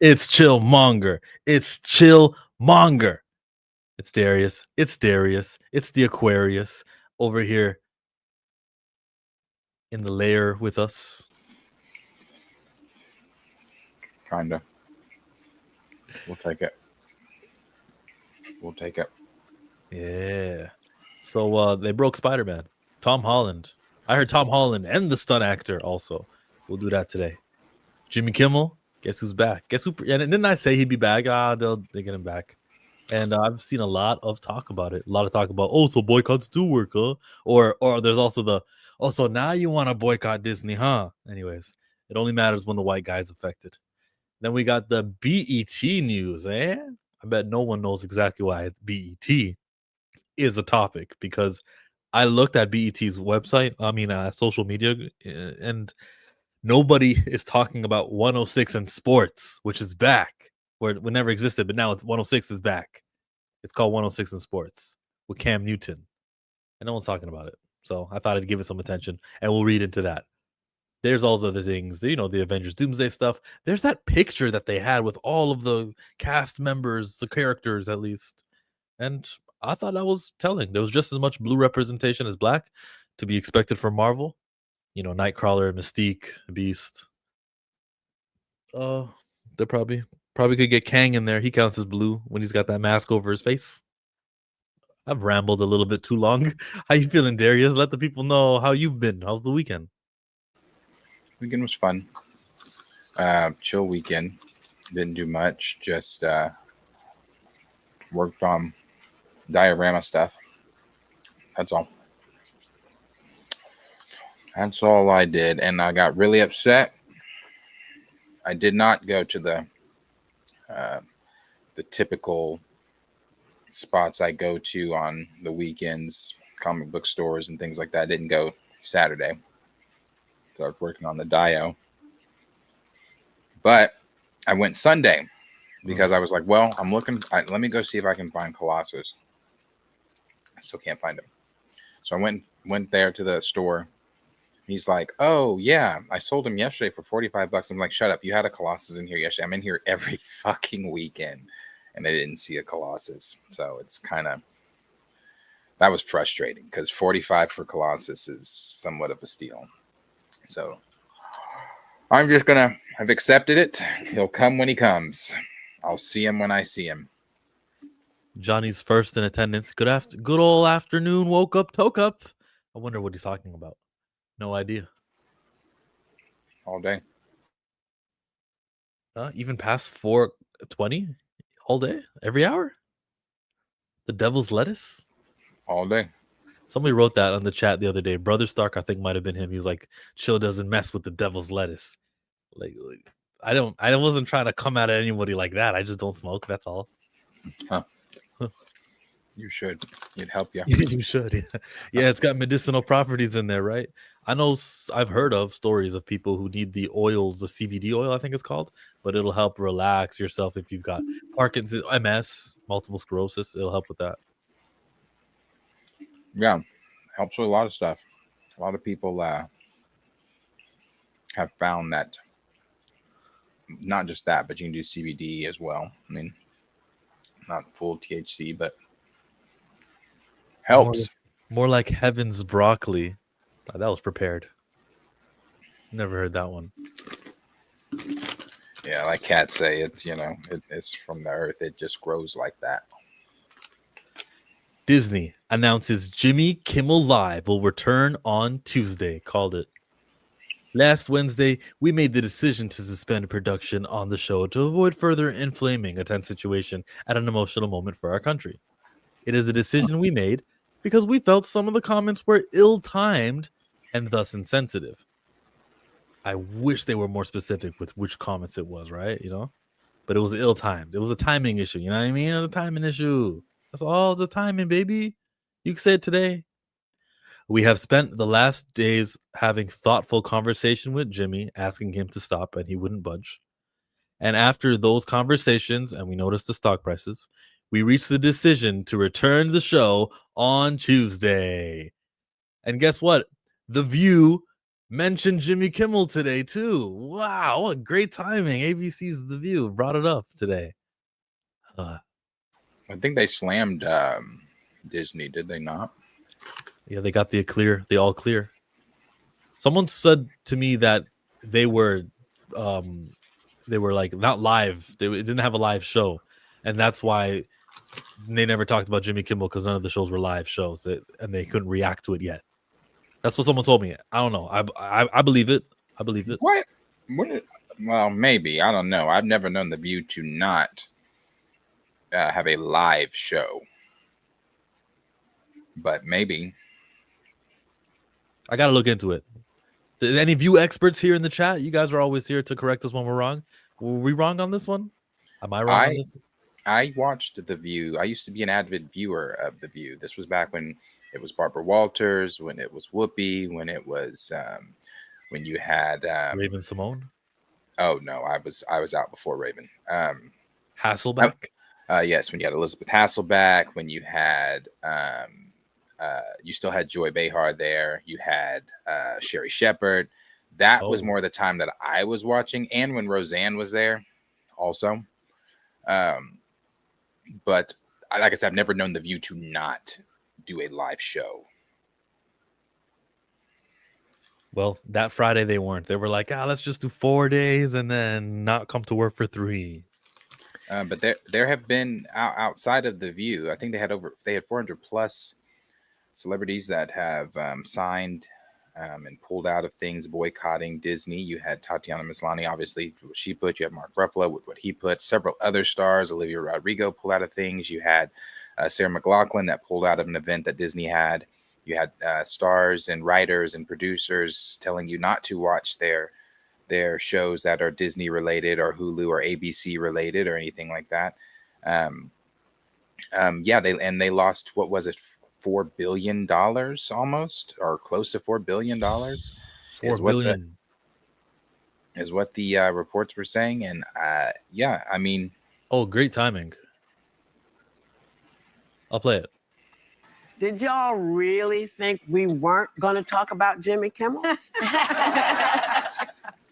It's Chillmonger. It's Chillmonger. It's Darius. It's Darius. It's the Aquarius over here in the lair with us. Kinda. We'll take it. We'll take it. Yeah. So they broke Spider-Man. Tom Holland. I heard Tom Holland and the stunt actor also. We'll do that today. Jimmy Kimmel. Guess who's back? Guess who? And didn't I say he'd be back? They get him back. And I've seen a lot of talk about it. A lot of talk about, oh, so boycotts do work, huh? Or there's also the, oh, so now you want to boycott Disney, huh? Anyways, it only matters when the white guy's affected. Then we got the BET news, eh? I bet no one knows exactly why BET is a topic, because I looked at BET's website, social media, and nobody is talking about 106 in sports, which is back, where it never existed, but now it's 106 is back. It's called 106 in sports with Cam Newton, and no one's talking about it. So I thought I'd give it some attention, and we'll read into that. There's all other things, the Avengers Doomsday stuff. There's that picture that they had with all of the cast members, the characters at least. And I thought that was telling. There was just as much blue representation as black to be expected from Marvel. Nightcrawler, Mystique, Beast. They probably could get Kang in there. He counts as blue when he's got that mask over his face. I've rambled a little bit too long. How you feeling, Darius? Let the people know how you've been. How's the weekend? Weekend was fun. Chill weekend. Didn't do much. Just worked on diorama stuff. That's all. That's all I did. And I got really upset. I did not go to the typical spots I go to on the weekends, comic book stores and things like that. I didn't go Saturday. So I was working on the dio. But I went Sunday because I was like, well, I'm looking. Let me go see if I can find Colossus. I still can't find him. So I went there to the store. He's like, oh, yeah, I sold him yesterday for $45. I'm like, shut up. You had a Colossus in here yesterday. I'm in here every fucking weekend. And I didn't see a Colossus. So it's that was frustrating because $45 for Colossus is somewhat of a steal. So I'm just I've accepted it. He'll come when he comes. I'll see him when I see him. Johnny's first in attendance. Good old afternoon. Woke up, toke up. I wonder what he's talking about. No idea. All day. Even past 4:20? All day? Every hour? The devil's lettuce? All day. Somebody wrote that on the chat the other day. Brother Stark, I think, might have been him. He was like, Chill doesn't mess with the devil's lettuce. Like I wasn't trying to come at anybody like that. I just don't smoke. That's all. Huh. You should. It'd help you. You should. Yeah, it's got medicinal properties in there, right? I know I've heard of stories of people who need the oils, the CBD oil, I think it's called, but it'll help relax yourself if you've got Parkinson's, MS, multiple sclerosis. It'll help with that. Yeah, helps with a lot of stuff. A lot of people have found that not just that, but you can do CBD as well. I mean, not full THC, but helps. More like heaven's broccoli. That was prepared. Never heard that one. Yeah, like cats say, it's it's from the earth. It just grows like that. Disney announces Jimmy Kimmel Live will return on Tuesday. Called it. Last Wednesday, we made the decision to suspend production on the show to avoid further inflaming a tense situation at an emotional moment for our country. It is a decision we made because we felt some of the comments were ill-timed and thus insensitive. I wish they were more specific with which comments it was, right? But it was ill-timed. It was a timing issue. You know what I mean? It was a timing issue. That's all. It's a timing, baby. You can say it today. We have spent the last days having thoughtful conversation with Jimmy, asking him to stop, and he wouldn't budge. And after those conversations, and we noticed the stock prices, we reached the decision to return the show on Tuesday. And guess what? The View mentioned Jimmy Kimmel today too. Wow, what great timing! ABC's The View brought it up today. I think they slammed Disney, did they not? Yeah, they got the all clear. Someone said to me that they were like not live. They didn't have a live show, and that's why they never talked about Jimmy Kimmel, because none of the shows were live shows, and they couldn't react to it yet. That's what someone told me. I don't know. I believe it. I believe it. What? Well, maybe. I don't know. I've never known The View to not have a live show, but maybe. I got to look into it. Any View experts here in the chat? You guys are always here to correct us when we're wrong. Were we wrong on this one? Am I wrong on this? I watched The View. I used to be an avid viewer of The View. This was back when it was Barbara Walters, when it was Whoopi, when it was when you had Raven Simone. Oh no, I was out before Raven. Hasselbeck. Yes, when you had Elizabeth Hasselbeck, when you had you still had Joy Behar there. You had Sherry Shepherd. That was more the time that I was watching, and when Roseanne was there, also. But like I said, I've never known The View to not do a live show. Well, that Friday they weren't. They were like, let's just do 4 days and then not come to work for 3. But there have been outside of The View, I think they had 400 plus celebrities that have signed and pulled out of things, boycotting Disney. You had Tatiana Maslany, obviously, what she put. You had Mark Ruffalo with what he put. Several other stars, Olivia Rodrigo, pulled out of things. You had Sarah McLachlan that pulled out of an event that Disney had. You had stars and writers and producers telling you not to watch their shows that are Disney related or Hulu or ABC related or anything like that. They lost, what was it, $4 billion almost, or close to $4 billion. $4 billion is what the reports were saying. And I mean, great timing. I'll play it. Did y'all really think we weren't going to talk about Jimmy Kimmel?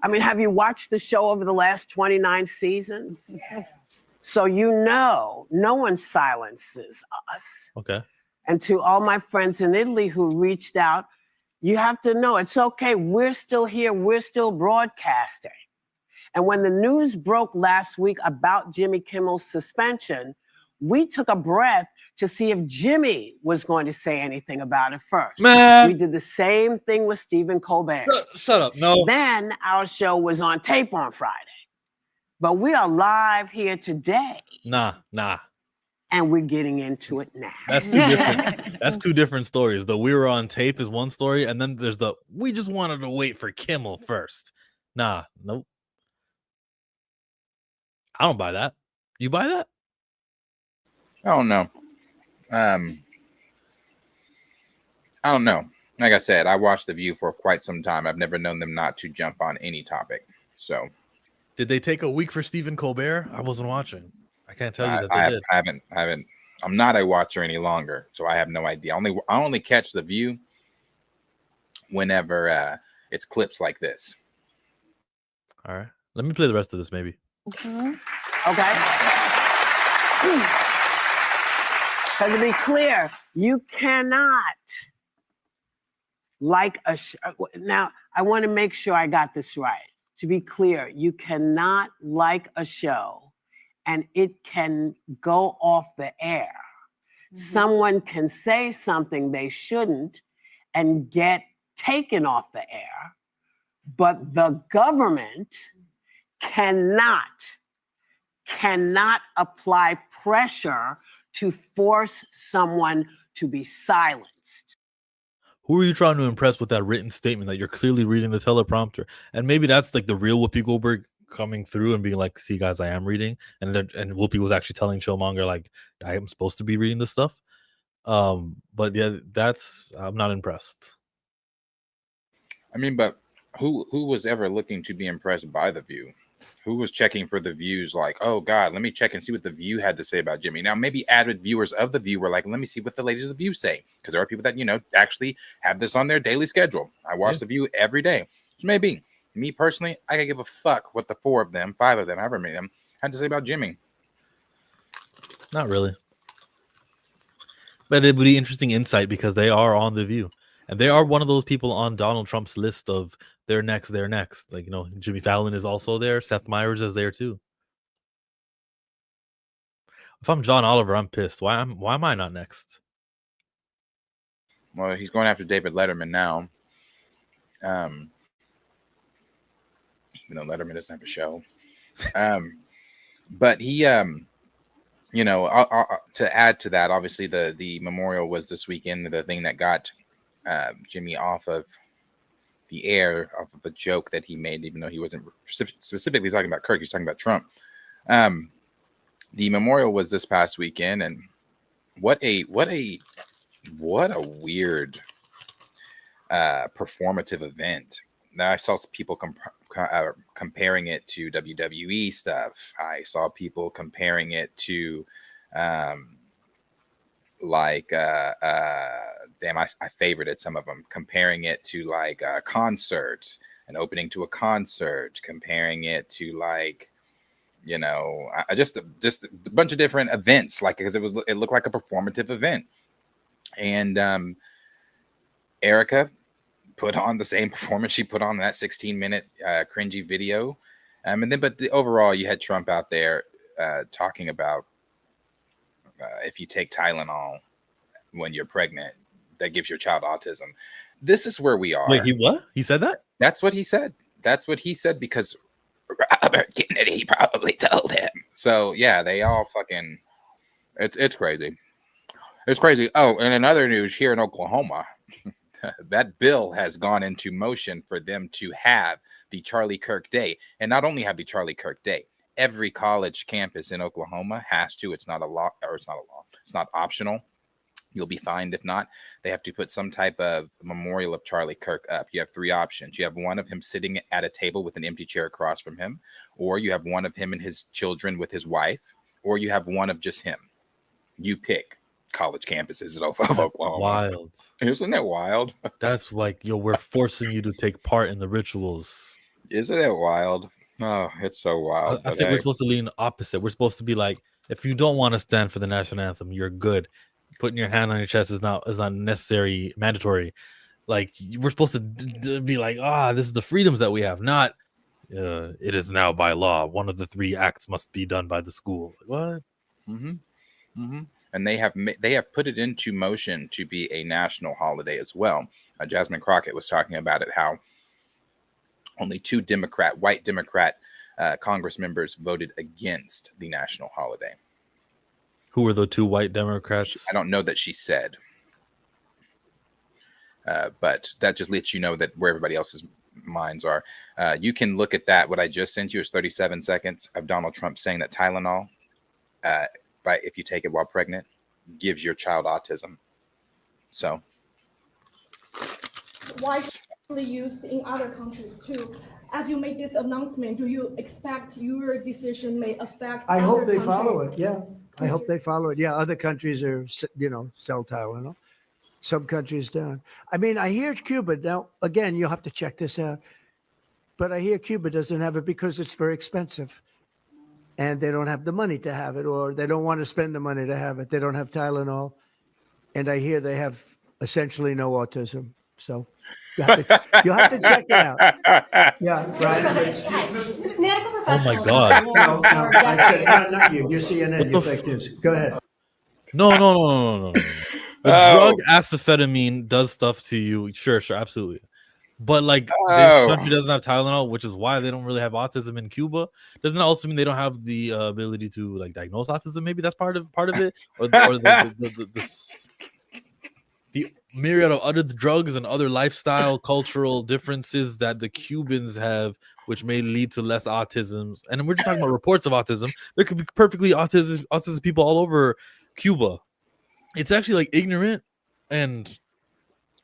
I mean, have you watched the show over the last 29 seasons? Yes. So no one silences us. Okay. And to all my friends in Italy who reached out, you have to know it's okay. We're still here. We're still broadcasting. And when the news broke last week about Jimmy Kimmel's suspension, we took a breath to see if Jimmy was going to say anything about it first. Man. We did the same thing with Stephen Colbert. Shut up. No. Then our show was on tape on Friday. But we are live here today. Nah. And we're getting into it now. That's two different. That's two different stories. The we were on tape is one story, and then there's the we just wanted to wait for Kimmel first. Nah, nope. I don't buy that. You buy that? I don't know. I don't know. Like I said, I watched The View for quite some time. I've never known them not to jump on any topic. So, did they take a week for Stephen Colbert? I wasn't watching. I can't tell you that they did. I haven't. I'm not a watcher any longer, so I have no idea. I only catch The View whenever it's clips like this. All right, let me play the rest of this, maybe. Mm-hmm. Okay. Because to be clear, you cannot like a show. Now, I want to make sure I got this right. To be clear, you cannot like a show and it can go off the air. Mm-hmm. Someone can say something they shouldn't and get taken off the air, but the government cannot apply pressure to force someone to be silenced. Who are you trying to impress with that written statement that you're clearly reading the teleprompter? And maybe that's like the real Whoopi Goldberg coming through and being like, see guys, I am reading. And Whoopi was actually telling Chillmonger, like, I am supposed to be reading this stuff. But yeah, I'm not impressed. I mean, but who was ever looking to be impressed by The View? Who was checking for the views? Like, oh God, let me check and see what the View had to say about Jimmy. Now, maybe avid viewers of the View were like, let me see what the ladies of the View say, because there are people that actually have this on their daily schedule. I watch the View every day. So maybe me personally, I could give a fuck what the 4 of them, 5 of them, however many of them had to say about Jimmy. Not really. But it would be interesting insight because they are on the View. And they are one of those people on Donald Trump's list of they're next. Like, Jimmy Fallon is also there. Seth Meyers is there too. If I'm John Oliver, I'm pissed. Why am I not next? Well, he's going after David Letterman now. Even though Letterman doesn't have a show. But he, to add to that, obviously the memorial was this weekend. The thing that got Jimmy off of the air, off of a joke that he made, even though he wasn't specifically talking about Kirk, he's talking about Trump. The memorial was this past weekend, and what a weird performative event. Now I saw people comparing it to WWE stuff. I saw people comparing it to I favorited some of them, comparing it to like a concert, an opening to a concert, comparing it to like, just a bunch of different events, like, because it looked like a performative event. And Erica put on the same performance she put on that 16-minute cringy video. But overall, you had Trump out there talking about if you take Tylenol when you're pregnant, that gives your child autism. This is where we are. Wait, he said that? That's what he said. Because Robert Kennedy probably told him. So yeah, they all fucking, it's crazy. It's crazy. Oh, and in other news, here in Oklahoma, that bill has gone into motion for them to have the Charlie Kirk Day. And not only have the Charlie Kirk Day, every college campus in Oklahoma has to. It's not a law, or it's not a law. It's not optional. You'll be fined if not. They have to put some type of memorial of Charlie Kirk up. You have 3 options. You have one of him sitting at a table with an empty chair across from him, or you have one of him and his children with his wife, or you have one of just him. You pick. College campuses of Oklahoma. Wild. Isn't that wild? That's like, we're forcing you to take part in the rituals. Isn't it wild? Oh, it's so wild. I think we're supposed to lean opposite. We're supposed to be like, if you don't want to stand for the national anthem, you're good. Putting your hand on your chest is not necessary, mandatory. Like, we're supposed to be like, this is the freedoms that we have, not it is now by law. One of the 3 acts must be done by the school. What? Mm-hmm. Mm-hmm. And they have put it into motion to be a national holiday as well. Jasmine Crockett was talking about it, how only 2 white Democrat Congress members voted against the national holiday. Who were the 2 white Democrats? I don't know that she said. But that just lets you know that where everybody else's minds are. You can look at that. What I just sent you is 37 seconds of Donald Trump saying that Tylenol, if you take it while pregnant, gives your child autism. So widely used in other countries too. As you make this announcement, do you expect your decision may affect I hope they countries? follow it. Yeah, I hope they follow it. Yeah, other countries are, sell Tylenol. Some countries don't. I mean, I hear Cuba now. Again, you'll have to check this out. But I hear Cuba doesn't have it because it's very expensive. And they don't have the money to have it, or they don't want to spend the money to have it. They don't have Tylenol. And I hear they have essentially no autism. So you'll have to check it out. Yeah, right. Medical Oh my professionals. God. No, I said, not you. You're CNN. You're fake news. Go ahead. No. The drug acetylphenamine does stuff to you. Sure, absolutely. But like, this country doesn't have Tylenol, which is why they don't really have autism in Cuba. Doesn't that also mean they don't have the ability to like diagnose autism? Maybe that's part of it, or the myriad of other drugs and other lifestyle, cultural differences that the Cubans have, which may lead to less autism. And we're just talking about reports of autism. There could be perfectly autistic people all over Cuba. It's actually like ignorant and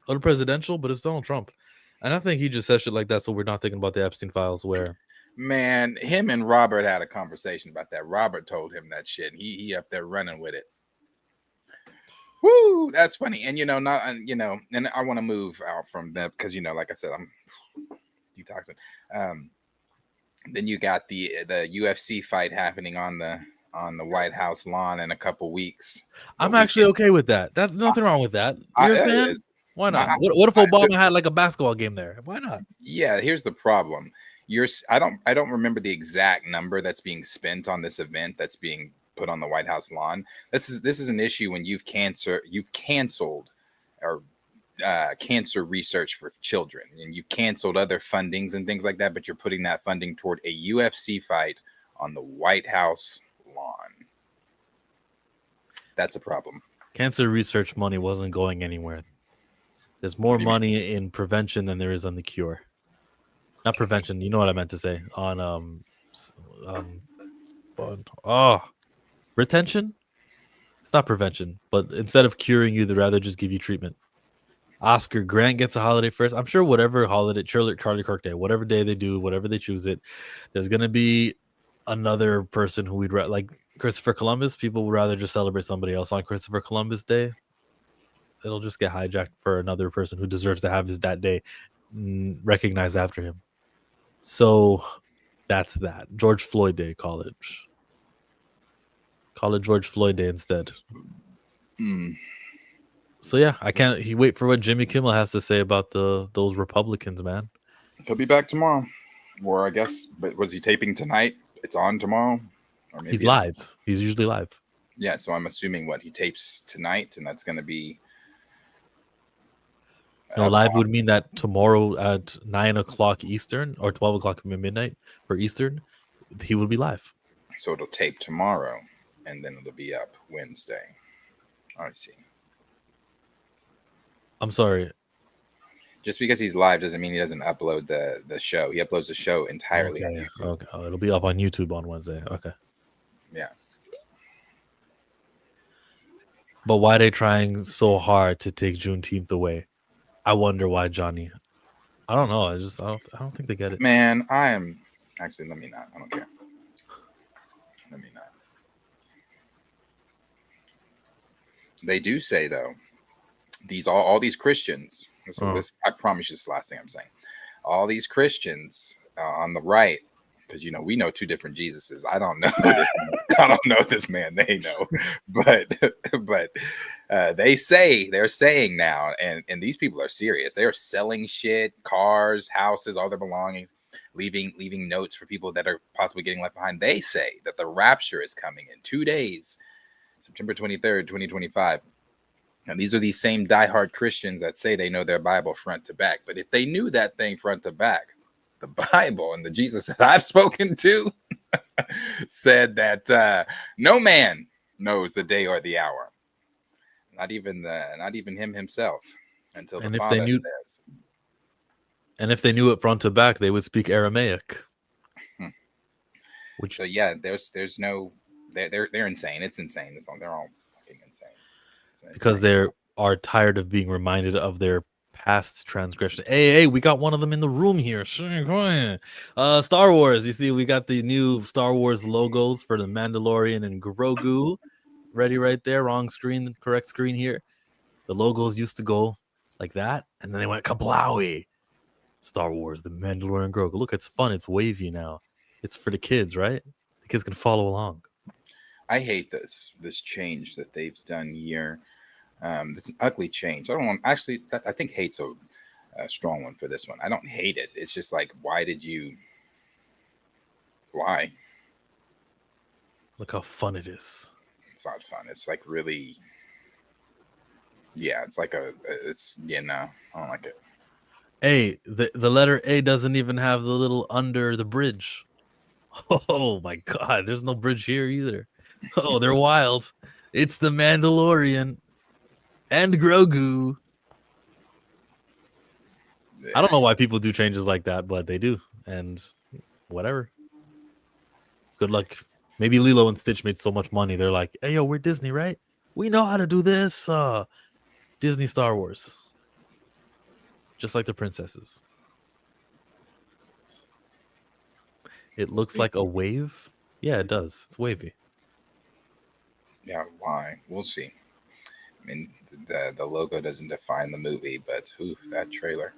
unpresidential, but it's Donald Trump. And I think he just says shit like that so we're not thinking about the Epstein files where Man, him and Robert had a conversation about that. Robert told him that shit. And he up there running with it. Woo, that's funny. And and I want to move out from them because like I said, I'm detoxing. Then you got the UFC fight happening on the White House lawn in a couple weeks. I'm actually okay with that. That's nothing wrong with that. You're a fan? Why not? What if Obama had like a basketball game there? Why not? Yeah, here's the problem. I don't remember the exact number that's being spent on this event that's being put on the White House lawn. This is an issue when you've canceled or cancer research for children, and you've canceled other fundings and things like that, but you're putting that funding toward a UFC fight on the White House lawn. That's a problem. Cancer research money wasn't going anywhere. There's more money in prevention than there is on the cure. Not prevention, you know what I meant to say. On retention? It's not prevention, but instead of curing you, they'd rather just give you treatment. Oscar Grant gets a holiday first. I'm sure whatever holiday, Charlie Kirk Day, whatever day they do, whatever they choose it, there's gonna be another person who we'd like Christopher Columbus. People would rather just celebrate somebody else on Christopher Columbus Day. It'll just get hijacked for another person who deserves to have that day recognized after him. So that's that. George Floyd Day, call it George Floyd Day instead. So yeah, I can't. Wait for what Jimmy Kimmel has to say about those Republicans, man. He'll be back tomorrow, or I guess. But was he taping tonight? It's on tomorrow, or maybe he's live. He's usually live. Yeah, so I'm assuming he tapes tonight, and that's going to be. No, live would mean that tomorrow at 9:00 Eastern or 12:00 midnight for Eastern, he will be live. So it'll tape tomorrow, and then it'll be up Wednesday. I see. I'm sorry. Just because he's live doesn't mean he doesn't upload the show. He uploads the show entirely on YouTube. Okay. Oh, it'll be up on YouTube on Wednesday. Okay. Yeah. But why are they trying so hard to take Juneteenth away? I wonder why, Johnny. I don't know. I don't think they get it. Man, let me not. I don't care. Let me not. They do say though, all these Christians. I promise you, this last thing I'm saying. All these Christians on the right, because we know two different Jesuses. I don't know this man. I don't know this man. They know, but they're saying now, and these people are serious. They are selling shit, cars, houses, all their belongings, leaving notes for people that are possibly getting left behind. They say that the rapture is coming in 2 days, September 23rd, 2025. And these are these same diehard Christians that say they know their Bible front to back. But if they knew that thing front to back, the Bible and the Jesus that I've spoken to said that no man knows the day or the hour, not even him himself, until the Father says. And if they knew it front to back, they would speak Aramaic. So yeah, there's no, they're insane. It's insane. They're all fucking insane. Because they are tired of being reminded of their past transgression. Hey, we got one of them in the room here. Star Wars. You see, we got the new Star Wars logos for the Mandalorian and Grogu ready right there. Wrong screen, correct screen here. The logos used to go like that, and then they went kablowy. Star Wars, the Mandalorian, Grogu. Look, it's fun. It's wavy now. It's for the kids, right? The kids can follow along. I hate this change that they've done here. It's an ugly change. I think hate's a strong one for this one. I don't hate it. It's just like, why? Look how fun it is. It's not fun. It's like really, it's like no, I don't like it. A, the letter A doesn't even have the little under the bridge. Oh my God, there's no bridge here either. Oh, they're wild. It's the Mandalorian and Grogu. I don't know why people do changes like that, but they do. And whatever. Good luck. Maybe Lilo and Stitch made so much money. They're like, hey, yo, we're Disney, right? We know how to do this. Disney Star Wars. Just like the princesses. It looks like a wave. Yeah, it does. It's wavy. Yeah, why? We'll see. I mean, the logo doesn't define the movie, but oof, that trailer.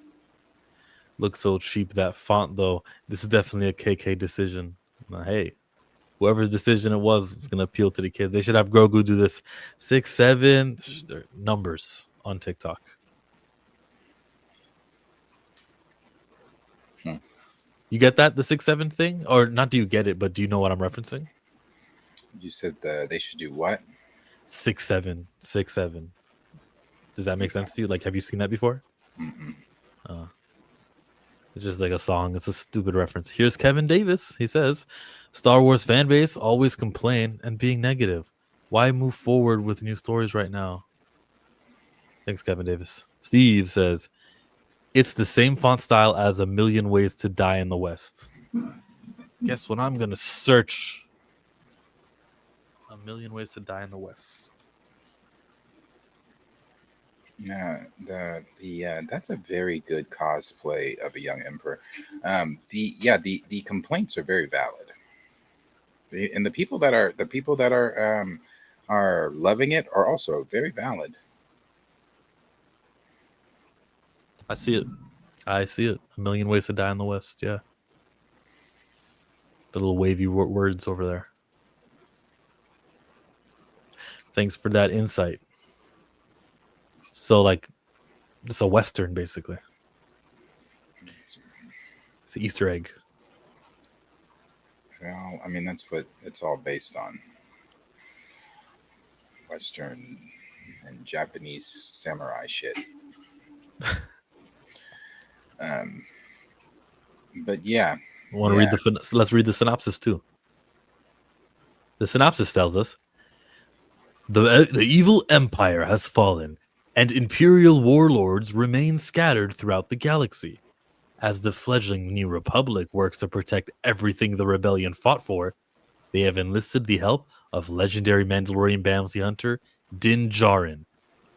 Looks so cheap. That font, though. This is definitely a KK decision. Now, hey, whoever's decision it was, it's gonna appeal to the kids. They should have Grogu do this 6'7". Their numbers on TikTok. Hmm. You get that, the 6'7" thing, or not? Do you get it? But do you know what I'm referencing? You said they should do what? 6'7", 6'7". Does that make sense to you? Like, have you seen that before? Mm-mm. It's just like a song. It's a stupid reference. Here's Kevin Davis. He says, Star Wars fan base always complain and being negative. Why move forward with new stories right now? Thanks, Kevin Davis. Steve says, it's the same font style as A Million Ways to Die in the West. Guess what I'm going to search? A Million Ways to Die in the West. Yeah, that's a very good cosplay of a young emperor. The complaints are very valid. And the people that are loving it are also very valid. I see it. I see it. A Million Ways to Die in the West. Yeah. The little wavy words over there. Thanks for that insight. So, like, it's a Western, basically. It's an Easter egg. Well, I mean, that's what it's all based on. Western and Japanese samurai shit. But yeah. Want to read the? Let's read the synopsis too. The synopsis tells us the evil empire has fallen, and imperial warlords remain scattered throughout the galaxy. As the fledgling New Republic works to protect everything the rebellion fought for, they have enlisted the help of legendary Mandalorian bounty hunter Din Djarin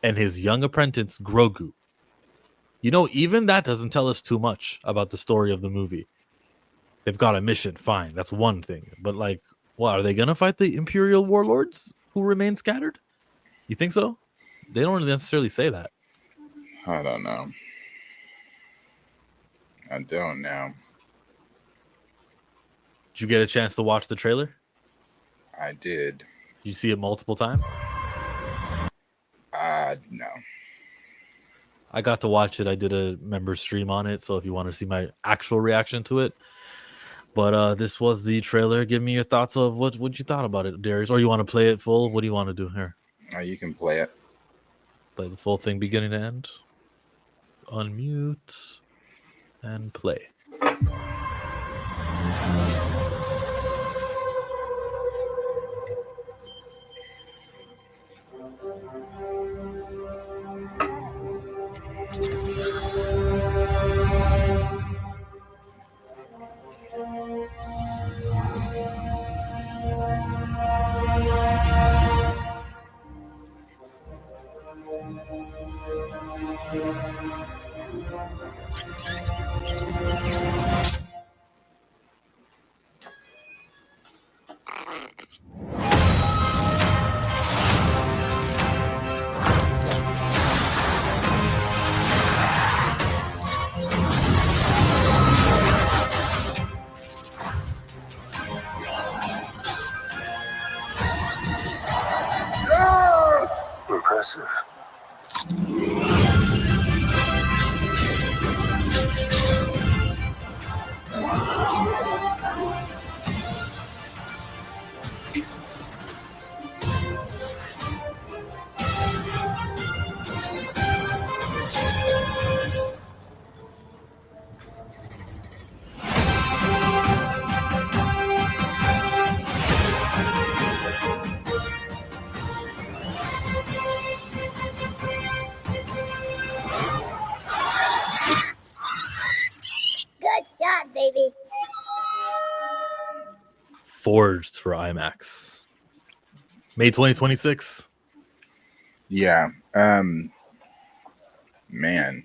and his young apprentice Grogu. You know, even that doesn't tell us too much about the story of the movie. They've got a mission, fine, that's one thing. But like, what, are they gonna fight the Imperial warlords who remain scattered? You think so? They don't necessarily say that. I don't know. I don't know. Did you get a chance to watch the trailer? I did. Did you see it multiple times? No. I got to watch it. I did a member stream on it, so if you want to see my actual reaction to it. But this was the trailer. Give me your thoughts of what you thought about it, Darius. Or you want to play it full? What do you want to do here? You can play it. Play the full thing beginning to end. Unmute and play. Impressive. Good shot, baby. Forged for IMAX. May 2026. Yeah. Man.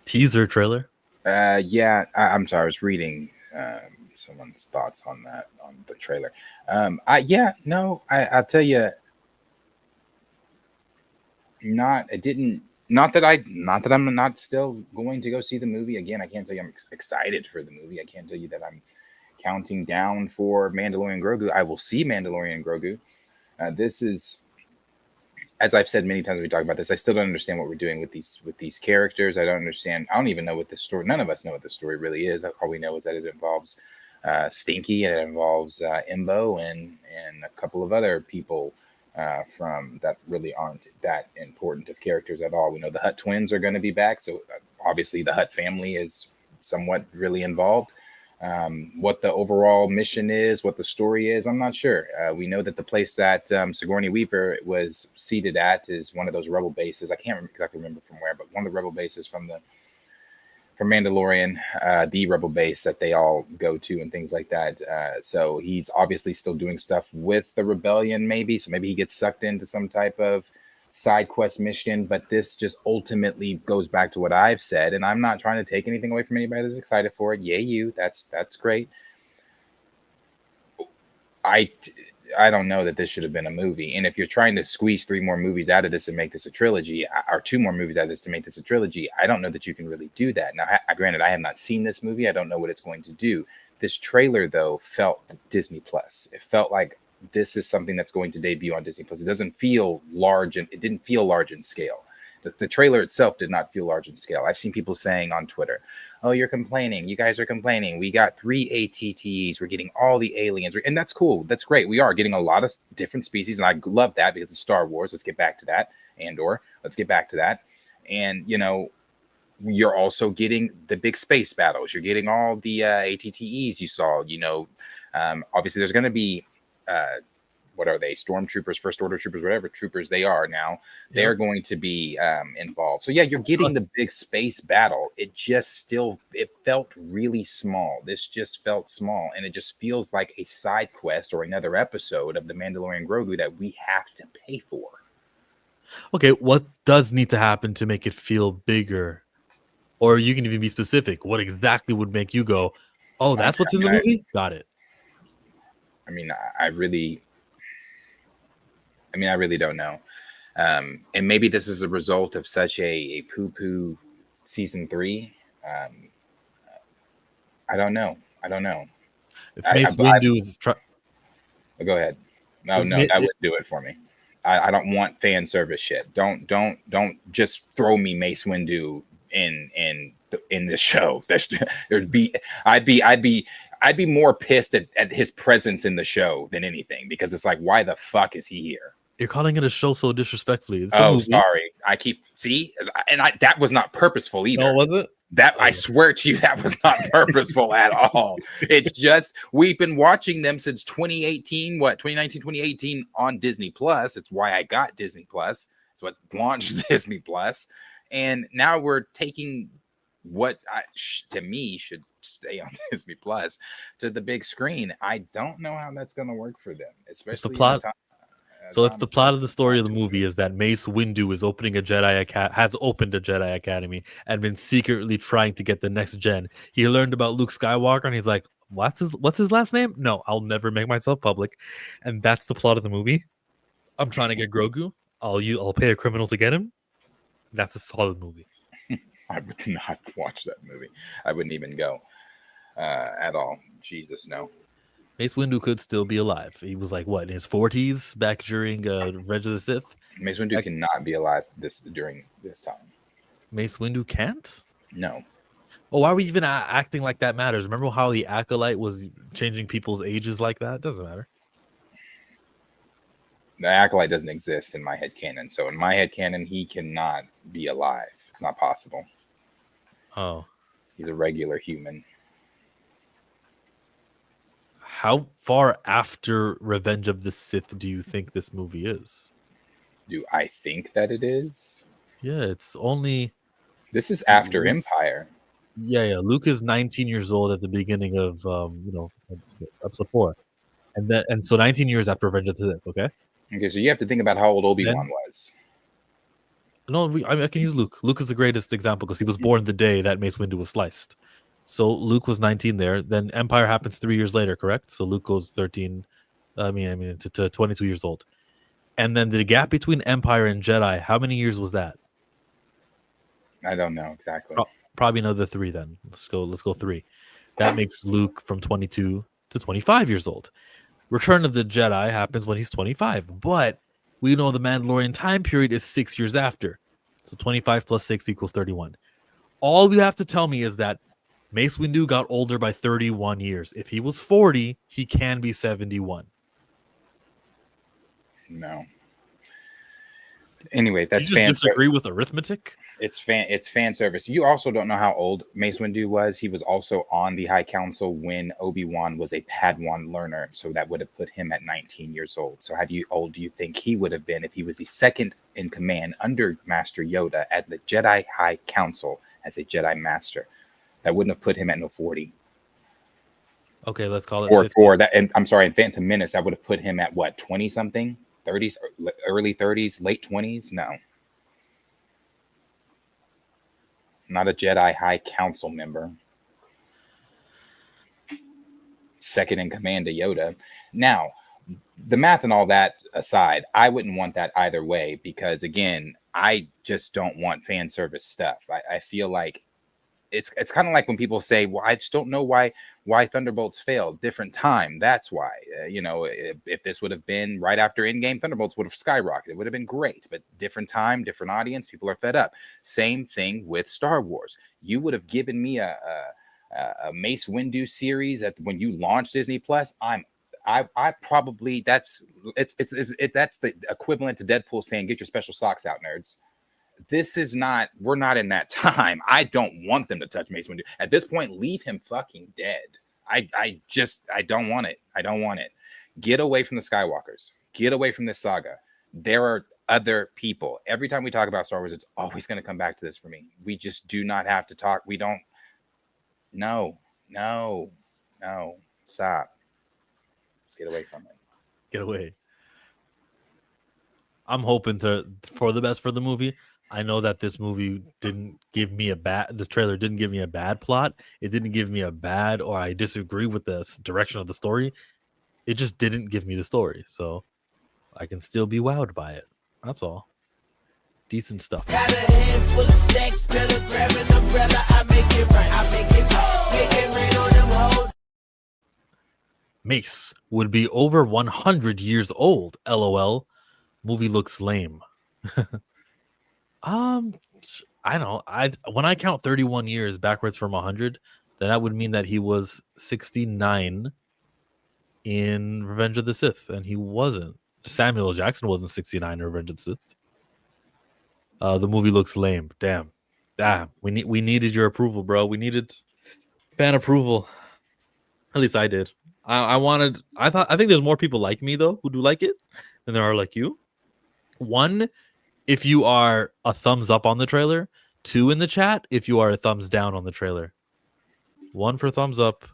teaser trailer. Yeah, I'm sorry. I was reading someone's thoughts on that on the trailer. I'll tell you, not that I'm not still going to go see the movie again. I can't tell you I'm excited for the movie. I can't tell you that I'm counting down for Mandalorian Grogu. I will see Mandalorian Grogu. This is, as I've said many times when we talk about this, I still don't understand what we're doing with these characters. I don't understand. I don't even know what the story. None of us know what the story really is. All we know is that it involves Stinky, and it involves Imbo and a couple of other people from that really aren't that important of characters at all. We know the Hutt twins are going to be back, so obviously the Hutt family is somewhat really involved. What the overall mission is, what the story is, I'm not sure. We know that the place that Sigourney Weaver was seated at is one of those rebel bases. I can't exactly remember from where, but one of the rebel bases from Mandalorian, the rebel base that they all go to and things like that. So he's obviously still doing stuff with the rebellion, maybe. So maybe he gets sucked into some type of side quest mission. But this just ultimately goes back to what I've said, and I'm not trying to take anything away from anybody that's excited for it. Yay, you! That's great. I don't know that this should have been a movie. And if you're trying to squeeze 3 more movies out of this and make this a trilogy, or 2 more movies out of this to make this a trilogy, I don't know that you can really do that. Now, granted, I have not seen this movie. I don't know what it's going to do. This trailer, though, felt Disney Plus. It felt like this is something that's going to debut on Disney Plus. It doesn't feel large, and it didn't feel large in scale. The trailer itself did not feel large in scale. I've seen people saying on Twitter, "Oh, you're complaining. You guys are complaining. We got 3 ATTs. We're getting all the aliens." And that's cool. That's great. We are getting a lot of different species. And I love that because it's Star Wars. Let's get back to that. Let's get back to that. And, you're also getting the big space battles. You're getting all the ATTEs you saw. Obviously, there's going to be... what are they? Stormtroopers, First Order troopers, whatever troopers they are now. They're going to be involved. So yeah, you're getting the big space battle. It felt really small. This just felt small, and it just feels like a side quest or another episode of the Mandalorian Grogu that we have to pay for. Okay, what does need to happen to make it feel bigger? Or you can even be specific. What exactly would make you go, "Oh, that's what's in the movie? Got it." I mean, I really don't know. And maybe this is a result of such a poo-poo season 3. I don't know. If Mace Windu is... Go ahead. No, that wouldn't do it for me. I don't want fan service shit. Don't just throw me Mace Windu in the show. I'd be more pissed at his presence in the show than anything, because it's like, why the fuck is he here? You're calling it a show so disrespectfully. Sorry. That was not purposeful either. No, was it? I swear to you, that was not purposeful at all. It's just, we've been watching them since 2019, 2018 on Disney Plus. It's why I got Disney Plus. It's what launched Disney Plus. And now we're taking what to me should stay on Disney Plus to the big screen. I don't know how that's going to work for them, especially the plot. So if the plot of the story of the movie is that Mace Windu is has opened a Jedi Academy and been secretly trying to get the next gen. He learned about Luke Skywalker and he's like, what's his last name? No, I'll never make myself public. And that's the plot of the movie. I'm trying to get Grogu. I'll pay a criminal to get him. That's a solid movie. I would not watch that movie. I wouldn't even go at all. Jesus, no. Mace Windu could still be alive. He was like, what, in his 40s back during Revenge of the Sith? Mace Windu cannot be alive during this time. Mace Windu can't? No. Oh, why are we even acting like that matters? Remember how the Acolyte was changing people's ages like that? Doesn't matter. The Acolyte doesn't exist in my headcanon. So in my headcanon, he cannot be alive. It's not possible. Oh. He's a regular human. How far after Revenge of the Sith do you think this movie is? Do I think that it is? Yeah, it's only... This is after Empire. Yeah. Luke is 19 years old at the beginning of, episode 4. And so 19 years after Revenge of the Sith, okay? Okay, so you have to think about how old Obi-Wan was. No, I can use Luke. Luke is the greatest example because he was born the day that Mace Windu was sliced. So Luke was 19 there. Then Empire happens 3 years later, correct? So Luke goes 13. To 22 years old. And then the gap between Empire and Jedi, how many years was that? I don't know exactly. Probably another 3 then. Let's go 3. That makes Luke from 22 to 25 years old. Return of the Jedi happens when he's 25, but we know the Mandalorian time period is 6 years after. So 25 plus 6 equals 31. All you have to tell me is that Mace Windu got older by 31 years. If he was 40, he can be 71. No. Anyway, that's you just disagree with arithmetic. It's fan service. You also don't know how old Mace Windu was. He was also on the High Council when Obi-Wan was a Padawan learner, so that would have put him at 19 years old. So how old do you think he would have been if he was the second in command under Master Yoda at the Jedi High Council as a Jedi Master? That wouldn't have put him at no 40. Okay, let's call it or that. And I'm sorry, in Phantom Menace, that would have put him at what, 20 something, 30s, early 30s, late 20s. No, not a Jedi High Council member. Second in command to Yoda. Now, the math and all that aside, I wouldn't want that either way because, again, I just don't want fan service stuff. I feel like it's kind of like when people say, well, I just don't know why Thunderbolts failed. Different time. That's why. If this would have been right after Endgame, Thunderbolts would have skyrocketed. It would have been great. But different time, different audience. People are fed up. Same thing with Star Wars. You would have given me a Mace Windu series when you launched Disney Plus. I probably that's the equivalent to Deadpool saying, "Get your special socks out, nerds." This is not, we're not in that time. I don't want them to touch Mace Windu. At this point, leave him fucking dead. I don't want it. I don't want it. Get away from the Skywalkers. Get away from this saga. There are other people. Every time we talk about Star Wars, it's always going to come back to this for me. We just do not have to talk. We don't. No. Stop. Get away from it. Get away. I'm hoping for the best for the movie. I know that this movie didn't give me the trailer didn't give me a bad plot. It didn't give me a bad, or I disagree with the direction of the story. It just didn't give me the story. So I can still be wowed by it. That's all. Decent stuff. Got a handful of stacks, better grab an umbrella. I make it right. I make it right. Make it rain on them hoes. Mace would be over 100 years old. LOL. Movie looks lame. I don't. When I count 31 years backwards from 100, then that would mean that he was 69 in Revenge of the Sith, and he wasn't. Samuel L. Jackson wasn't 69 in Revenge of the Sith. The movie looks lame. Damn. We needed your approval, bro. We needed fan approval. At least I did. I think there's more people like me though who do like it than there are like you. 1, if you are a thumbs up on the trailer. 2 in the chat if you are a thumbs down on the trailer. 1 for thumbs up.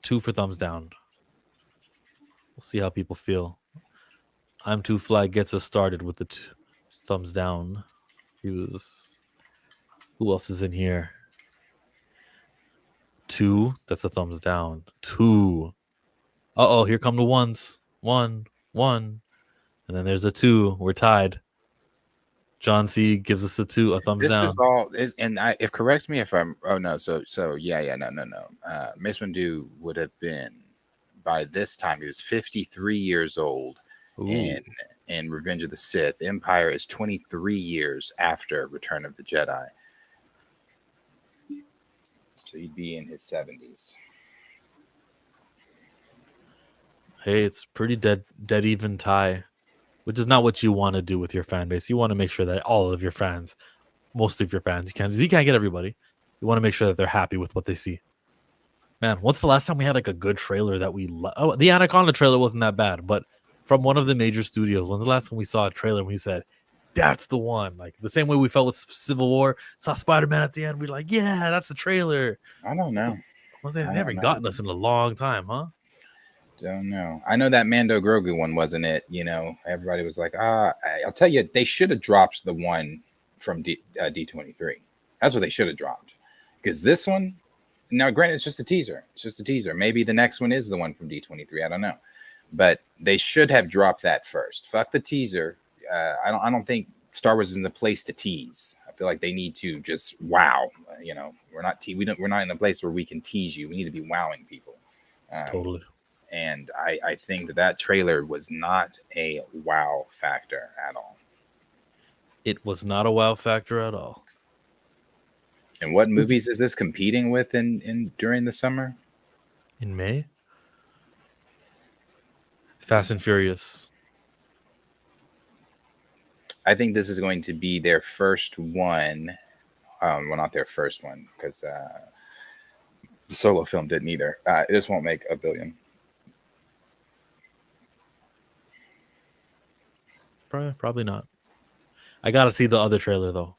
2 for thumbs down. We'll see how people feel. I'm Too Flag gets us started with the thumbs down. Who else is in here? 2. That's a thumbs down. 2. Uh-oh, here come the ones. 1. And then there's a 2. We're tied. John C gives us a 2, a thumbs down. This is all if correct me if I'm no. Mace Windu would have been, by this time he was 53 years old. Ooh. in Revenge of the Sith. Empire is 23 years after Return of the Jedi. So he'd be in his 70s. Hey, it's pretty dead even tie, which is not what you want to do with your fan base. You want to make sure that all of your fans, most of your fans, you can't get everybody. You want to make sure that they're happy with what they see. Man, what's the last time we had like a good trailer that we the Anaconda trailer wasn't that bad, but from one of the major studios. When's the last time we saw a trailer and we said, that's the one? Like the same way we felt with Civil War, saw Spider-Man at the end, we're like, yeah, that's the trailer. I don't know. Well, they haven't gotten us in a long time, huh? don't know. I know that Mando Grogu one wasn't it. You know, everybody was like, I'll tell you, they should have dropped the one from D23. That's what they should have dropped. Because this one, now granted, it's just a teaser. It's just a teaser. Maybe the next one is the one from D23. I don't know. But they should have dropped that first. Fuck the teaser. I don't think Star Wars is in the place to tease. I feel like they need to just wow. You know, we're not in a place where we can tease you. We need to be wowing people. Totally. And I think that trailer was not a wow factor at all. It was not a wow factor at all. And what movies is this competing with in during the summer? In May? Fast and Furious. I think this is going to be their first one. Well, not their first one, because the Solo film didn't either. This won't make $1 billion. Probably not. I gotta see the other trailer though.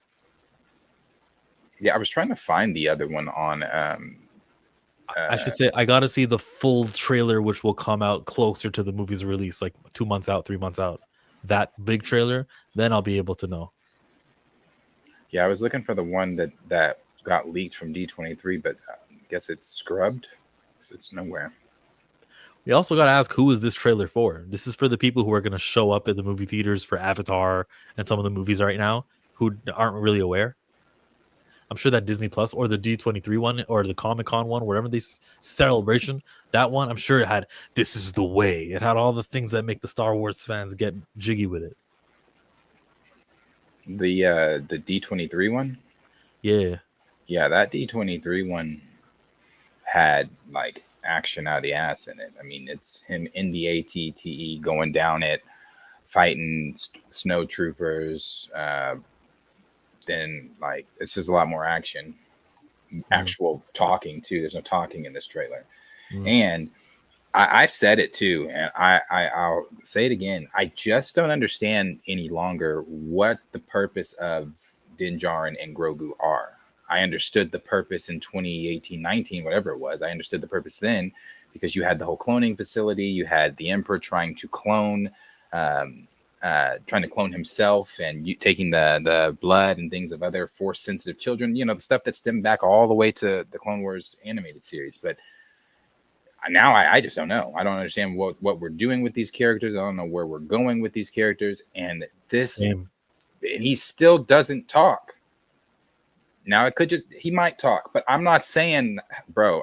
Yeah, I was trying to find the other one on. I should say I gotta see the full trailer, which will come out closer to the movie's release, like 2 months out, 3 months out. That big trailer, then I'll be able to know. Yeah, I was looking for the one that got leaked from D23, but I guess it's scrubbed. It's nowhere. We also got to ask, who is this trailer for? This is for the people who are going to show up at the movie theaters for Avatar and some of the movies right now who aren't really aware. I'm sure that Disney Plus or the D23 one or the Comic-Con one, whatever this celebration, that one, I'm sure it had "This is the way." It had all the things that make the Star Wars fans get jiggy with it. The D23 one? Yeah. Yeah, that D23 one had like action out of the ass in it. I mean, it's him in the ATTE going down it, fighting snow troopers. Then like it's just a lot more action, actual talking too. There's no talking in this trailer, and I've said it too, and I'll say it again. I just don't understand any longer what the purpose of Din Djarin and Grogu are. I understood the purpose in 2018, 19, whatever it was. I understood the purpose then because you had the whole cloning facility. You had the Emperor trying to clone himself and taking the blood and things of other force sensitive children. You know, the stuff that stemmed back all the way to the Clone Wars animated series. But now I just don't know. I don't understand what we're doing with these characters. I don't know where we're going with these characters. And and he still doesn't talk. Now he might talk, but I'm not saying, bro,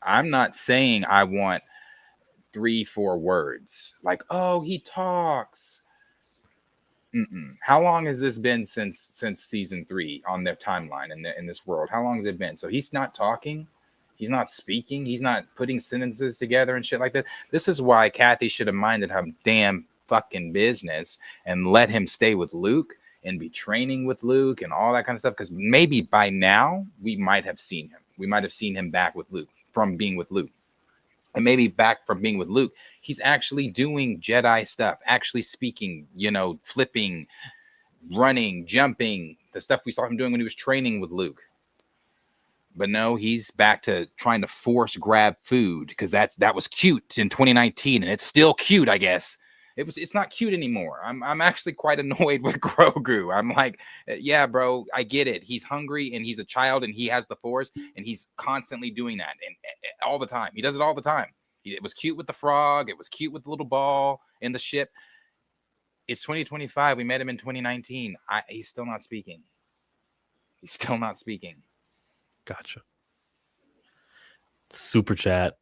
I'm not saying I want 3-4 words like, oh, he talks. How long has this been since season 3 on their timeline in this world? How long has it been? So he's not talking. He's not speaking. He's not putting sentences together and shit like that. This is why Kathy should have minded her damn fucking business and let him stay with Luke and be training with Luke and all that kind of stuff. Because maybe by now we might have seen him. We might have seen him back with Luke from being with Luke. And maybe back from being with Luke, he's actually doing Jedi stuff, actually speaking, you know, flipping, running, jumping, the stuff we saw him doing when he was training with Luke. But no, he's back to trying to force grab food because that was cute in 2019, and it's still cute, I guess. It's not cute anymore. I'm actually quite annoyed with Grogu. I'm like, yeah, bro, I get it. He's hungry and he's a child and he has the Force and he's constantly doing that and all the time. He does it all the time. It was cute with the frog. It was cute with the little ball in the ship. It's 2025. We met him in 2019. He's still not speaking. He's still not speaking. Gotcha. Super chat.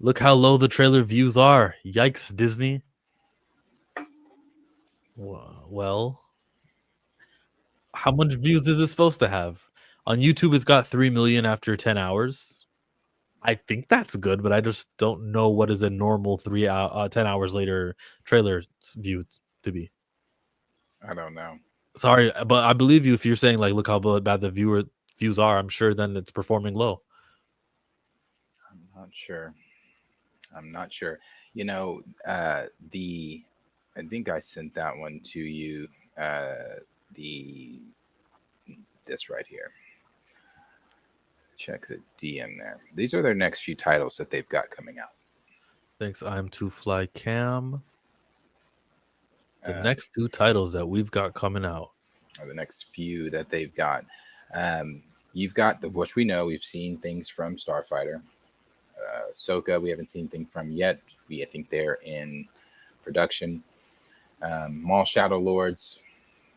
Look how low the trailer views are. Yikes, Disney. Well, how much views is it supposed to have? On YouTube, it's got 3 million after 10 hours. I think that's good, but I just don't know what is a normal 10 hours later trailer view to be. I don't know. Sorry, but I believe you if you're saying like, look how bad the views are. I'm sure then it's performing low. I'm not sure. You know, I think I sent that one to you. The this right here. Check the DM there. These are their next few titles that they've got coming out. Thanks, I'm to Fly Cam. The Uh, next 2 titles that we've got coming out. Or the next few that they've got. You've got which we know we've seen things from Starfighter. Ahsoka, we haven't seen anything from yet. I think they're in production. Maul Shadow Lords,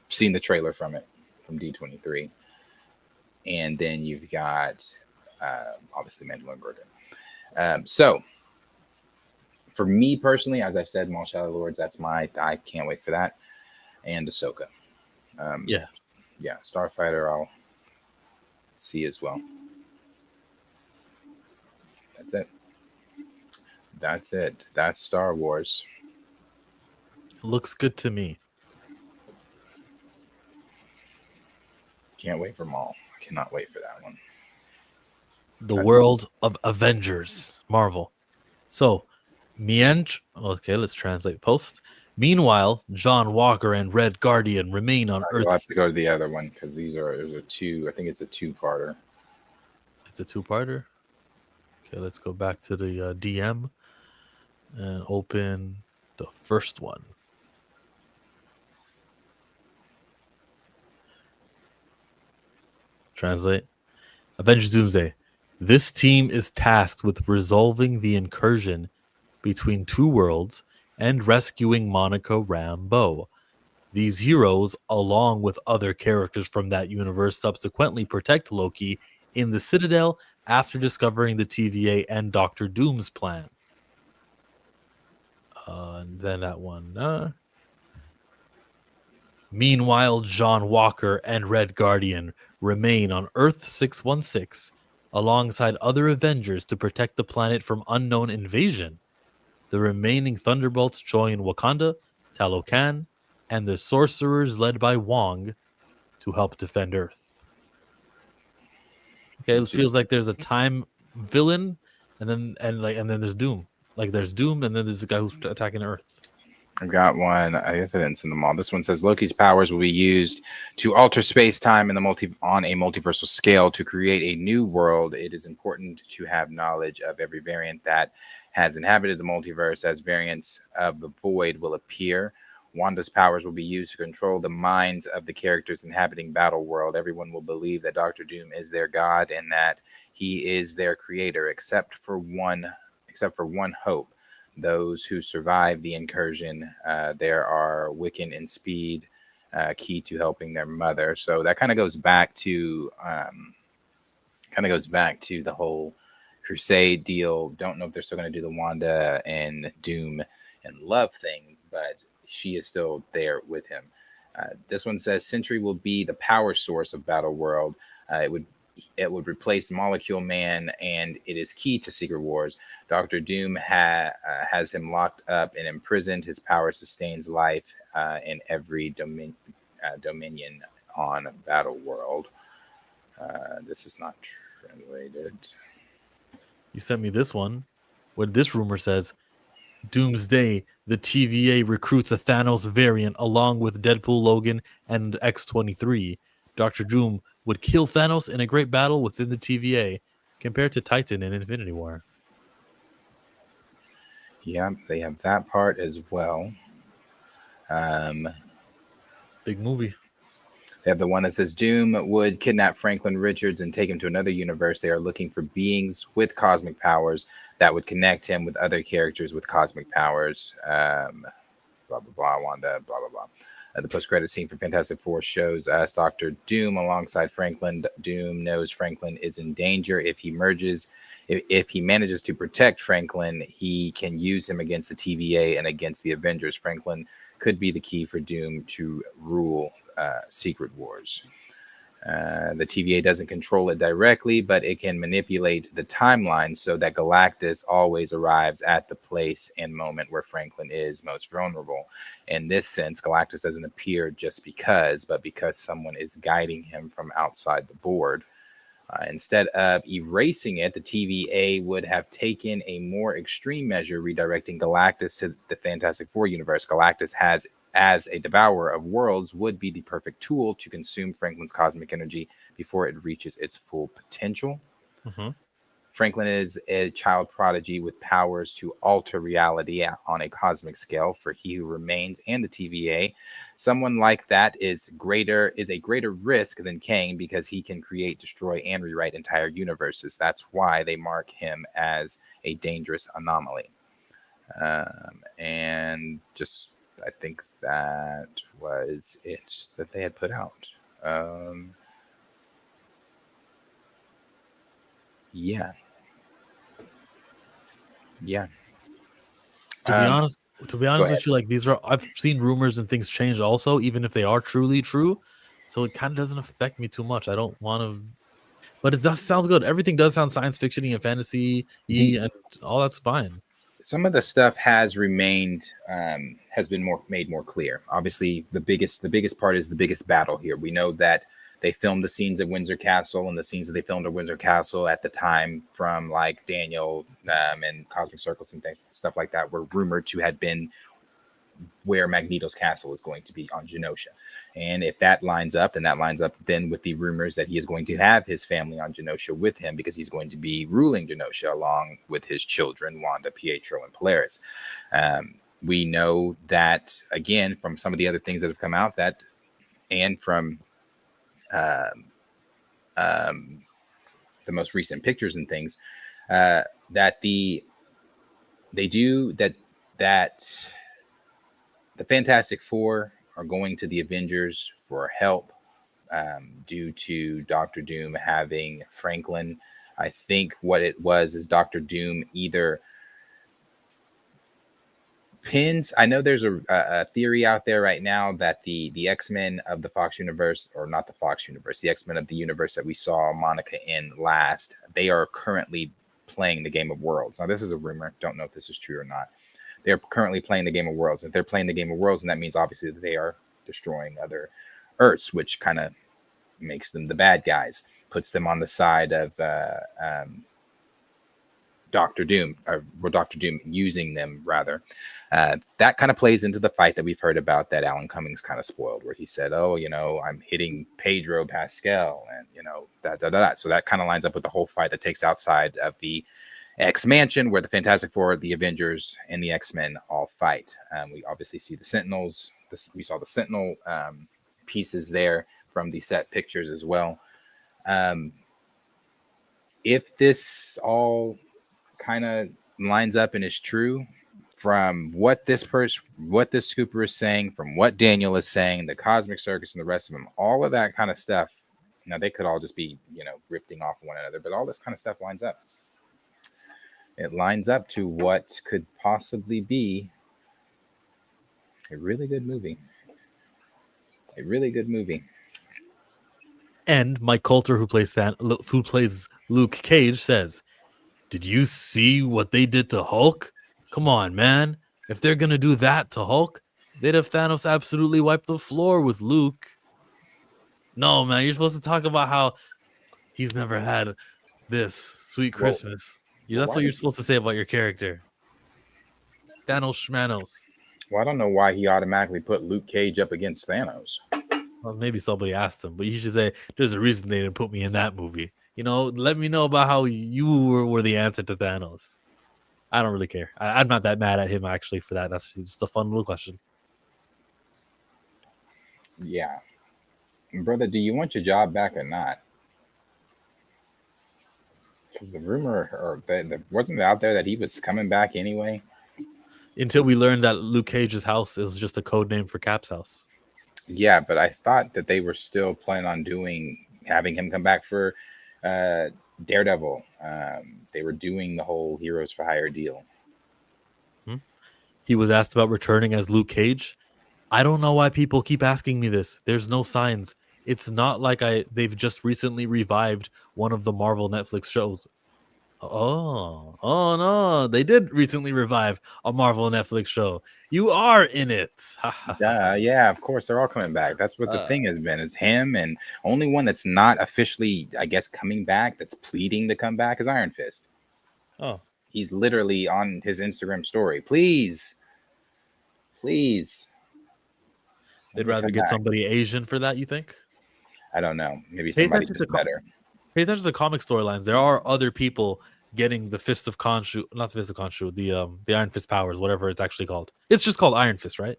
seen the trailer from it from D23. And then you've got obviously Mandalorian Grogu. So for me personally, as I've said, Maul Shadow Lords, I can't wait for that. And Ahsoka. Yeah. Starfighter I'll see as well. That's it. That's Star Wars. Looks good to me. Can't wait for Maul. I cannot wait for that one. The world of Avengers, Marvel. So, okay, let's translate post. Meanwhile, John Walker and Red Guardian remain on We'll have Earth. to go to the other one because there's a two. I think it's a two-parter. It's a 2-parter. Okay, let's go back to the DM and open the first one. Translate. Avengers Doomsday. This team is tasked with resolving the incursion between 2 worlds and rescuing Monica Rambeau. These heroes, along with other characters from that universe, subsequently protect Loki in the Citadel after discovering the TVA and Doctor Doom's plan. And then that one. Meanwhile, John Walker and Red Guardian remain on Earth 616 alongside other Avengers to protect the planet from unknown invasion. The remaining Thunderbolts join Wakanda, Talocan, and the sorcerers led by Wong to help defend Earth. Okay, it feels like there's a time villain, and then there's Doom. Like there's Doom, and then there's a guy who's attacking Earth. I've got one. I guess I didn't send them all. This one says Loki's powers will be used to alter space-time on a multiversal scale to create a new world. It is important to have knowledge of every variant that has inhabited the multiverse, as variants of the void will appear. Wanda's powers will be used to control the minds of the characters inhabiting Battle World. Everyone will believe that Doctor Doom is their god and that he is their creator, except for one hope. Those who survive the incursion, there are Wiccan and Speed, key to helping their mother. So that kind of goes back to the whole Crusade deal. Don't know if they're still going to do the Wanda and Doom and Love thing, but she is still there with him. This one says Sentry will be the power source of Battle World. It would replace Molecule Man, and it is key to Secret Wars. Doctor Doom has him locked up and imprisoned. His power sustains life in every dominion on Battle World. This is not translated. You sent me this one, where this rumor says, Doomsday, the TVA recruits a Thanos variant along with Deadpool, Logan, and X-23. Dr. Doom would kill Thanos in a great battle within the TVA, compared to Titan in Infinity War. Yeah, they have that part as well. Big movie. They have the one that says Doom would kidnap Franklin Richards and take him to another universe. They are looking for beings with cosmic powers that would connect him with other characters with cosmic powers. Blah, blah, blah, Wanda, blah, blah, blah. The post-credit scene for Fantastic Four shows us Dr. Doom alongside Franklin. Doom knows Franklin is in danger. If he manages to protect Franklin, he can use him against the TVA and against the Avengers. Franklin could be the key for Doom to rule Secret Wars. The TVA doesn't control it directly, but it can manipulate the timeline so that Galactus always arrives at the place and moment where Franklin is most vulnerable. In this sense, Galactus doesn't appear just because, but because someone is guiding him from outside the board. Instead of erasing it, the TVA would have taken a more extreme measure, redirecting Galactus to the Fantastic Four universe. Galactus has as a devourer of worlds would be the perfect tool to consume Franklin's cosmic energy before it reaches its full potential. Mm-hmm. Franklin is a child prodigy with powers to alter reality on a cosmic scale. For He Who Remains and the TVA, someone like that is a greater risk than Kang, because he can create, destroy, and rewrite entire universes. That's why they mark him as a dangerous anomaly. And just, I think that was it that they had put out. Yeah. Yeah. To be Um, honest, Go ahead. with you, like these are I've seen rumors and things change also, even if they are truly true. So it kind of doesn't affect me too much. I don't want to, but it does sounds good. Everything does sound science fiction-y and fantasy and all that's fine. Some of the stuff has remained, has been made more clear. Obviously, the biggest part is the biggest battle here. We know that they filmed the scenes at Windsor Castle, and the scenes that they filmed at Windsor Castle at the time from like Daniel and Cosmic Circles and stuff like that were rumored to have been where Magneto's castle is going to be on Genosha. And if that lines up, then that lines up then with the rumors that he is going to have his family on Genosha with him, because he's going to be ruling Genosha along with his children, Wanda, Pietro, and Polaris. We know that, again, from some of the other things that have come out, that, and from the most recent pictures and things, that the Fantastic Four are going to the Avengers for help, due to Doctor Doom having Franklin. I think what it was is Doctor Doom either pins. I know there's a theory out there right now that the X-Men of the Fox universe, or not the Fox universe, the X-Men of the universe that we saw Monica in last, they are currently playing the Game of Worlds. Now, this is a rumor. Don't know if this is true or not. They're currently playing the Game of Worlds. If they're playing the Game of Worlds, and that means obviously that they are destroying other Earths, which kind of makes them the bad guys, puts them on the side of Doctor Doom, or Doctor Doom using them rather. That kind of plays into the fight that we've heard about that Alan Cummings kind of spoiled, where he said, "Oh, I'm hitting Pedro Pascal," and that. So that kind of lines up with the whole fight that takes outside of the X Mansion, where the Fantastic Four, the Avengers, and the X-Men all fight. We obviously see the Sentinels. We saw the Sentinel pieces there from the set pictures as well. If this all kind of lines up and is true, from what this scooper is saying, from what Daniel is saying, the Cosmic Circus and the rest of them, all of that kind of stuff. Now, they could all just be, ripping off one another, but all this kind of stuff lines up. It lines up to what could possibly be a really good movie. A really good movie. And Mike Coulter, who plays Luke Cage, says, "Did you see what they did to Hulk? Come on, man. If they're gonna do that to Hulk, they'd have Thanos absolutely wipe the floor with Luke." No, man, you're supposed to talk about how he's never had this sweet Christmas. That's what you're supposed to say about your character. Thanos Schmanos. Well, I don't know why he automatically put Luke Cage up against Thanos. Well, maybe somebody asked him, but you should say, "There's a reason they didn't put me in that movie." Let me know about how you were the answer to Thanos. I don't really care. I'm not that mad at him, actually, for that. That's just a fun little question. Yeah. Brother, do you want your job back or not? Because the rumor, or wasn't it out there that he was coming back anyway? Until we learned that Luke Cage's house is just a code name for Cap's house. Yeah, but I thought that they were still planning on having him come back for Daredevil. They were doing the whole Heroes for Hire deal. He was asked about returning as Luke Cage. I don't know why people keep asking me this. There's no signs. It's not like they've just recently revived one of the Marvel Netflix shows. Oh no, they did recently revive a Marvel Netflix show. You are in it. Yeah, of course, they're all coming back. That's what the thing has been. It's him, and only one that's not officially, I guess, coming back, that's pleading to come back, is Iron Fist. Oh. He's literally on his Instagram story. Please. They'd Maybe rather come get back. somebody Asian for that, you think? I don't know. Maybe Pay somebody attention just to better. Pay attention to the comic storylines. There are other people getting the Fist of Khonshu, not the Fist of Khonshu, the Iron Fist powers, whatever it's actually called. It's just called Iron Fist, right?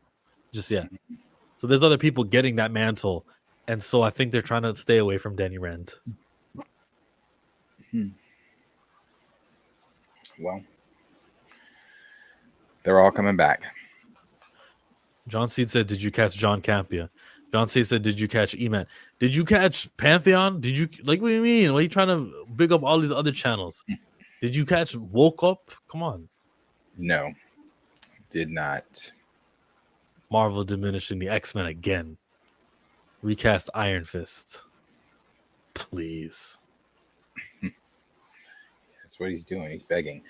Just yeah. So there's other people getting that mantle, and so I think they're trying to stay away from Danny Rand. Well, they're all coming back. John Seed said, "Did you catch John Campia?" John Seed said, "Did you catch E-Man? Did you catch Pantheon? Did you like? What do you mean? Why are you trying to big up all these other channels? Did you catch Woke Up? Come on, No, did not. Marvel diminishing the X-Men again. Recast Iron Fist, please." That's what he's doing. He's begging.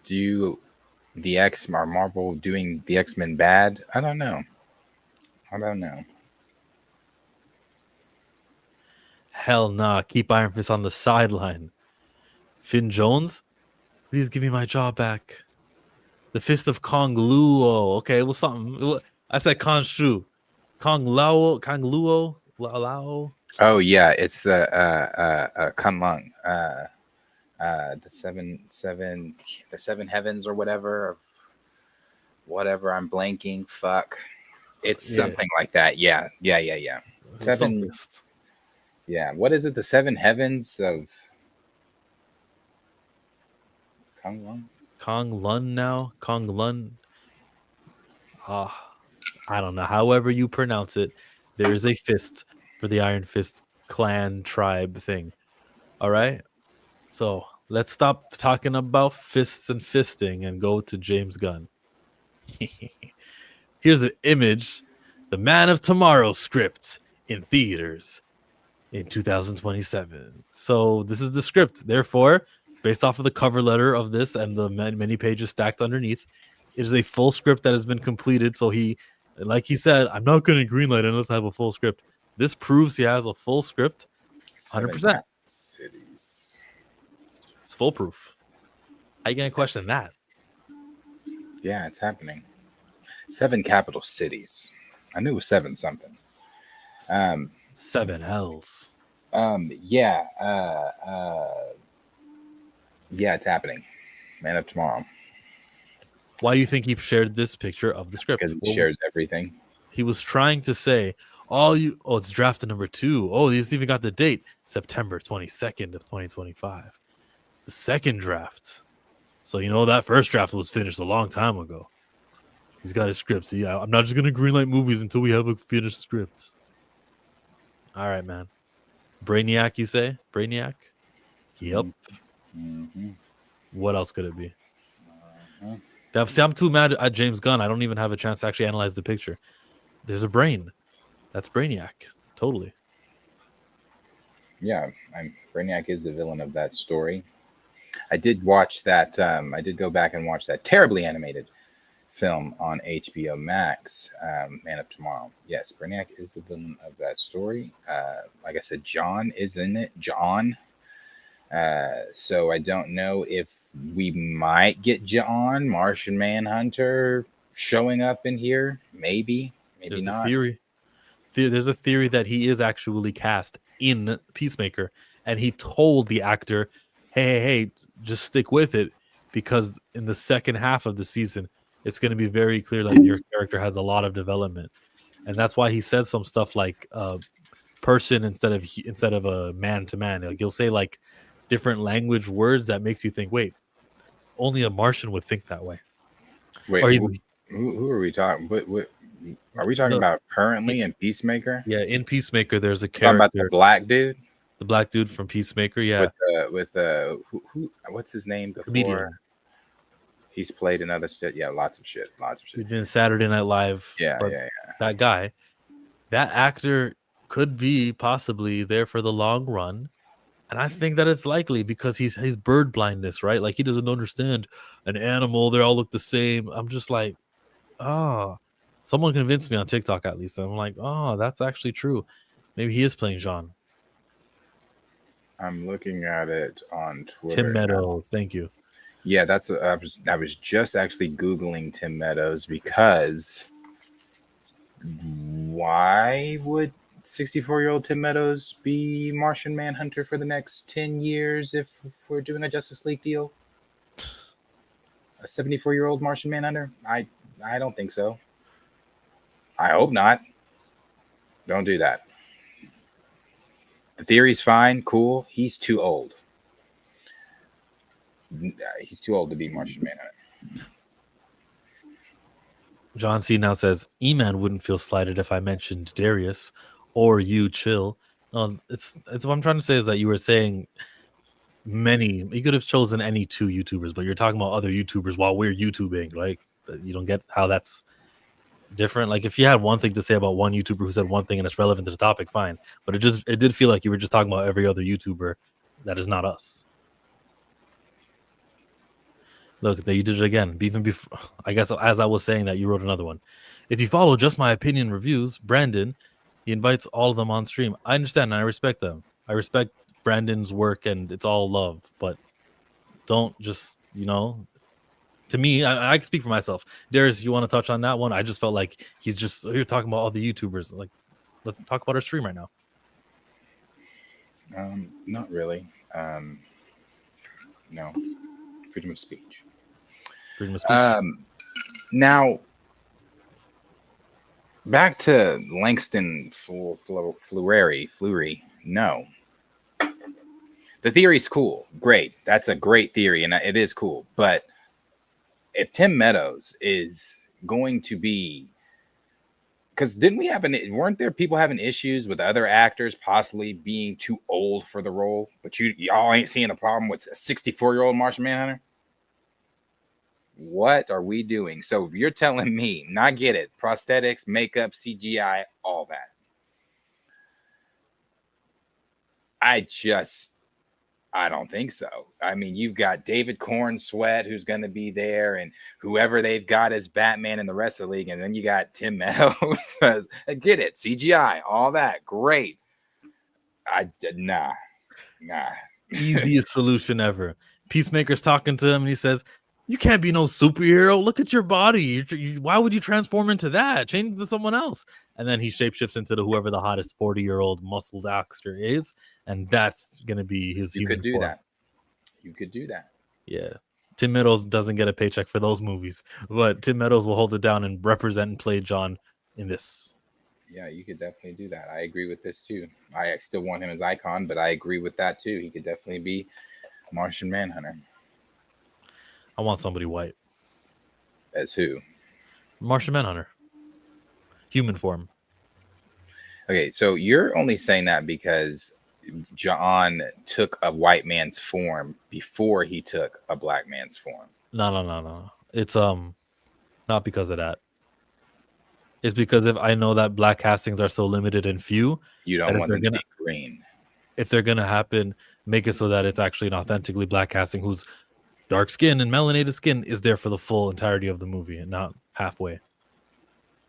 Do the X are Marvel doing the X-Men bad? I don't know. Hell nah. Keep Iron Fist on the sideline. Finn Jones, please give me my jaw back. The Fist of Kong Luo. Okay, well something. I said Khonshu. Kong Luo. Lao. Oh yeah, it's the Kunlun. The seven heavens or whatever. I'm blanking. Fuck. It's Yeah. something like that. Yeah. Seven. Fist. Yeah. What is it? The seven heavens of Kunlun? Kong Lun now. Kong Lun. I don't know. However you pronounce it, there is a fist for the Iron Fist clan tribe thing. All right. So let's stop talking about fists and fisting and go to James Gunn. Here's the image, the Man of Tomorrow script in theaters in 2027. So this is the script. Therefore, based off of the cover letter of this and the many pages stacked underneath, it is a full script that has been completed. So like he said, I'm not going to greenlight unless I have a full script. This proves he has a full script, 100%. Cities. It's foolproof. How you going to question that? Yeah, it's happening. 7 capital cities. I knew it was 7 something. 7 L's. Yeah, it's happening. Man of Tomorrow. Why do you think he shared this picture of the script? Because he shares everything. He was trying to say, it's draft number 2. Oh, he's even got the date, September 22nd of 2025. The second draft. So, that first draft was finished a long time ago. He's got his script. See, I'm not just going to greenlight movies until we have a finished script. All right, man. Brainiac, you say? Brainiac? Yep. Mm-hmm. What else could it be? See, I'm too mad at James Gunn. I don't even have a chance to actually analyze the picture. There's a brain. That's Brainiac. Totally. Yeah, Brainiac is the villain of that story. I did watch that. I did go back and watch that terribly animated film on HBO Max, Man of Tomorrow. Yes, Brainiac is the villain of that story. Like I said, John is in it. John. So I don't know if we might get John, Martian Manhunter, showing up in here. Maybe There's not. A theory. There's a theory that he is actually cast in Peacemaker, and he told the actor, hey, just stick with it, because in the second half of the season, it's going to be very clear that your character has a lot of development, and that's why he says some stuff like person instead of a man to man. Like he'll say like different language words that makes you think, wait, only a Martian would think that way. Wait, who are we talking? What are we talking about currently in Peacemaker? Yeah, in Peacemaker, there's a character. Talking about the black dude. The black dude from Peacemaker, yeah. With who? What's his name before? Comedian. He's played in other shit. Yeah, lots of shit. He's been Saturday Night Live. Yeah. That guy, that actor could be possibly there for the long run, and I think that it's likely because he's bird blindness, right? Like he doesn't understand an animal. They all look the same. I'm just like, someone convinced me on TikTok at least. I'm like, that's actually true. Maybe he is playing Jean. I'm looking at it on Twitter. Tim Meadows, thank you. Yeah, I was just actually Googling Tim Meadows because Why would 64-year-old Tim Meadows be Martian Manhunter for the next 10 years if we're doing a Justice League deal? A 74-year-old Martian Manhunter? I don't think so. I hope not. Don't do that. The theory's fine, cool. He's too old. He's too old to be Martian Manhunter. John C now says, E-Man wouldn't feel slighted if I mentioned Darius or you, Chill. It's what I'm trying to say is that you were saying you could have chosen any two YouTubers, but you're talking about other YouTubers while we're YouTubing. Like, you don't get how that's different. Like, if you had one thing to say about one YouTuber who said one thing and it's relevant to the topic, fine. But it did feel like you were just talking about every other YouTuber that is not us. Look, you did it again. Even before, I guess, as I was saying that, you wrote another one. If you follow Just My Opinion reviews, Brandon, he invites all of them on stream. I understand and I respect them. I respect Brandon's work and it's all love, but don't just, to me, I can speak for myself. Darius, you want to touch on that one? I just felt like you're talking about all the YouTubers. Like, let's talk about our stream right now. Not really. No. Freedom of speech. Freedom of speech. Now, back to Langston Fleury. No. The theory's cool. Great. That's a great theory, and it is cool. But if Tim Meadows is going to be, because weren't there people having issues with other actors possibly being too old for the role? But y'all ain't seeing a problem with a 64-year-old Martian Manhunter? What are we doing? So you're telling me, not get it, prosthetics, makeup, CGI, all that. I don't think so. I mean, you've got David Cornsweet who's going to be there, and whoever they've got as Batman in the rest of the league, and then you got Tim Meadows. Get it, CGI, all that, great. Nah. Easiest solution ever. Peacemaker's talking to him, and he says, "You can't be no superhero. Look at your body. Why would you transform into that? Change into someone else." And then he shapeshifts into whoever the hottest 40-year-old muscled actor is, and that's gonna be his. You could do form. that. You could do that. Yeah. Tim Meadows doesn't get a paycheck for those movies, but Tim Meadows will hold it down and represent and play John in this. Yeah, you could definitely do that. I agree with this too. I still want him as Icon, but I agree with that too. He could definitely be Martian Manhunter. I want somebody white. As who? Martian Manhunter. Human form. Okay, so you're only saying that because John took a white man's form before he took a black man's form. No. It's not because of that. It's because if I know that black castings are so limited and few, you don't want them to be green. If they're gonna happen, make it so that it's actually an authentically black casting who's dark skin and melanated skin is there for the full entirety of the movie and not halfway.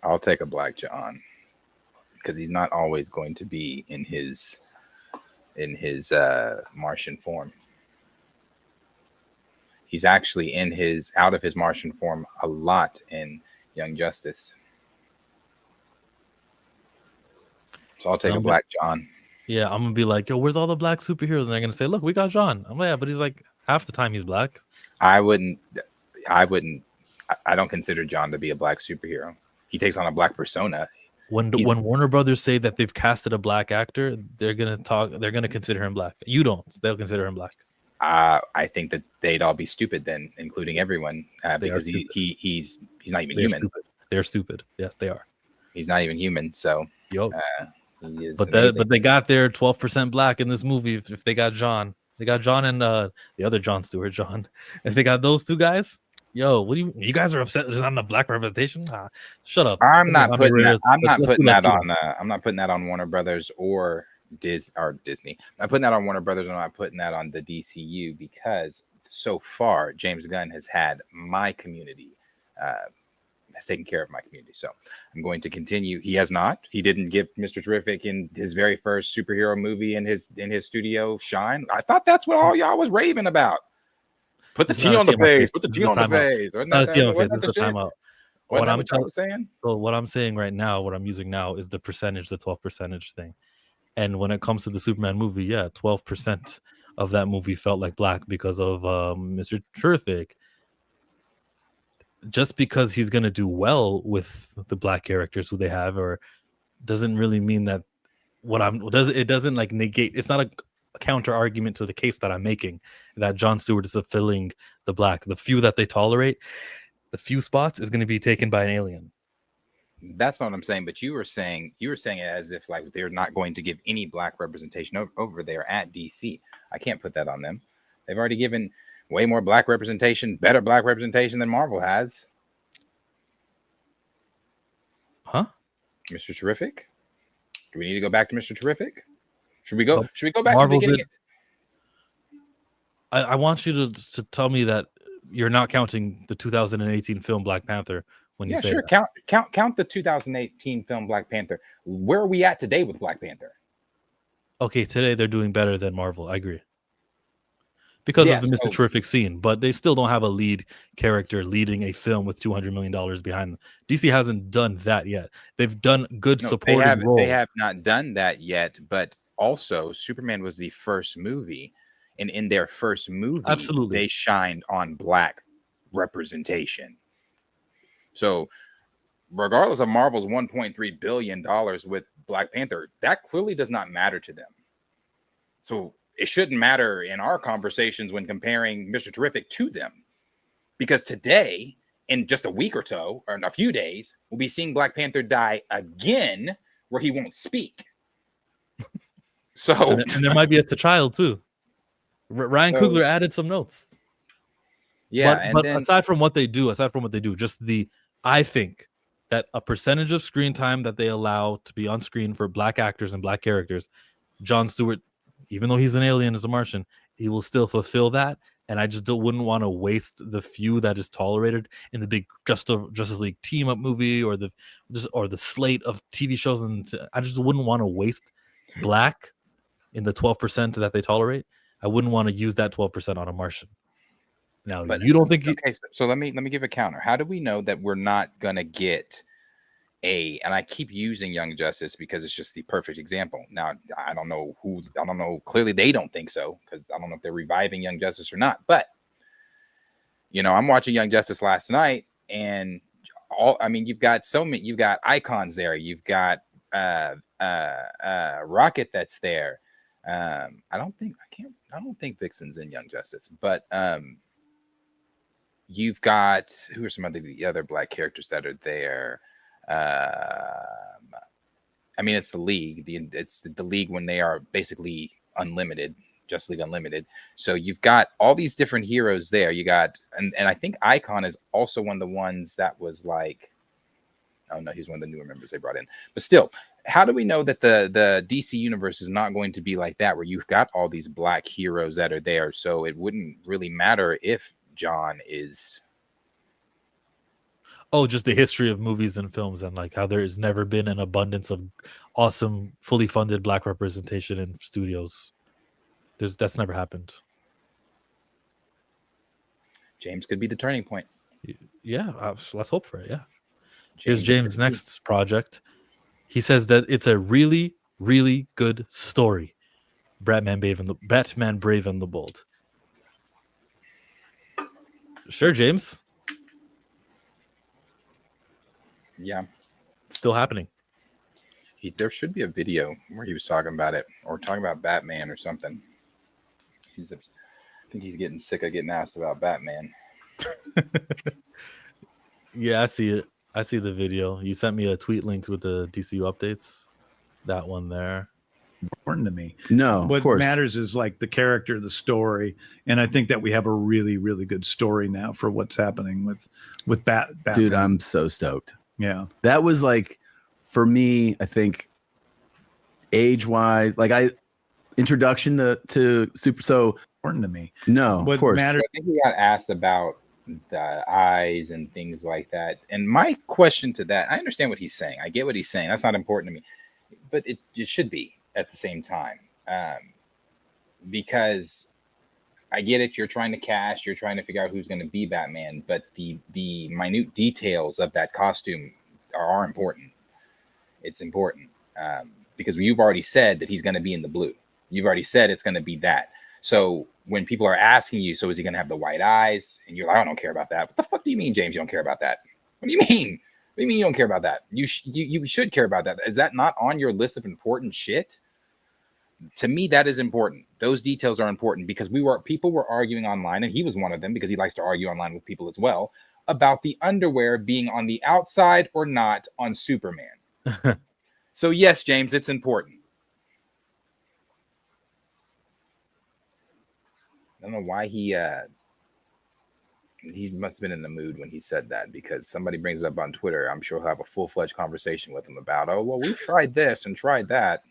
I'll take a black John because he's not always going to be in his Martian form. He's actually out of his Martian form a lot in Young Justice. So I'll take a black John. Yeah, I'm gonna be like, yo, where's all the black superheroes? And they're gonna say, look, we got John. I'm like, yeah, but he's like half the time he's black. I don't consider John to be a black superhero. He takes on a black persona. When Warner Brothers say that they've casted a black actor, they're gonna consider him black. You don't. They'll consider him black. I think that they'd all be stupid then, including everyone, because he's not even human. Stupid. They're stupid. Yes, they are. He's not even human. So, but they got their 12% black in this movie. If they got John, and the other John Stewart, John. If they got those two guys, yo, what do you guys are upset there's not enough black representation? Shut up. I'm not putting that on Warner Brothers or Disney. I'm putting that on Warner Brothers, and I'm not putting that on the DCU because so far James Gunn has had my community, has taken care of my community. So I'm going to continue. He has not. He didn't give Mr. Terrific in his very first superhero movie in his studio shine. I thought that's what all y'all was raving about. Put the T on the face. Put the T on the face. Not a T on the face. It's a timeout. Wasn't what that I'm what y'all tell- was saying? so what I'm saying right now, what I'm using now is the percentage, the 12% thing. And when it comes to the Superman movie, yeah, 12% of that movie felt like black because of Mr. Terrific. Just because he's gonna do well with the black characters who they have, or doesn't really mean that it doesn't like negate. It's not a counter argument to the case that I'm making that Jon Stewart is fulfilling the few that they tolerate. The few spots is going to be taken by an alien. That's not what I'm saying. But you were saying it as if like they're not going to give any black representation over there at DC. I can't put that on them. They've already given way more black representation, better black representation than Marvel has. Huh? Mr. Terrific? Do we need to go back to Mr. Terrific? Should we go back Marvel to the beginning? I want you to tell me that you're not counting the 2018 film Black Panther when you say sure. that. Count the 2018 film Black Panther. Where are we at today with Black Panther? Okay, today they're doing better than Marvel. I agree. Because of the Mr. Terrific scene, but they still don't have a lead character leading a film with $200 million behind them. DC hasn't done that yet. They've done good supporting roles. They have not done that yet, but also Superman was the first movie, and in their first movie, absolutely, they shined on black representation. So regardless of Marvel's $1.3 billion with Black Panther, that clearly does not matter to them. So it shouldn't matter in our conversations when comparing Mr. Terrific to them. Because today, in just a week or so, or in a few days, we'll be seeing Black Panther die again where he won't speak. So and there might be a T'Challa too. Ryan Coogler added some notes. Yeah, but aside from what they do, just I think that a percentage of screen time that they allow to be on screen for black actors and black characters, Jon Stewart, even though he's an alien as a Martian, he will still fulfill that. And I just wouldn't want to waste the few that is tolerated in the big Justice League team up movie or the slate of TV shows, and I just wouldn't want to waste black in the 12% that they tolerate. I wouldn't want to use that 12% on a Martian. Now, but you don't think okay? So let me give a counter. How do we know that we're not gonna get and I keep using Young Justice because it's just the perfect example. Now, I don't know. Clearly, they don't think so because I don't know if they're reviving Young Justice or not. But, I'm watching Young Justice last night and you've got you've got icons there. You've got Rocket that's there. I don't think Vixen's in Young Justice, but you've got, who are some of the other black characters that are there? It's the League. It's the League when they are basically unlimited, Justice League Unlimited. So you've got all these different heroes there. You got, and I think Icon is also one of the ones that was like, oh no, he's one of the newer members they brought in. But still, how do we know that the DC universe is not going to be like that, where you've got all these black heroes that are there? So it wouldn't really matter if John is. Oh, just the history of movies and films and like how there has never been an abundance of awesome, fully funded black representation in studios. That's never happened. James could be the turning point. Yeah, let's hope for it. Yeah. Here's James' next project. He says that it's a really, really good story. Batman Brave and the Bold. Sure, James. Yeah. Still happening. There should be a video where he was talking about it or talking about Batman or something. I think he's getting sick of getting asked about Batman. Yeah, I see it. I see the video. You sent me a tweet link with the DCU updates. That one there. Important to me. No, what of course. matters is like the character, the story, and I think that we have a really, really good story now for what's happening with Batman. Dude, I'm so stoked. Yeah, that was like, for me, I think age-wise, like introduction to super. So important to me. No, what of course. I think he got asked about the eyes and things like that. And my question to that, I understand what he's saying. I get what he's saying. That's not important to me, but it should be at the same time, because I get it. You're trying to cast. You're trying to figure out who's going to be Batman, but the minute details of that costume are important. It's important because you've already said that he's going to be in the blue. You've already said it's going to be that. So when people are asking you, so is he going to have the white eyes? And you're like, I don't care about that. What the fuck do you mean, James? You don't care about that? What do you mean? What do you mean you don't care about that? You should care about that. Is that not on your list of important shit? To me, that is important. Those details are important because people were arguing online, and he was one of them because he likes to argue online with people as well about the underwear being on the outside or not on Superman. So yes, James, it's important. I don't know why he must have been in the mood when he said that, because somebody brings it up on Twitter. I'm sure he'll have a full-fledged conversation with him about, oh, well, we've tried this and tried that.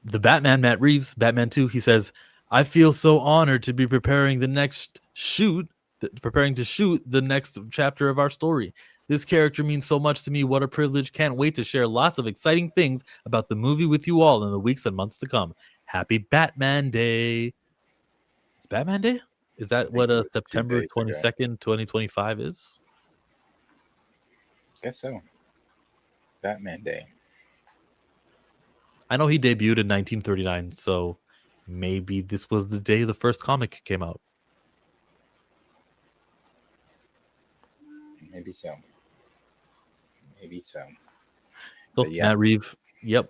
The Batman, Matt Reeves, Batman 2, he says, I feel so honored to be preparing to shoot the next chapter of our story. This character means so much to me. What a privilege. Can't wait to share lots of exciting things about the movie with you all in the weeks and months to come. Happy Batman Day. It's Batman Day? Is that what September 22nd, 2025 is? Guess so. Batman Day. I know he debuted in 1939, so maybe this was the day the first comic came out. Maybe so. So yeah, Matt Reeves, yep,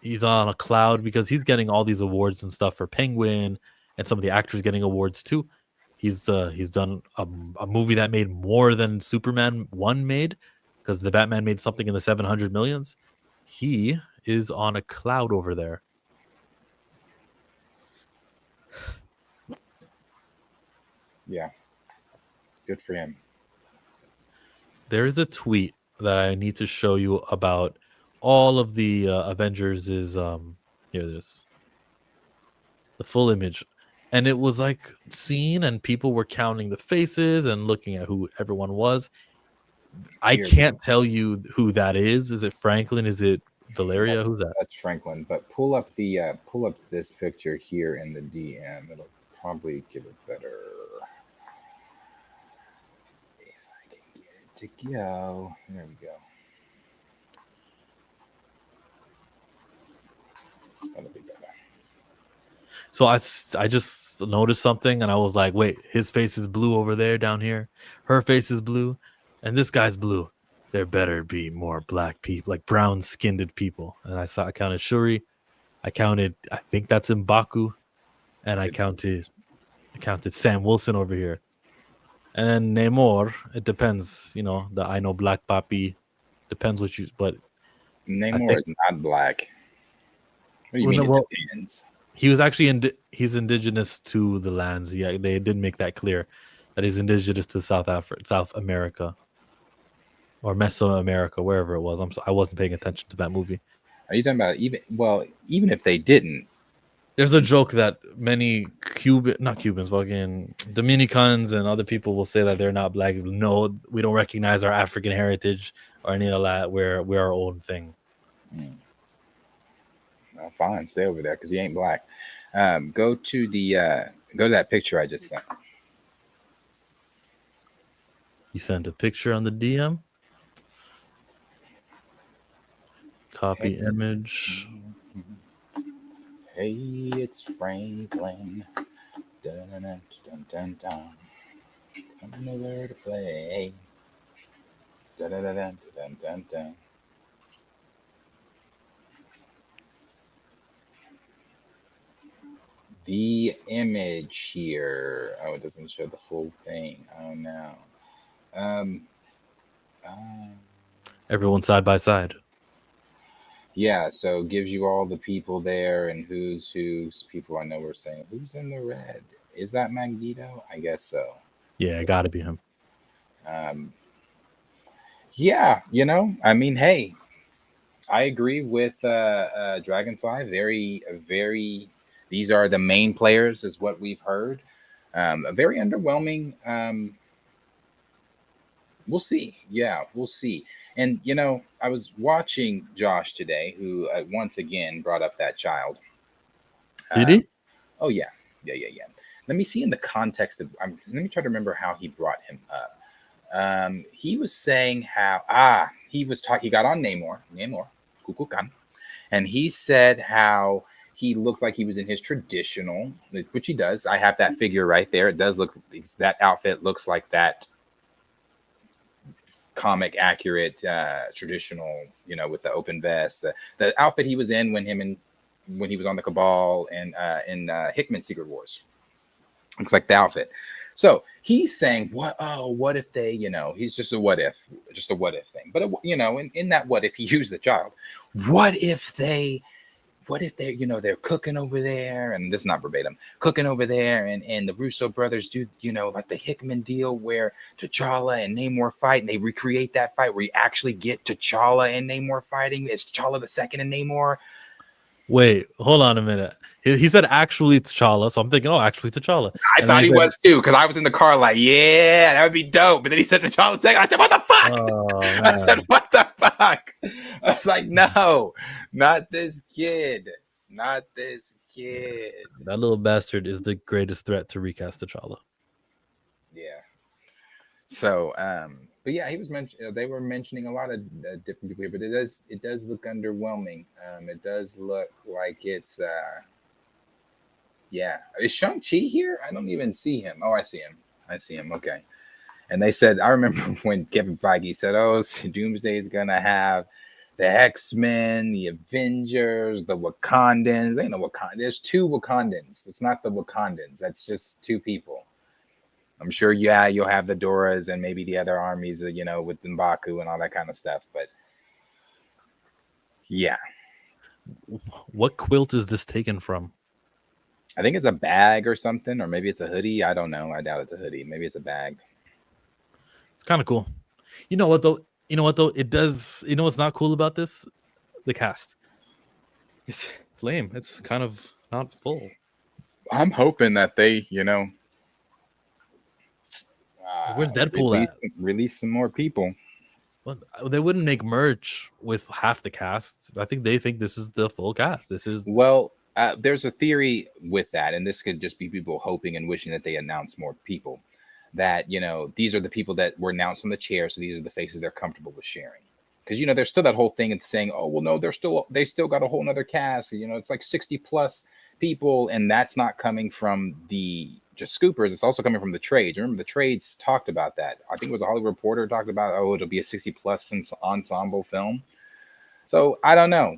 he's on a cloud because he's getting all these awards and stuff for Penguin, and some of the actors getting awards too. He's done a movie that made more than Superman 1 made, because the Batman made something in the 700 millions. He is on a cloud over there. Yeah. Good for him. There is a tweet that I need to show you about all of the Avengers. Here it is. The full image. And it was like seen, and people were counting the faces and looking at who everyone was. I can't tell you who that is. Is it Franklin? Is it Valeria? Who's that? That's Franklin. But pull up this picture here in the DM. It'll probably give it better. If I can get it to go. There we go. That'll be better. So I just noticed something, and I was like, wait, his face is blue over there down here. Her face is blue, and this guy's blue. There better be more black people, like brown-skinned people. And I counted Shuri. I think that's M'Baku. And I counted Sam Wilson over here. And then Namor, it depends, the I know Black Papi. Depends but Namor is not black. What do you mean it depends? He was actually he's indigenous to the lands. Yeah, they did make that clear, that he's indigenous to South America, or Mesoamerica, wherever it was. I wasn't paying attention to that movie. Are you talking about even if they didn't? There's a joke that many fucking Dominicans and other people will say that they're not black. No, we don't recognize our African heritage or any of that. We're our own thing. Well, fine, stay over there because he ain't black. Go to that picture I just sent. You sent a picture on the DM. Copy image. Hey, it's Franklin. Dun, dun, dun, dun, dun. Come over to play. Dun, dun, dun, dun, dun, dun, dun. The image here. Oh, it doesn't show the full thing. Oh no. Everyone side by side. Yeah, so it gives you all the people there and who's people. I know we're saying who's in the red. Is that Magneto? I guess so. Yeah, it gotta be him. Yeah, I mean, hey, I agree with Dragonfly. Very, very. These are the main players, is what we've heard. A very underwhelming. We'll see. Yeah, we'll see. And, I was watching Josh today, who once again brought up that child. Did he? Oh yeah. Let me see in the context of. Let me try to remember how he brought him up. He was saying how he was talking. He got on Namor, Kukulkan, and he said how he looked like he was in his traditional, which he does. I have that figure right there. It does look. That outfit looks like that comic accurate traditional, with the open vest, the outfit he was in when he was on the Cabal and in Hickman Secret Wars. Looks like the outfit. So he's saying, what if they, he's just a what if thing. But in that what if he used the child, what if they're, they're cooking over there, and this is not verbatim, cooking over there, and the Russo brothers do, like the Hickman deal where T'Challa and Namor fight, and they recreate that fight where you actually get T'Challa and Namor fighting. It's T'Challa the second and Namor. Wait, hold on a minute. He said actually T'Challa, so I'm thinking, actually T'Challa. I thought he was too, because I was in the car like, yeah, that would be dope. But then he said T'Challa second. I said, what the fuck? Oh, I said, what the fuck? I was like, no, not this kid. Not this kid. That little bastard is the greatest threat to recast T'Challa. Yeah. So, but yeah, he was they were mentioning a lot of different people here, but it does look underwhelming. It does look like it's yeah. Is Shang-Chi here? I don't even see him. Oh, I see him. Okay. And they said, I remember when Kevin Feige said, Doomsday is gonna have the X-Men, the Avengers, the Wakandans. Ain't no Wakanda. There's two Wakandans. It's not the Wakandans. That's just two people. I'm sure, you'll have the Doras and maybe the other armies, with M'Baku and all that kind of stuff. But yeah. What quilt is this taken from? I think it's a bag or something, or maybe it's a hoodie. I don't know. I doubt it's a hoodie. Maybe it's a bag. It's kind of cool. You know what though? It does. You know what's not cool about this? The cast. It's lame. It's kind of not full. I'm hoping that they, Where's Deadpool release some more people. Well, they wouldn't make merch with half the cast. I think they think this is the full cast. There's a theory with that, and this could just be people hoping and wishing that they announce more people. That, these are the people that were announced on the chair, so these are the faces they're comfortable with sharing. Because, there's still that whole thing of saying, oh, well, no, they still got a whole nother cast. It's like 60 plus people, and that's not coming from the just scoopers. It's also coming from the trades. Remember, the trades talked about that. I think it was a Hollywood Reporter talked about, it'll be a 60 plus ensemble film. So I don't know.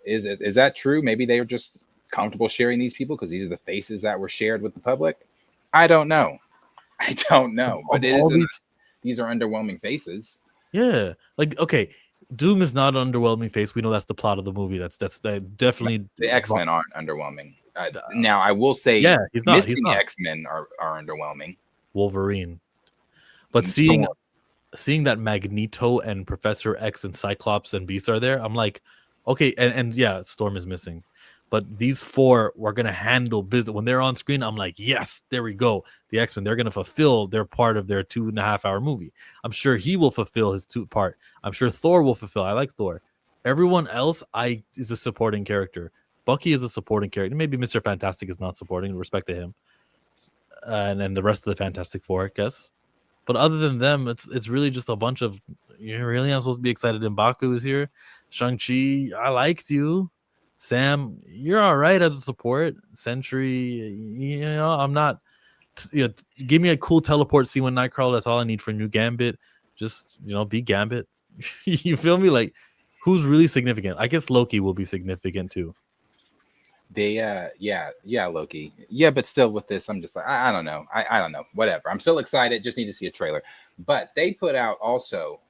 Is that true? Maybe they were just comfortable sharing these people because these are the faces that were shared with the public. I don't know. But these are underwhelming faces. Yeah. Like, okay, Doom is not an underwhelming face. We know that's the plot of the movie. That's definitely the X-Men aren't underwhelming. Now I will say, he's not. Missing X-Men are underwhelming. Wolverine, but seeing that Magneto and Professor X and Cyclops and Beast are there, I'm like, okay, and yeah, Storm is missing, but these four were gonna handle business when they're on screen. I'm like, yes, there we go. The X-Men, they're gonna fulfill their part of their 2.5 hour movie. I'm sure he will fulfill his part. I'm sure Thor will fulfill. I like Thor. Everyone else, is a supporting character. Bucky is a supporting character. Maybe Mr. Fantastic is not supporting. Respect to him, and then the rest of the Fantastic Four, I guess. But other than them, it's really just a bunch of. I'm supposed to be excited. M'Baku is here. Shang-Chi, I liked you. Sam, you're all right as a support. Sentry, I'm not. Give me a cool teleport scene with Nightcrawler. That's all I need for New Gambit. Just be Gambit. You feel me? Like, who's really significant? I guess Loki will be significant too. They Loki. Yeah, but still with this, I'm just like, I don't know. I don't know. Whatever. I'm still excited. Just need to see a trailer. But they put out also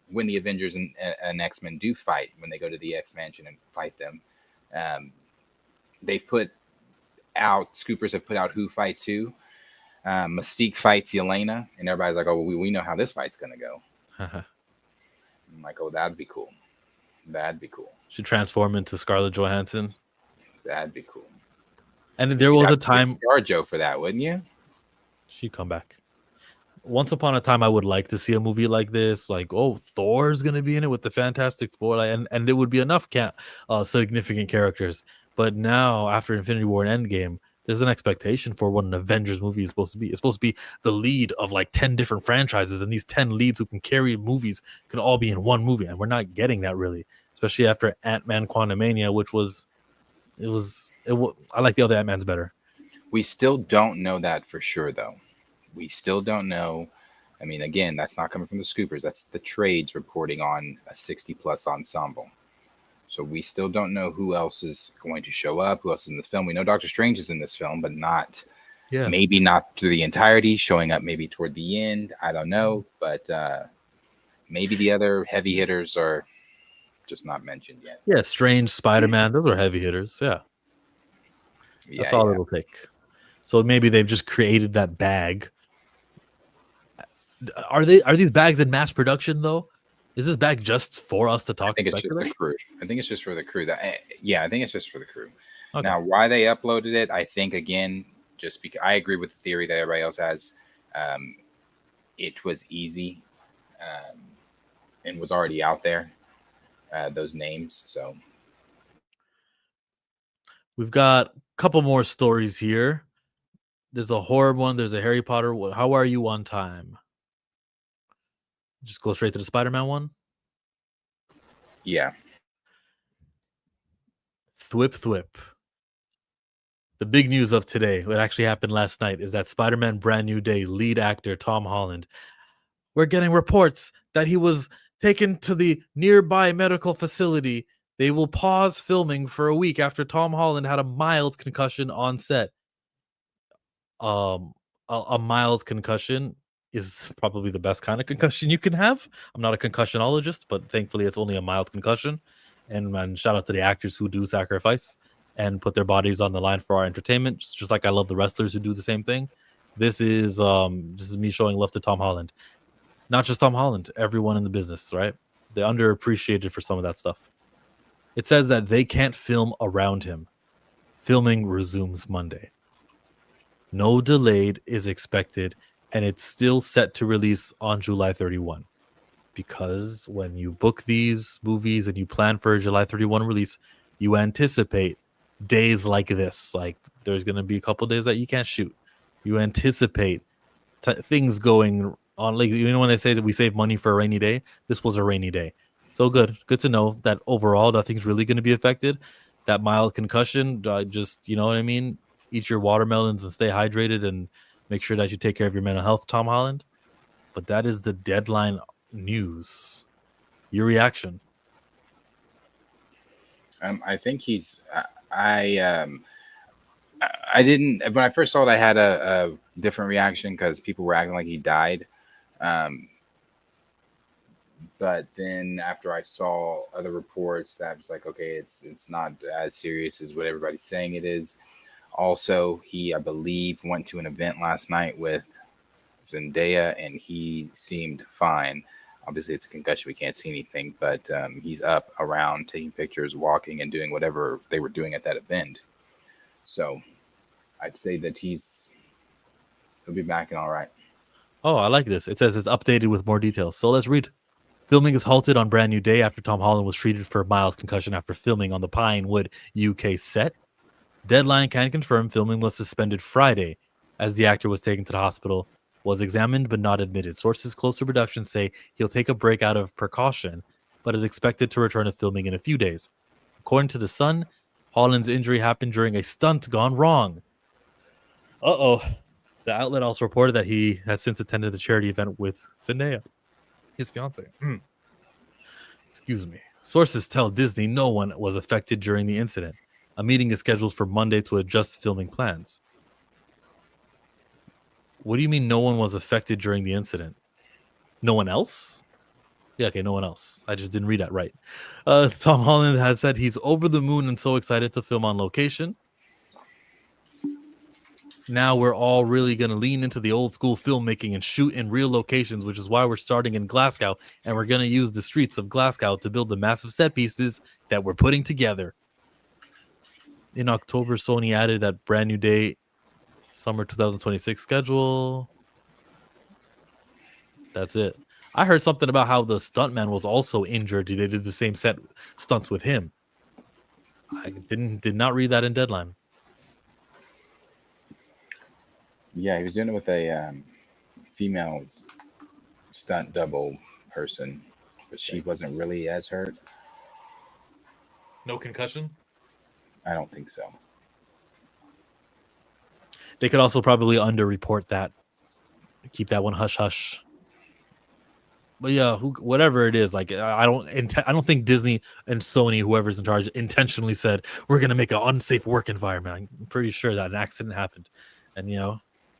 when the Avengers and X-Men do fight, when they go to the X Mansion and fight them, they've put out, Scoopers have put out who fights who. Mystique fights Yelena, and everybody's like, oh, well, we know how this fight's gonna go. I'm like, oh, that'd be cool. Should transform into Scarlett Johansson. That'd be cool. And there was a time ScarJo for that, wouldn't you? She'd come back. once upon a time, I would like to see a movie like this. Like, oh, Thor's gonna be in it with the Fantastic Four, like, and it would be enough significant characters. But now, after Infinity War and Endgame, there's an expectation for what an Avengers movie is supposed to be. It's supposed to be the lead of like 10 different franchises, and these 10 leads who can carry movies can all be in one movie, and we're not getting that really, especially after Ant-Man Quantumania, which was I like the other Ant-Mans better. We still don't know that for sure, though. We still don't know. I mean, again, that's not coming from the scoopers. That's the trades reporting on a 60-plus ensemble. So we still don't know who else is going to show up, who else is in the film. We know Doctor Strange is in this film, but maybe not through the entirety, showing up maybe toward the end. I don't know, but maybe the other heavy hitters are just not mentioned yet. Yeah, Strange, Spider-Man, those are heavy hitters. Yeah. That's all it'll take. So maybe they've just created that bag. Are these bags in mass production though? Is this bag just for us to talk? I think it's just the crew. I think it's just for the crew. I think it's just for the crew. Okay. Now, why they uploaded it, I think again, just because I agree with the theory that everybody else has. It was easy and was already out there. Those names. So we've got a couple more stories here. There's a horror one. There's a Harry Potter. How are you on time? Just go straight to the Spider-Man one. Yeah. Thwip. The big news of today, what actually happened last night, is that Spider-Man Brand New Day lead actor Tom Holland. We're getting reports that he was taken to the nearby medical facility. They will pause filming for a week after Tom Holland had a mild concussion on set. A mild concussion is probably the best kind of concussion you can have. I'm not a concussionologist, but thankfully it's only a mild concussion. And shout out to the actors who do sacrifice and put their bodies on the line for our entertainment, just like I love the wrestlers who do the same thing. This is me showing love to Tom Holland. Not just Tom Holland, everyone in the business, right? They're underappreciated for some of that stuff. It says that they can't film around him. Filming resumes Monday. No delayed is expected, and it's still set to release on July 31. Because when you book these movies and you plan for a July 31 release, you anticipate days like this. Like there's going to be a couple days that you can't shoot. You anticipate things going on. Like, you know, when they say that we save money for a rainy day, this was a rainy day. So good to know that overall nothing's really going to be affected. That mild concussion, just, you know what I mean? Eat your watermelons and stay hydrated and make sure that you take care of your mental health, Tom Holland. But that is the deadline news. Your reaction? I think he's. I didn't. When I first saw it, I had a different reaction because people were acting like he died. But then after I saw other reports, that was like, okay, it's not as serious as what everybody's saying it is. Also, he, I believe, went to an event last night with Zendaya, and he seemed fine. Obviously, it's a concussion. We can't see anything, but he's up around taking pictures, walking, and doing whatever they were doing at that event. So I'd say that he'll be back and all right. Oh, I like this. It says it's updated with more details. So let's read. Filming is halted on Brand New Day after Tom Holland was treated for a mild concussion after filming on the Pinewood, UK set. Deadline can confirm filming was suspended Friday as the actor was taken to the hospital, was examined but not admitted. Sources close to production say he'll take a break out of precaution, but is expected to return to filming in a few days. According to The Sun, Holland's injury happened during a stunt gone wrong. The outlet also reported that he has since attended the charity event with Zendaya, his fiance. Excuse me. Sources tell Disney no one was affected during the incident. A meeting is scheduled for Monday to adjust filming plans. What do you mean no one was affected during the incident? No one else? Yeah, okay, no one else. I just didn't read that right. Tom Holland has said he's over the moon and so excited to film on location. Now we're all really going to lean into the old school filmmaking and shoot in real locations, which is why we're starting in Glasgow, and we're going to use the streets of Glasgow to build the massive set pieces that we're putting together. In October, Sony added that Brand New Day summer 2026 schedule. That's it. I heard something about how the stuntman was also injured. They did the same set stunts with him. I did not read that in Deadline. Yeah, he was doing it with a female stunt double person, but she wasn't really as hurt. No concussion. I don't think so. They could also probably underreport that. Keep that one hush hush. But yeah, whatever it is, like I don't think Disney and Sony, whoever's in charge, intentionally said we're gonna make an unsafe work environment. I'm pretty sure that an accident happened, and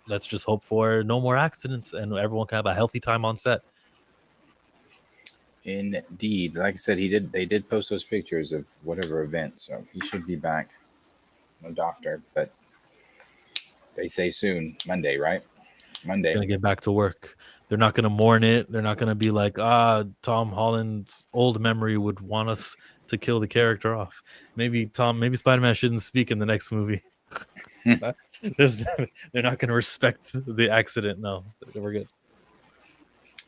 let's just hope for no more accidents and everyone can have a healthy time on set. Indeed, like I said, they did post those pictures of whatever event, so he should be back. No doctor, but they say soon, Monday, right? Monday. He's gonna get back to work. They're not gonna mourn it. They're not gonna be like, Tom Holland's old memory would want us to kill the character off. Maybe Spider-Man shouldn't speak in the next movie. They're not gonna respect the accident. No, we're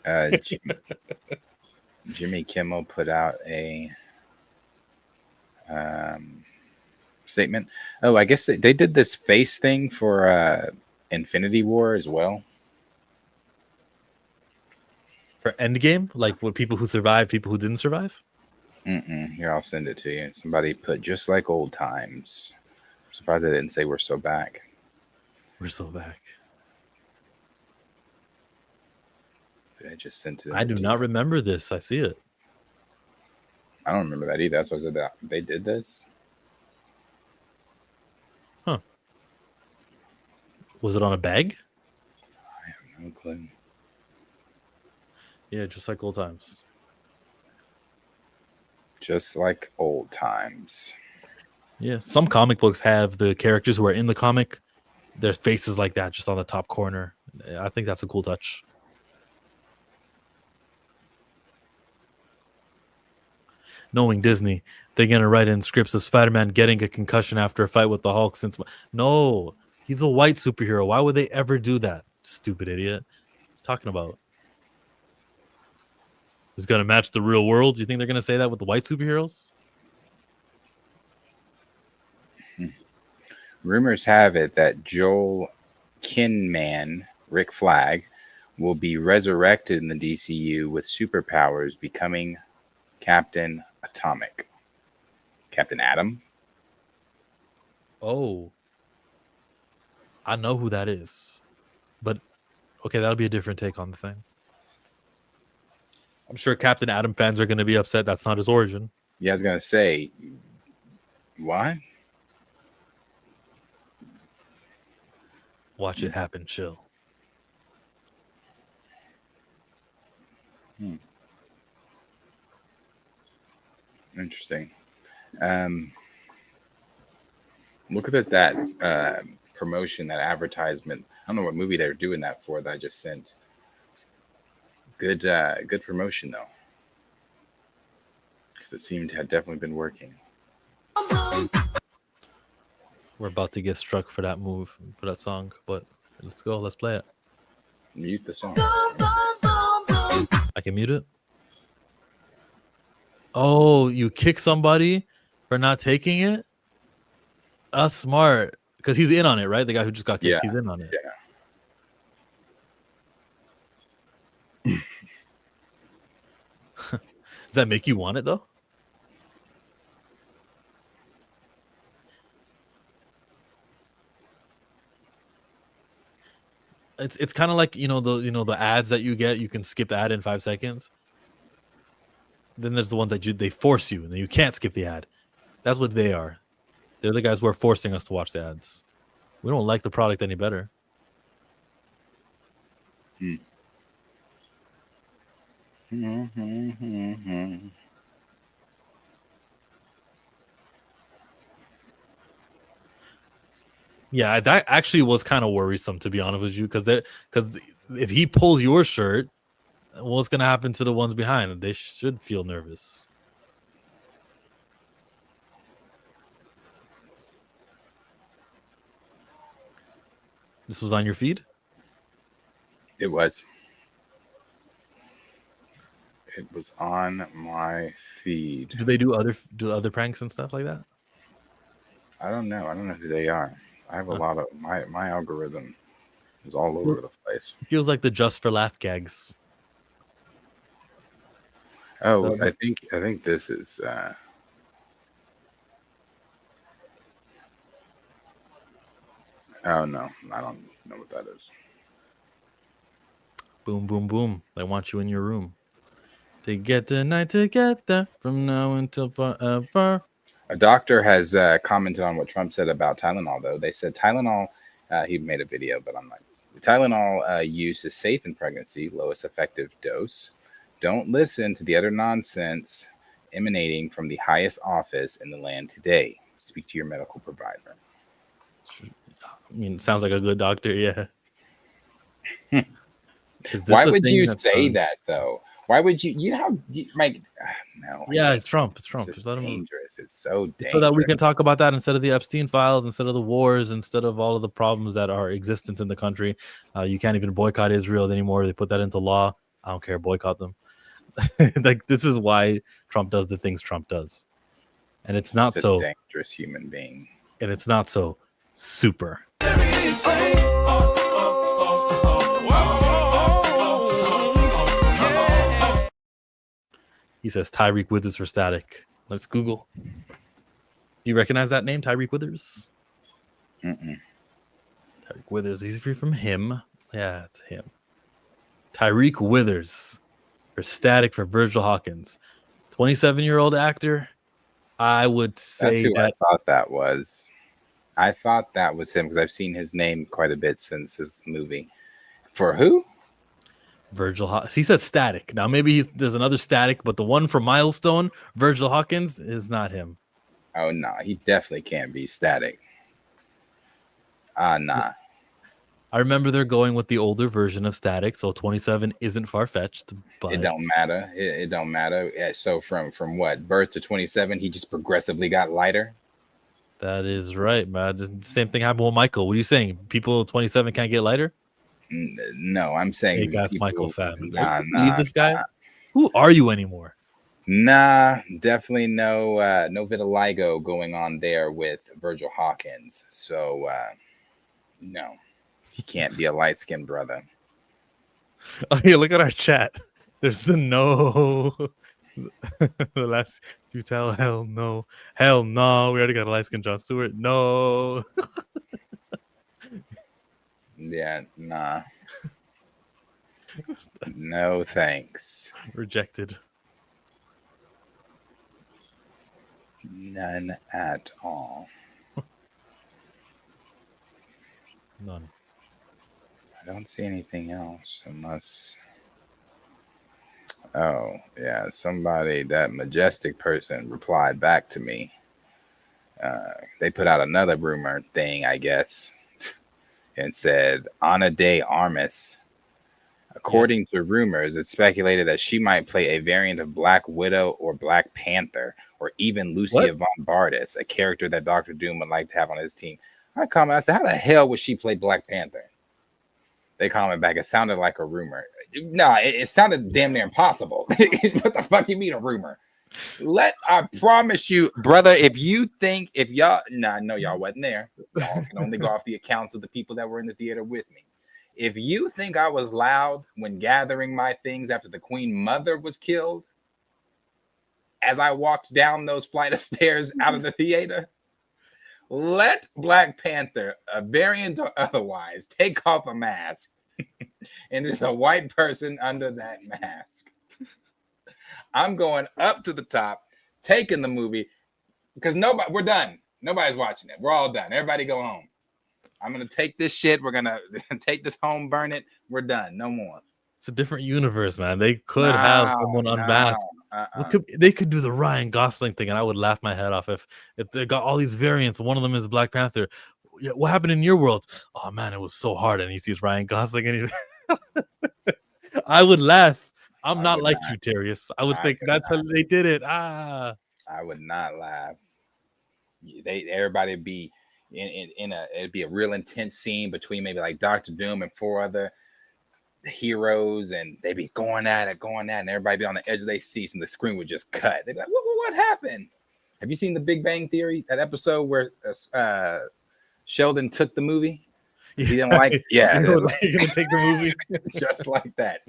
good. Jimmy Kimmel put out a statement. Oh, I guess they did this face thing for Infinity War as well. For Endgame, like what people who survived, people who didn't survive. Here, I'll send it to you. Somebody put just like old times. I'm surprised they didn't say we're so back. We're so back. I just sent it. I do not remember this. I see it. I don't remember that either. That's what I said that they did this. Huh. Was it on a bag? I have no clue. Yeah, just like old times. Just like old times. Yeah, some comic books have the characters who are in the comic, their faces like that, just on the top corner. I think that's a cool touch. Knowing Disney, they're gonna write in scripts of Spider-Man getting a concussion after a fight with the Hulk. No, he's a white superhero. Why would they ever do that? Stupid idiot. Talking about. It's gonna match the real world. Do you think they're gonna say that with the white superheroes? Rumors have it that Joel Kinnaman, Rick Flag, will be resurrected in the DCU with superpowers, becoming Captain Atomic. Captain Atom? Oh. I know who that is. But, okay, that'll be a different take on the thing. I'm sure Captain Atom fans are going to be upset that's not his origin. Yeah, I was going to say, why? Watch it happen, chill. Interesting. Look at that promotion, that advertisement. I don't know what movie they're doing that for that I just sent. Good promotion though, because it seemed to have definitely been working. We're about to get struck for that song, but let's go. Let's play it. Mute the song. I can mute it. Oh, you kick somebody for not taking it? That's smart. Because he's in on it, right? The guy who just got kicked, Yeah. He's in on it. Yeah. Does that make you want it, though? It's kind of like the ads that you get. You can skip ad in 5 seconds. Then there's the ones that they force you, and then you can't skip the ad. That's what they are. They're the guys who are forcing us to watch the ads. We don't like the product any better. Yeah, that actually was kind of worrisome, to be honest with you, because if he pulls your shirt, what's going to happen to the ones behind? They should feel nervous. This was on your feed? It was. It was on my feed. Do they do other pranks and stuff like that? I don't know. I don't know who they are. I have a lot of my algorithm is all over the place. It feels like the just for laugh gags. Oh, I think this is oh no, I don't know what that is. Boom, boom, boom. They want you in your room. To get the night together from now until forever. A doctor has commented on what Trump said about Tylenol, though. They said Tylenol, he made a video, but I'm like, Tylenol use is safe in pregnancy, lowest effective dose. Don't listen to the other nonsense emanating from the highest office in the land today. Speak to your medical provider. I mean, sounds like a good doctor, yeah. Why would you say that, though? Why would you? You know how Mike? No. Yeah, it's Trump. It's Trump. It's just let him dangerous. It's so dangerous. So that we can talk about that instead of the Epstein files, instead of the wars, instead of all of the problems that are existence in the country. You can't even boycott Israel anymore. They put that into law. I don't care. Boycott them. Like, this is why Trump does the things Trump does, and it's not Such so a dangerous human being, and it's not so super. He says Tyreek Withers for static. Let's Google. Do you recognize that name, Tyreek Withers? Mm-mm. Tyreek Withers. He's free from him. Yeah, it's him. Tyreek Withers for static for Virgil Hawkins. 27-year-old actor. I would say That's who that. I thought that was. I thought that was him because I've seen his name quite a bit since his movie. For who? Virgil Hawkins. He said static. Now maybe there's another static, but the one from Milestone, Virgil Hawkins, is not him. Oh no, he definitely can't be static. Nah. I remember they're going with the older version of static, so 27 isn't far-fetched, but It don't matter. It don't matter. Yeah, so from what, birth to 27, he just progressively got lighter. That is right, man. The same thing happened with Michael. What are you saying? People 27 can't get lighter? No, I'm saying Fake ass Michael fan. Nah, Leave this guy. Who are you anymore? Nah, definitely no vitiligo going on there with Virgil Hawkins. So no, he can't be a light skinned brother. Oh yeah, look at our chat. There's the no. The last you tell hell no. Hell no. We already got a light skinned Jon Stewart. No. Yeah, nah. No thanks. Rejected. None at all. None. I don't see anything else unless. Oh, yeah. Somebody, that majestic person, replied back to me. They put out another rumor thing, I guess, and said Ana de Armas. According to rumors, it's speculated that she might play a variant of Black Widow or Black Panther, or even Lucia von Bardis, a character that Dr. Doom would like to have on his team. I said, how the hell would she play Black Panther? They comment back, it sounded like a rumor. No, it sounded damn near impossible. What the fuck you mean a rumor? I promise you, brother, if y'all, I know y'all wasn't there. Y'all can only go off the accounts of the people that were in the theater with me. If you think I was loud when gathering my things after the Queen Mother was killed, as I walked down those flight of stairs out of the theater, let Black Panther, a variant or otherwise, take off a mask and there's a white person under that mask. I'm going up to the top, taking the movie, because we're done. Nobody's watching it. We're all done. Everybody go home. I'm going to take this shit. We're going to take this home, burn it. We're done. No more. It's a different universe, man. They could have someone unmasked. They could do the Ryan Gosling thing, and I would laugh my head off if they got all these variants. One of them is Black Panther. What happened in your world? Oh man, it was so hard. And he sees Ryan Gosling, and I would laugh. I'm not like you, Terrius. I would think that's how they did it. I would not laugh. Everybody would be it'd be a real intense scene between maybe like Dr. Doom and four other. heroes, and they'd be going at it, and everybody be on the edge of their seats, and the screen would just cut. They'd be like, what happened? Have you seen The Big Bang Theory, that episode where Sheldon took the movie? He didn't like, yeah, You're gonna take the movie. just like that,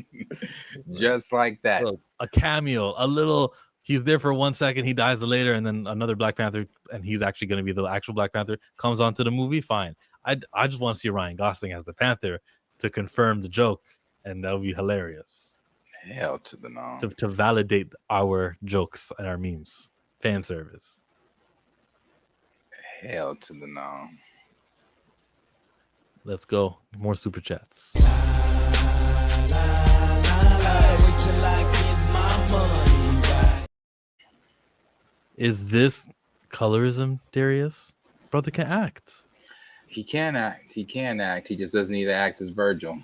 just like that. Look, a cameo, a little. He's there for 1 second, he dies later, and then another Black Panther, and he's actually going to be the actual Black Panther, comes onto the movie. Fine. I just want to see Ryan Gosling as the Panther to confirm the joke, and that would be hilarious. Hell to the no. To validate our jokes and our memes. Fan service. Hell to the no. Let's go. More super chats. Is this colorism, Darius? Brother can act. He can act. He can act. He just doesn't need to act as Virgil.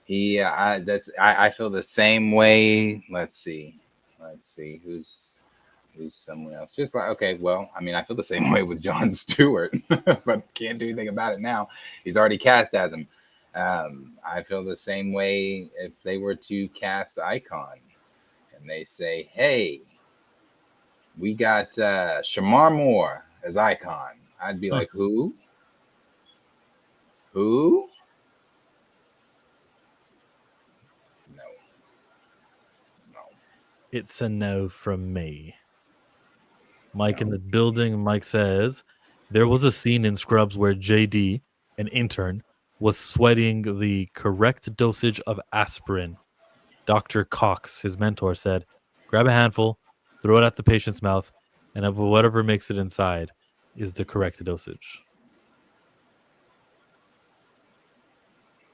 I feel the same way. Let's see who's someone else. Just like, okay, well, I mean, I feel the same way with Jon Stewart, but can't do anything about it now. He's already cast as him. I feel the same way if they were to cast Icon and they say, hey, we got Shamar Moore as Icon. I'd be like, who? No. It's a no from me. Mike in the building. Mike says there was a scene in Scrubs where JD, an intern, was sweating the correct dosage of aspirin. Dr. Cox, his mentor, said, grab a handful, throw it at the patient's mouth, and whatever makes it inside is the correct dosage.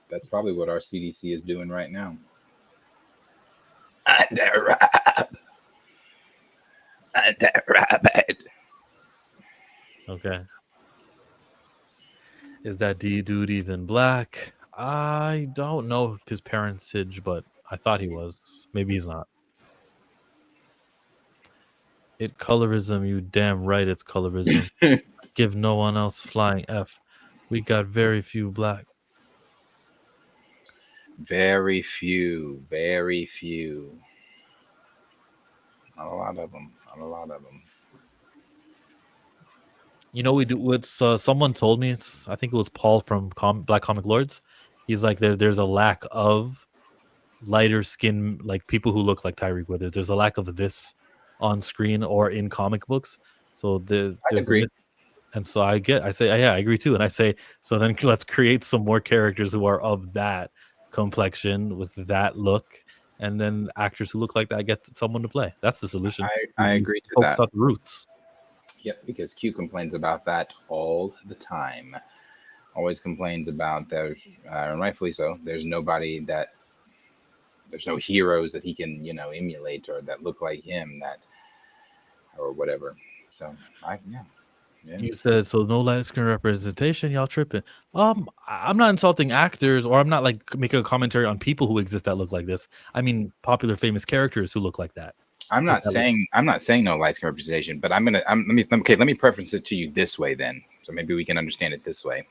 That's probably what our CDC is doing right now. Okay. Is that D dude even black? I don't know his parentage, but I thought he was. Maybe he's not. It colorism, you damn right it's colorism. Give no one else flying F. We got very few black. Very few. Not a lot of them. You know, we do. What someone told me. I think it was Paul from Black Comic Lords. He's like, there's a lack of lighter skin, like people who look like Tyreek Withers. There's a lack of this on screen or in comic books. So there's agree. And so I say, yeah, I agree too. And I say, so then let's create some more characters who are of that complexion with that look, and then actors who look like that get someone to play. That's the solution. I agree to Focus that. on the roots. Yep, because Q complains about that all the time. Always complains about that, and rightfully so. There's no heroes that he can, emulate or that look like him, or whatever. So yeah. You said so, no light skin representation. Y'all tripping? I'm not insulting actors, or I'm not like making a commentary on people who exist that look like this. I mean, popular, famous characters who look like that. I'm not saying no light skin representation, but let me preference it to you this way then, so maybe we can understand it this way.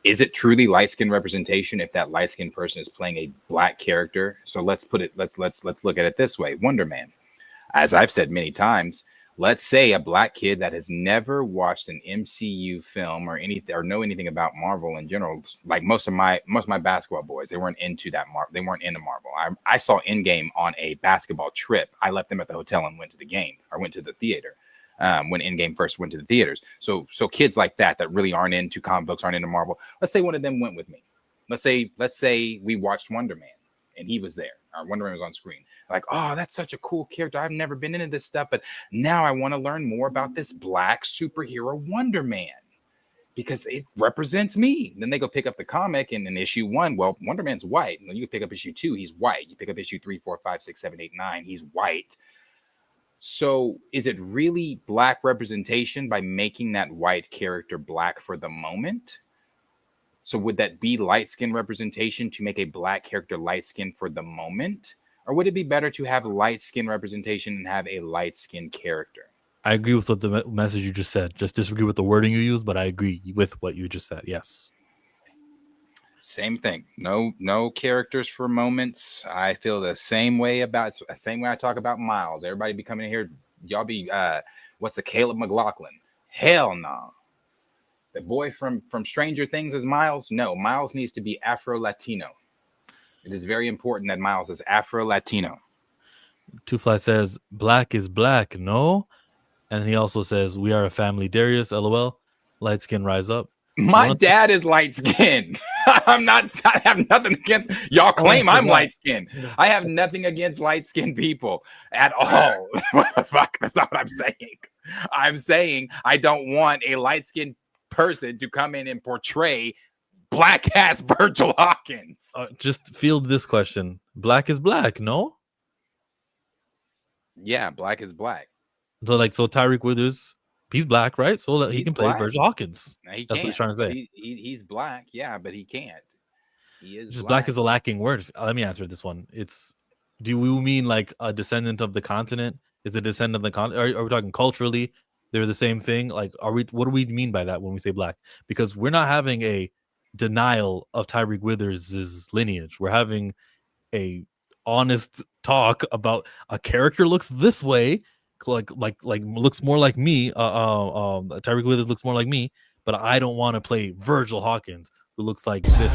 Is it truly light skin representation if that light skinned person is playing a black character? So let's look at it this way. Wonder Man, as I've said many times, let's say a black kid that has never watched an MCU film or know anything about Marvel in general, like most of my basketball boys, they weren't into that They weren't into Marvel. I saw Endgame on a basketball trip. I left them at the hotel and went to the game, or went to the theater when Endgame first went to the theaters. So kids like that really aren't into comic books, aren't into Marvel. Let's say one of them went with me. Let's say we watched Wonder Man and he was there. Wonder Man was on screen. Like, oh, that's such a cool character. I've never been into this stuff, but now I want to learn more about this black superhero Wonder Man because it represents me. Then they go pick up the comic, and in issue 1, well, Wonder Man's white. When you pick up issue 2, he's white. You pick up issue 3, 4, 5, 6, 7, 8, 9, he's white. So is it really black representation by making that white character black for the moment? So would that be light skin representation to make a black character light skin for the moment? Or would it be better to have light skin representation and have a light skin character? I agree with what the message you just said. Just disagree with the wording you used, but I agree with what you just said. Yes. Same thing. No characters for moments. I feel the same way about it's the same way I talk about Miles. Everybody be coming in here. Y'all be what's the Caleb McLaughlin? Hell no. The boy from Stranger Things is Miles. No, Miles needs to be Afro Latino. It is very important that Miles is Afro Latino. Two Fly says black is black, no? And he also says we are a family. Darius, LOL. Light skin rise up. My dad is light skinned. I have nothing against y'all claim I'm light skinned. I have nothing against light skinned people at all. What the fuck? That's not what I'm saying. I'm saying I don't want a light skinned person to come in and portray black ass Virgil Hawkins. Just field this question. Black is black, no? Yeah, black is black. So Tyreek Withers, he's black, right? So that he He's can play black. Virgil Hawkins. No, he That's what can't. he's trying to say. He's black, yeah, but he can't. He is Just black is a lacking word. Let me answer this one. Do we mean like a descendant of the continent? Is a descendant of the continent? Are we talking culturally? They're the same thing. Like, what do we mean by that when we say black? Because we're not having a denial of Tyreek Withers' lineage. We're having a honest talk about a character looks this way, like looks more like me. Tyreek Withers looks more like me, but I don't want to play Virgil Hawkins, who looks like this.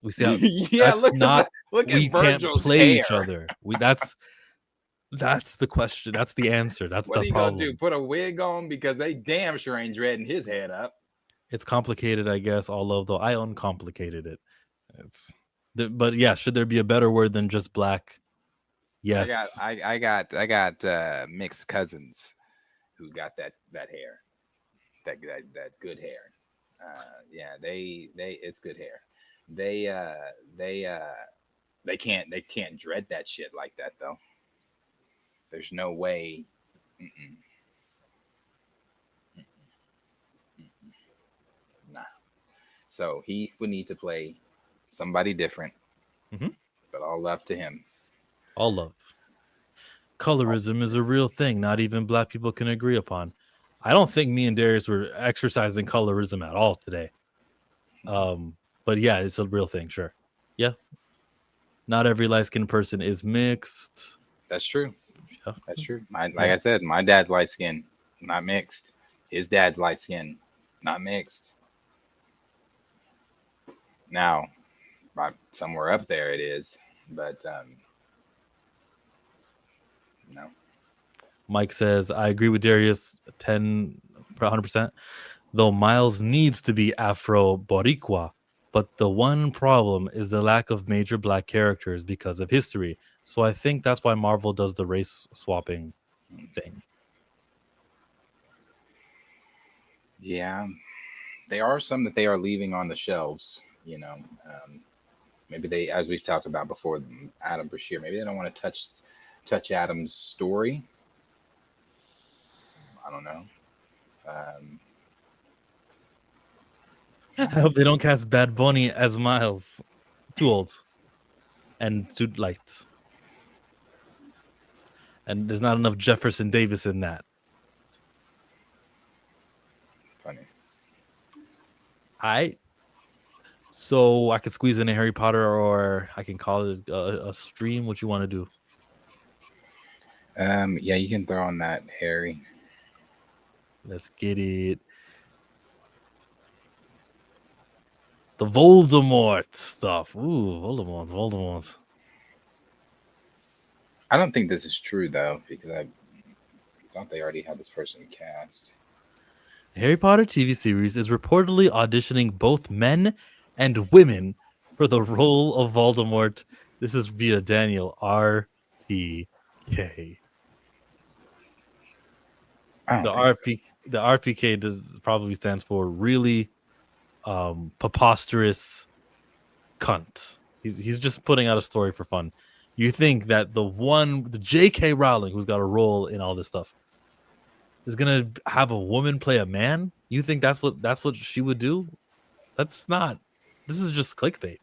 We see how yeah, look at we can't Virgil's play hair. each other. That's the question. That's the answer. That's What the he problem. gonna do? Put a wig on because they damn sure ain't dreading his head up. It's complicated, I guess. Although I uncomplicated it. But yeah, should there be a better word than just black? Yes. I got mixed cousins who got that hair, that good hair. Yeah, they it's good hair. They can't dread that shit like that though. There's no way. Nah. So he would need to play somebody different. But all love to him. All love. Colorism is a real thing. Not even black people can agree upon. I don't think me and Darius were exercising colorism at all today. But yeah, it's a real thing. Sure. Yeah. Not every light-skinned person is mixed. That's true. Yeah. That's true. I said, my dad's light skinned, not mixed. His dad's light skinned, not mixed. Now, somewhere up there it is, but no. Mike says, I agree with Darius 100%. Though Miles needs to be Afro-Boricua, but the one problem is the lack of major black characters because of history. So I think that's why Marvel does the race swapping thing. Yeah, there are some that they are leaving on the shelves, you know. Maybe they, as we've talked about before, Adam Bashir, maybe they don't want to touch Adam's story. I don't know. I hope they don't cast Bad Bunny as Miles. Too old. And too light. And there's not enough Jefferson Davis in that. Funny. So I could squeeze in a Harry Potter, or I can call it a stream. What you want to do? Yeah, you can throw on that, Harry. Let's get it. The Voldemort stuff. Ooh, Voldemort. I don't think this is true though, because I thought they already had this person cast. The Harry Potter TV series is reportedly auditioning both men and women for the role of Voldemort. This is via Daniel RTK. The RPK probably stands for really preposterous cunt. He's just putting out a story for fun. You think that the J.K. Rowling, who's got a role in all this stuff, is gonna have a woman play a man? You think that's what she would do? That's not. This is just clickbait.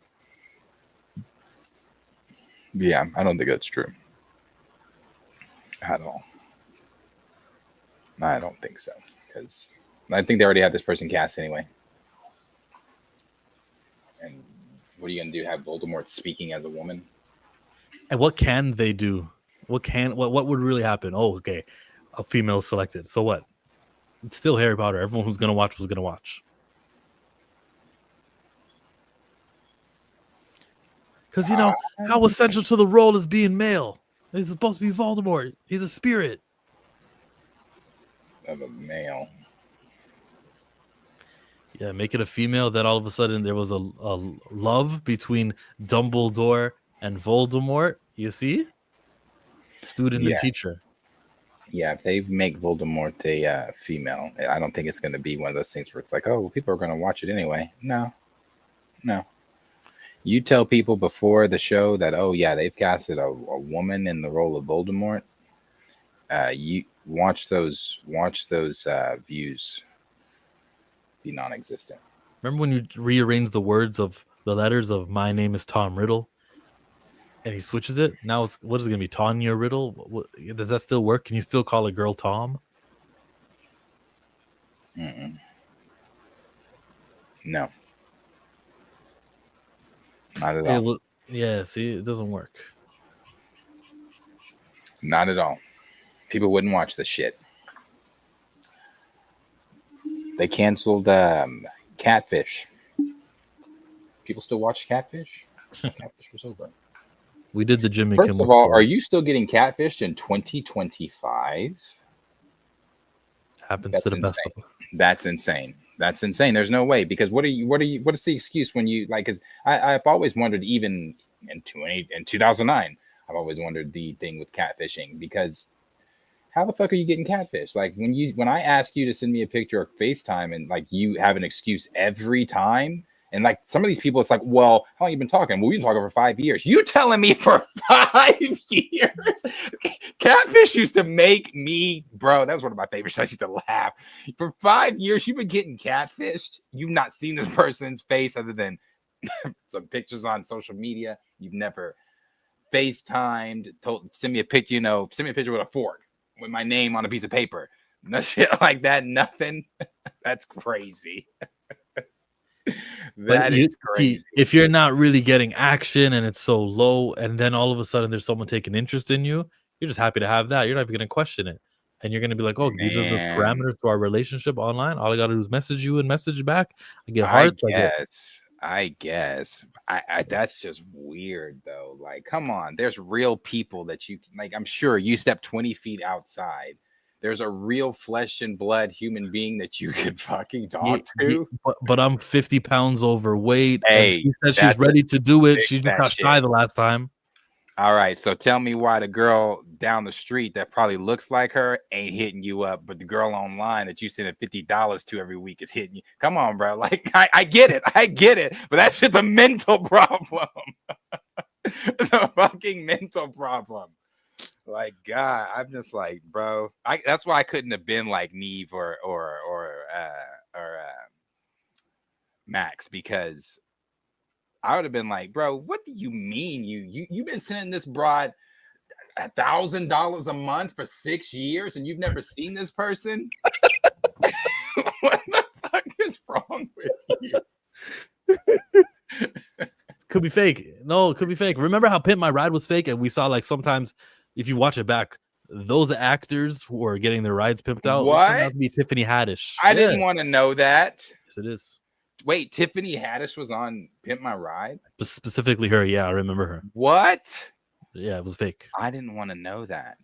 Yeah, I don't think that's true at all. I don't think so, because I think they already had this person cast anyway. And what are you gonna do? Have Voldemort speaking as a woman? And what can they do? What would really happen? Oh, okay, a female is selected. So what? It's still Harry Potter. Everyone who's gonna watch was gonna watch. Because how essential to the role is being male. He's supposed to be Voldemort. He's a spirit. Of a male. Yeah, make it a female. Then all of a sudden there was a love between Dumbledore and Voldemort. You see, student and teacher. Yeah, if they make Voldemort a female, I don't think it's going to be one of those things where it's like, oh, well, people are going to watch it anyway. No. You tell people before the show that, oh yeah, they've casted a woman in the role of Voldemort. You watch those views be non-existent. Remember when you rearrange the words of the letters of "My name is Tom Riddle," and he switches it? Now what is it going to be? Tanya Riddle? Does that still work? Can you still call a girl Tom? Mm-mm. No. Not at all. Yeah, see, it doesn't work. Not at all. People wouldn't watch this shit. They canceled Catfish. People still watch Catfish? Catfish was over. We did the Jimmy First Kimmel. of all, are you still getting catfished in 2025? Happens to the best of us. That's insane. That's insane. There's no way, because what is the excuse when you like? Because I've always wondered, even in 2009, I've always wondered the thing with catfishing, because how the fuck are you getting catfished? Like when I ask you to send me a picture or FaceTime, and like you have an excuse every time. And like some of these people, it's like, well, how long you been talking? Well, we've been talking for 5 years. You telling me for 5 years? Catfish used to make me, bro. That was one of my favorite shows. I used to laugh. For 5 years, you've been getting catfished. You've not seen this person's face other than some pictures on social media. You've never FaceTimed, send me a picture, send me a picture with a fork with my name on a piece of paper. No shit like that. Nothing. That's crazy. That is crazy. See, if you're not really getting action and it's so low, and then all of a sudden there's someone taking interest in you, you're just happy to have that. You're not even going to question it. And you're going to be like, oh, these are the parameters to our relationship online. All I got to do is message you and message back. I get hearts. I guess. That's just weird, though. Like, come on. There's real people that you, like, I'm sure you step 20 feet outside. There's a real flesh and blood human being that you could fucking talk to. But I'm 50 pounds overweight. Hey, she said she's ready to do it. She just got shy the last time. All right, so tell me why the girl down the street that probably looks like her ain't hitting you up, but the girl online that you send $50 to every week is hitting you. Come on, bro. Like, I get it, but that shit's a mental problem. It's a fucking mental problem. Like, God, I'm just like, bro. That's why I couldn't have been like Neve or Max, because I would have been like, bro, what do you mean you've been sending this broad $1,000 a month for 6 years and you've never seen this person? What the fuck is wrong with you? Could be fake. No, it could be fake. Remember how Pimp My Ride was fake? And we saw, like, sometimes if you watch it back, those actors who are getting their rides pimped out, what? Be Tiffany Haddish. I didn't want to know that. Yes, it is. Wait, Tiffany Haddish was on Pimp My Ride? Specifically her, yeah, I remember her. What? Yeah, it was fake. I didn't want to know that.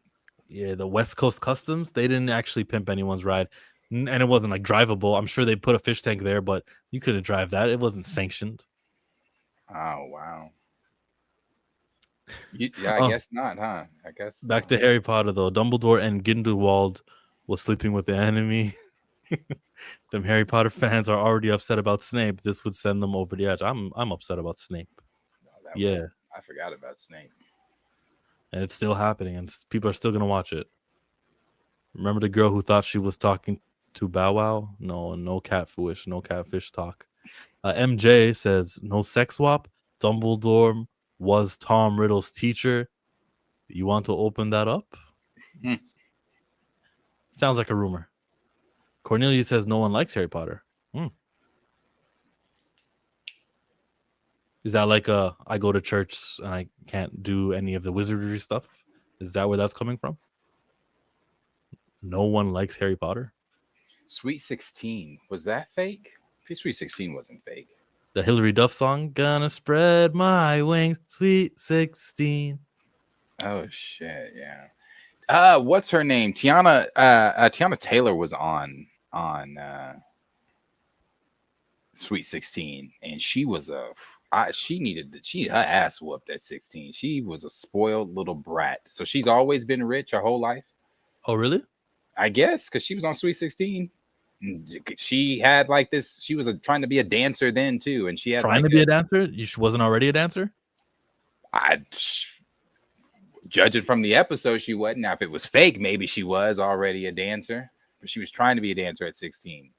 Yeah, the West Coast Customs, they didn't actually pimp anyone's ride. And it wasn't like drivable. I'm sure they put a fish tank there, but you couldn't drive that. It wasn't sanctioned. Oh, wow. I guess not, huh? I guess. Back to Harry Potter, though. Dumbledore and Grindelwald was sleeping with the enemy. Them Harry Potter fans are already upset about Snape. This would send them over the edge. I'm upset about Snape. I forgot about Snape. And it's still happening, and people are still going to watch it. Remember the girl who thought she was talking to Bow Wow? No catfish talk. MJ says, no sex swap. Dumbledore was Tom Riddle's teacher. You want to open that up? Sounds like a rumor. Cornelia says no one likes Harry Potter. Is that like I go to church and I can't do any of the wizardry stuff? Is that where that's coming from? No one likes Harry Potter. Sweet 16, was that fake? Sweet 16 wasn't fake. The Hillary Duff song, "Gonna Spread My Wings, Sweet 16." Oh shit, yeah. What's her name? Tiana Taylor was on Sweet 16, and she was her ass whooped at 16. She was a spoiled little brat. So she's always been rich her whole life. Oh, really? I guess because she was on Sweet 16. She had like this. She was trying to be a dancer then too, and she had Trying to be a dancer? She wasn't already a dancer? Judging from the episode, she wasn't. Now, if it was fake, maybe she was already a dancer, but she was trying to be a dancer at 16.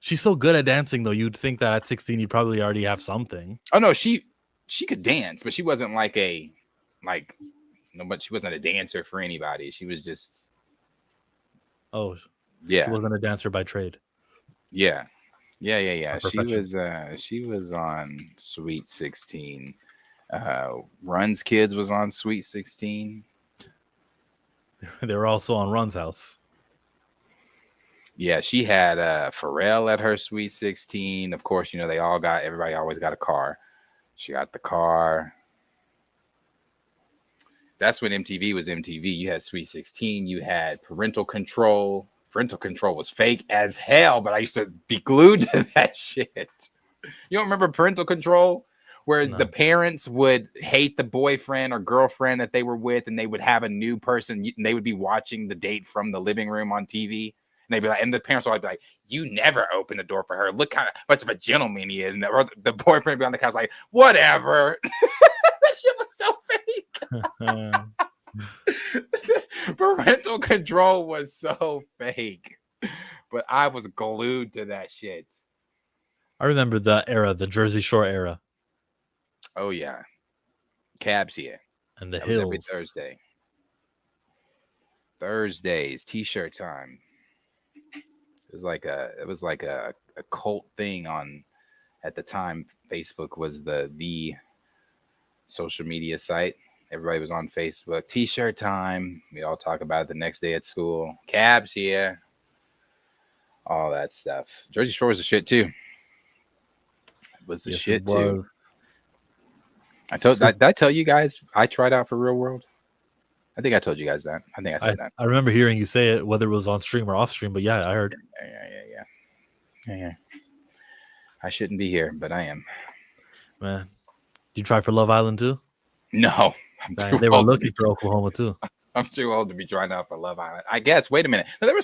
She's so good at dancing, though. You'd think that at 16, you'd probably already have something. Oh no, she could dance, but she wasn't but she wasn't a dancer for anybody. She was just. Oh, yeah. She wasn't a dancer by trade. Yeah. She was on Sweet 16. Run's Kids was on Sweet 16. They were also on Run's house. Yeah, she had Pharrell at her Sweet 16. Of course, everybody always got a car. She got the car. That's when MTV was MTV. You had Sweet 16. You had Parental Control. Parental Control was fake as hell, but I used to be glued to that shit. You don't remember Parental Control? Where the parents would hate the boyfriend or girlfriend that they were with, and they would have a new person, and they would be watching the date from the living room on TV. And they'd be like, and the parents would be like, "You never open the door for her. Look how much of a gentleman he is." And the boyfriend would be on the couch like, "Whatever." That shit was so fake. Parental Control was so fake, but I was glued to that shit. I remember that era, the Jersey Shore era. Oh yeah, Cabs here, and the that Hills was every Thursday. Thursdays, t-shirt time. It was like a cult thing on at the time. Facebook was the social media site. Everybody was on Facebook. T-shirt time. We all talk about it the next day at school. Cabs here. All that stuff. Jersey Shore was the shit too. It was the shit too. Did I tell you guys I tried out for Real World? I think I told you guys that. I think I said that. I remember hearing you say it, whether it was on stream or off stream, but yeah, I heard. Yeah. I shouldn't be here, but I am. Man, did you try for Love Island too? No. They were looking for Oklahoma too. I'm too old to be trying out for Love Island. I guess. Wait a minute. No, there were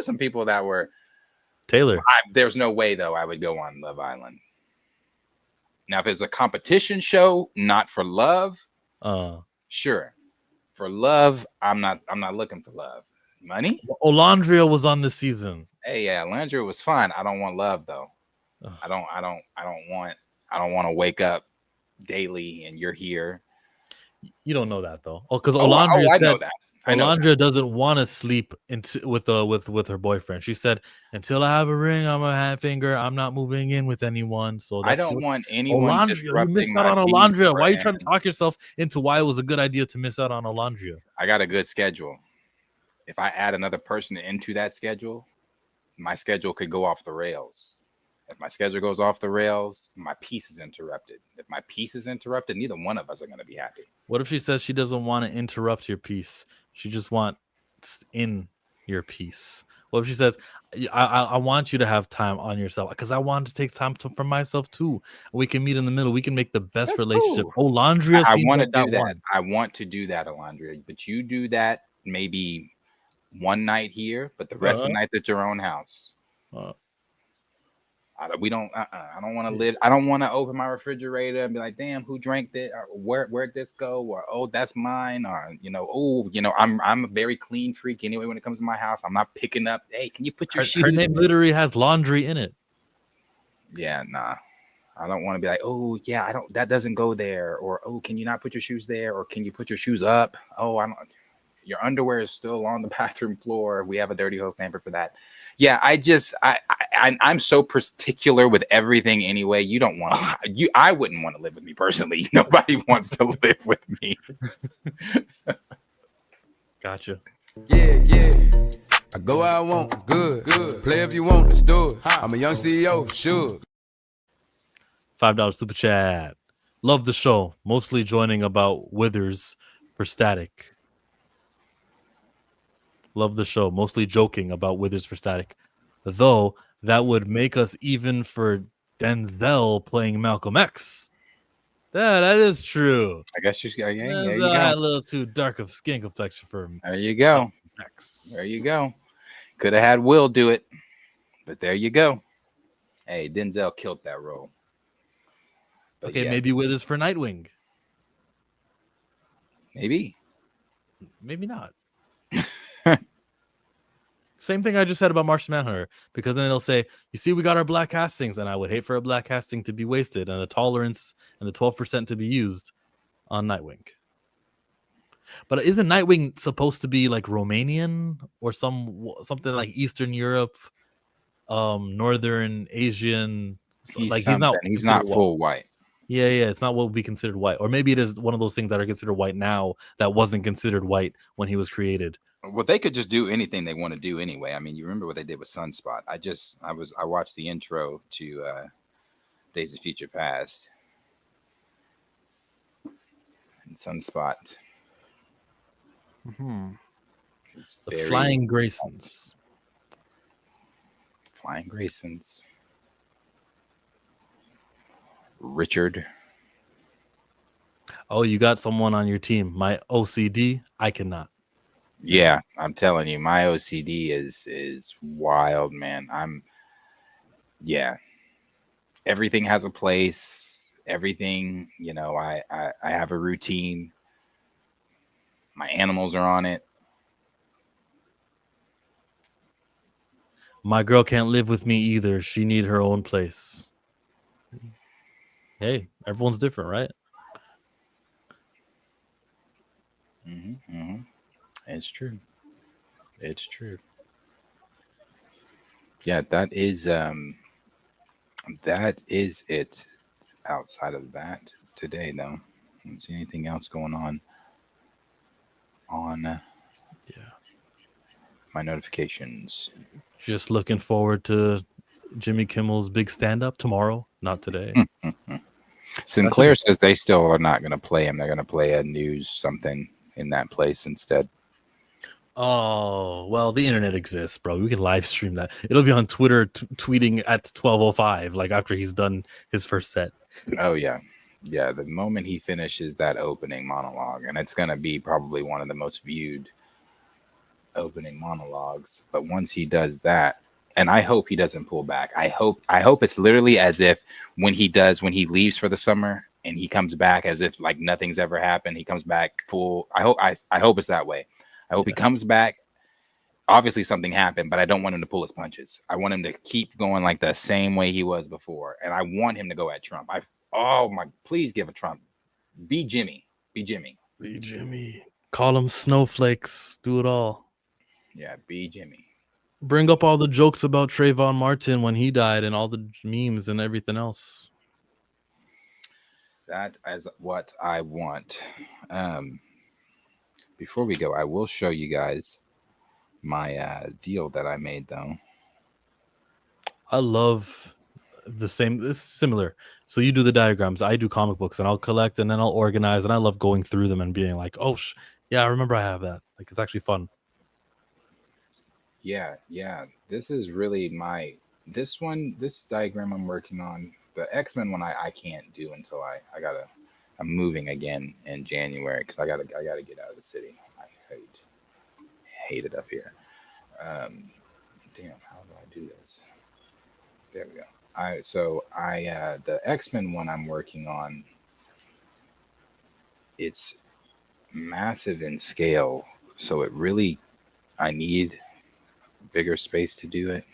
some people that were Taylor. There's no way though I would go on Love Island. Now, if it's a competition show, not for love, sure. For love, I'm not looking for love. Money? Olandria was on this season. Hey, yeah, Olandria was fun. I don't want love though. I don't want to wake up daily and you're here. You don't know that though. Oh, because Olandria I know that. Olandria doesn't want to sleep with her boyfriend. She said, "Until I have a ring on my finger, I'm not moving in with anyone." So I don't want anyone disrupting. You missed out on Olandria. Why are you trying to talk yourself into why it was a good idea to miss out on Olandria? I got a good schedule. If I add another person into that schedule, my schedule could go off the rails. If my schedule goes off the rails, my peace is interrupted. If my peace is interrupted, neither one of us are going to be happy. What if she says she doesn't want to interrupt your peace? She just wants in your peace. What if she says, I want you to have time on yourself because I want to take time for myself too. We can meet in the middle. We can make the best relationship. Cool. Olandria, I want to do that. One. I want to do that, Olandria. But you do that maybe one night here, but the rest of the nights at your own house. I don't want to live. I don't want to open my refrigerator and be like, damn, who drank this? Or where'd this go? Or, oh, that's mine. Or, I'm a very clean freak anyway when it comes to my house. I'm not picking up. Hey, can you put your shoes? Her name literally has laundry in it. Yeah, nah. I don't want to be like, oh, yeah, that doesn't go there. Or, oh, can you not put your shoes there? Or can you put your shoes up? Oh, your underwear is still on the bathroom floor. We have a dirty hose hamper for that. Yeah, I'm so particular with everything anyway. You don't want to, I wouldn't want to live with me personally. Nobody wants to live with me. Gotcha. Yeah. I go where I want, good. Play if you want, let's do it. I'm a young CEO, sure. $5 super chat. Love the show. Mostly joining about Withers for Static. Love the show. Mostly joking about Withers for Static. Though that would make us even for Denzel playing Malcolm X. Yeah, that is true. I guess there you Denzel had a go. little too dark of skin complexion for him. There you go. X. There you go. Could have had Will do it, but there you go. Hey, Denzel killed that role. But Okay, yeah, maybe Withers for Nightwing. maybe. Maybe not. Same thing I just said about Martian Manhunter, because then they'll say, you see, we got our black castings, and I would hate for a black casting to be wasted and the tolerance and the 12% to be used on Nightwing. But isn't Nightwing supposed to be like Romanian or something like Eastern Europe, Northern Asian? He's not full white. Yeah, it's not what would be considered white. Or maybe it is one of those things that are considered white now that wasn't considered white when he was created. Well, they could just do anything they want to do anyway. I mean, you remember what they did with Sunspot. I watched the intro to Days of Future Past. And Sunspot. The Flying Graysons. Flying Graysons. Richard. Oh, you got someone on your team. My OCD, I cannot. Yeah, I'm telling you, my OCD is wild, man. Everything has a place. Everything, I have a routine. My animals are on it. My girl can't live with me either. She need her own place. Hey, everyone's different, right? It's true. Yeah, that is it. Outside of that today, though, I don't see anything else going on my notifications. Just looking forward to Jimmy Kimmel's big stand-up tomorrow, not today. Sinclair says they still are not going to play him. They're going to play a news something in that place instead. Oh, well, the internet exists, bro. We can live stream that. It'll be on Twitter tweeting at 12:05, like after he's done his first set. Oh, yeah. Yeah, the moment he finishes that opening monologue, and it's going to be probably one of the most viewed opening monologues. But once he does that, and I hope he doesn't pull back. I hope it's literally as if when he leaves for the summer and he comes back as if like nothing's ever happened. He comes back full. I hope it's that way. I hope he comes back. Obviously something happened, but I don't want him to pull his punches. I want him to keep going like the same way he was before. And I want him to go at Trump. Please give a Trump. Be Jimmy. Be Jimmy. Call him snowflakes. Do it all. Yeah, be Jimmy. Bring up all the jokes about Trayvon Martin when he died and all the memes and everything else. That is what I want. Before we go, I will show you guys my deal that I made, though. I love the same. It's similar. So you do the diagrams. I do comic books, and I'll collect, and then I'll organize, and I love going through them and being like, oh, yeah, I remember I have that. Like, it's actually fun. Yeah. This is really this diagram I'm working on. The X-Men one I can't do until I'm moving again in January because I gotta get out of the city. I hate it up here. Damn, how do I do this? There we go. The X-Men one I'm working on, it's massive in scale, so I need bigger space to do it.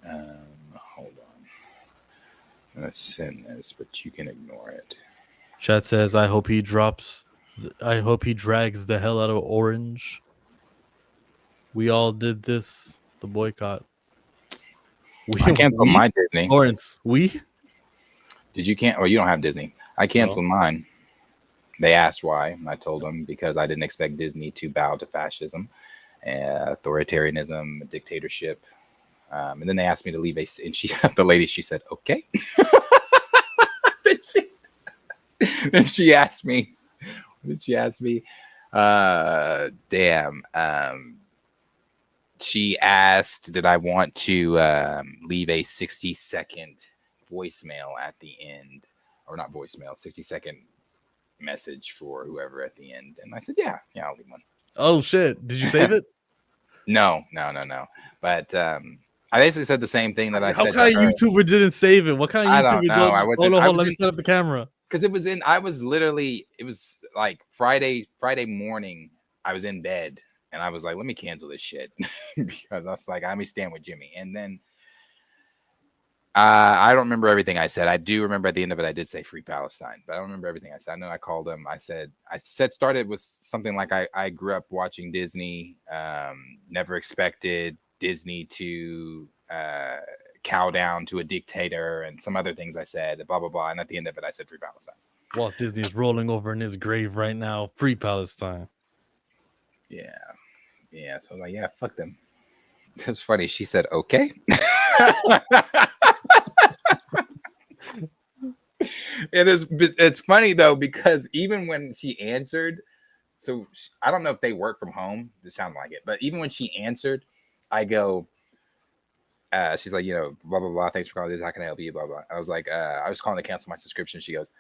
Hold on. I'm gonna send this, but you can ignore it. Chat says, I hope he drags the hell out of Orange. We all did this, the boycott. I canceled my Disney. Lawrence, we? Did you can't? Well, you don't have Disney. I canceled No. mine. They asked why, and I told them because I didn't expect Disney to bow to fascism, authoritarianism, dictatorship. And then they asked me to leave and the lady, she said, okay. then she asked me, what did she ask me? She asked, did I want to leave a 60-second voicemail at the end, or not voicemail, 60-second message for whoever at the end. And I said, yeah, I'll leave one. Oh shit! Did you save it? No. But I basically said the same thing that I said. How kind of YouTuber didn't save it? What kind of I YouTuber don't know. don't? I wasn't. Hold on, let me set up the camera. Because it was like Friday morning. I was in bed and I was like, let me cancel this shit because I was like, I'm staying with Jimmy. And then I don't remember everything I said. I do remember at the end of it, I did say free Palestine, but I don't remember everything I said. I know I called him. I said started with something like I grew up watching Disney. Never expected Disney to cow down to a dictator, and some other things I said, blah, blah, blah. And at the end of it, I said free Palestine. Walt Disney is rolling over in his grave right now. Free Palestine. Yeah. So I was like, yeah, fuck them. That's funny. She said, okay. It's funny though, because even when she answered, so I don't know if they work from home. It sounded like it, but even when she answered, I go, she's like, blah, blah, blah. Thanks for calling this. How can I help you? Blah, blah. I was like, I was calling to cancel my subscription. She goes,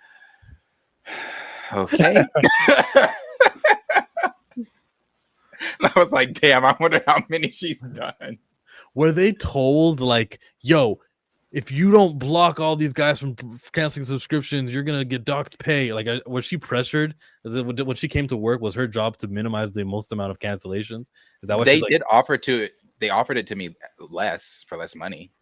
okay. And I was like, damn, I wonder how many she's done. Were they told like, yo, if you don't block all these guys from canceling subscriptions, you're gonna get docked pay? Like, was she pressured? When she came to work, was her job to minimize the most amount of cancellations? Is that what they did offer to? They offered it to me for less money.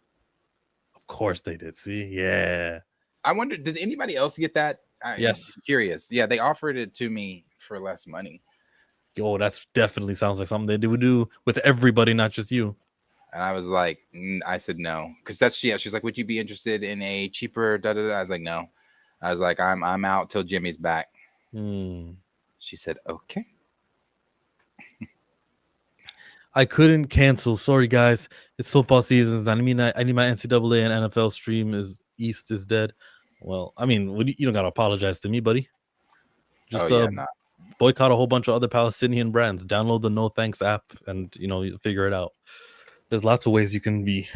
Of course they did. See, yeah. I wonder, did anybody else get that? Yes. I'm curious. Yeah, they offered it to me for less money. Oh, that's definitely sounds like something they would do with everybody, not just you. And I was like, I said no, because she's like, would you be interested in a cheaper? Da, da, da? I was like, no. I was like, I'm out till Jimmy's back. She said, okay. I couldn't cancel. Sorry, guys. It's football season. I need my NCAA and NFL stream East is dead. Well, I mean, you don't gotta apologize to me, buddy. Just boycott a whole bunch of other Palestinian brands. Download the No Thanks app, and you figure it out. There's lots of ways you can be,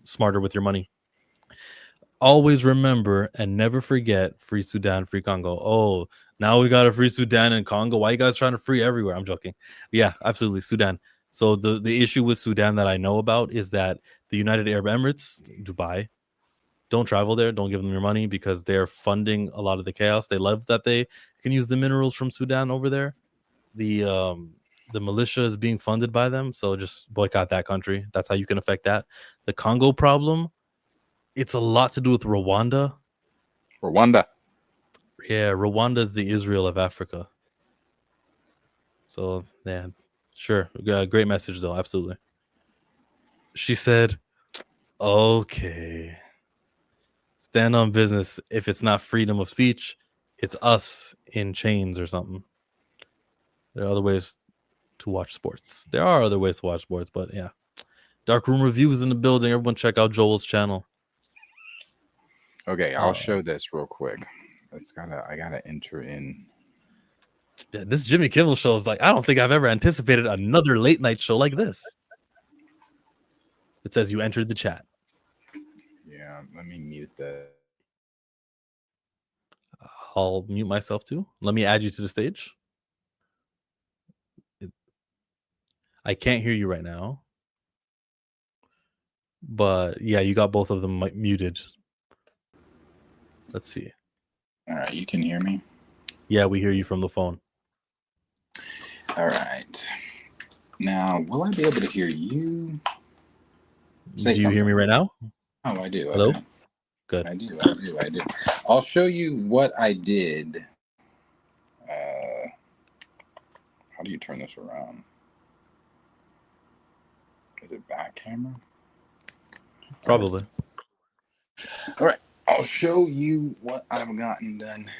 smarter with your money. Always remember and never forget free Sudan, free Congo. Oh, now we got a free Sudan and Congo. Why are you guys trying to free everywhere? I'm joking. Yeah, absolutely. Sudan. So the issue with Sudan that I know about is that the United Arab Emirates, Dubai, don't travel there. Don't give them your money because they're funding a lot of the chaos. They love that they can use the minerals from Sudan over there. The militia is being funded by them. So just boycott that country. That's how you can affect that. The Congo problem, it's a lot to do with Rwanda. Yeah, Rwanda is the Israel of Africa. So, yeah, sure. Great message, though. Absolutely. She said, okay. Stand on business. If it's not freedom of speech, it's us in chains or something. There are other ways to watch sports. There are other ways to watch sports, but yeah. Dark Room Reviews in the building. Everyone check out Joel's channel. Okay, I'll show this real quick. I gotta enter in. Yeah, this Jimmy Kimmel show is like, I don't think I've ever anticipated another late night show like this. It says you entered the chat. Yeah, let me mute that. I'll mute myself too. Let me add you to the stage. I can't hear you right now. But yeah, you got both of them muted. Let's see. All right, you can hear me? Yeah, we hear you from the phone. All right. Now, will I be able to hear you? Do you hear me right now? Oh, I do. Hello? Okay. Good. I do. I'll show you what I did. How do you turn this around? Is it back camera? Probably. All right, I'll show you what I've gotten done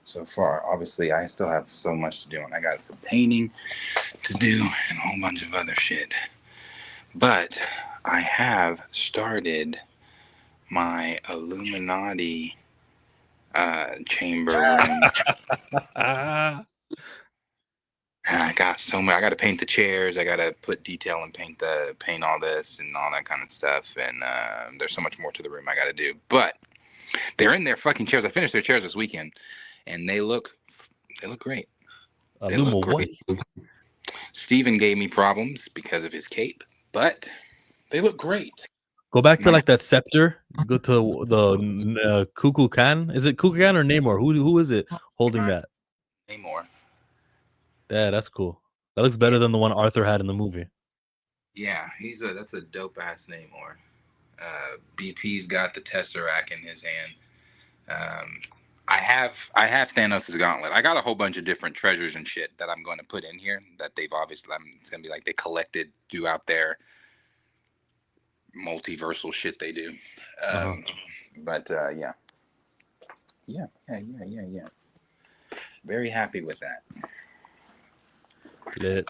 so far. Obviously, I still have so much to do, and I got some painting to do and a whole bunch of other shit. But I have started my Illuminati chamber room. I got so much. I got to paint the chairs. I got to put detail and paint all this and all that kind of stuff. And there's so much more to the room I got to do. But they're in their fucking chairs. I finished their chairs this weekend, and they look great. They Illuma look what? great. Steven gave me problems because of his cape, but they look great. Go back to like that scepter. Go to the Kukulkan. Khan. Is it Kukulkan Khan or Namor? Who is it holding that? Namor. Yeah, that's cool. That looks better than the one Arthur had in the movie. Yeah, that's a dope ass Namor. BP's got the Tesseract in his hand. I have Thanos' gauntlet. I got a whole bunch of different treasures and shit that I'm going to put in here that they've obviously. It's gonna be like they collected throughout their multiversal shit they do. But yeah. Very happy with that. Lit.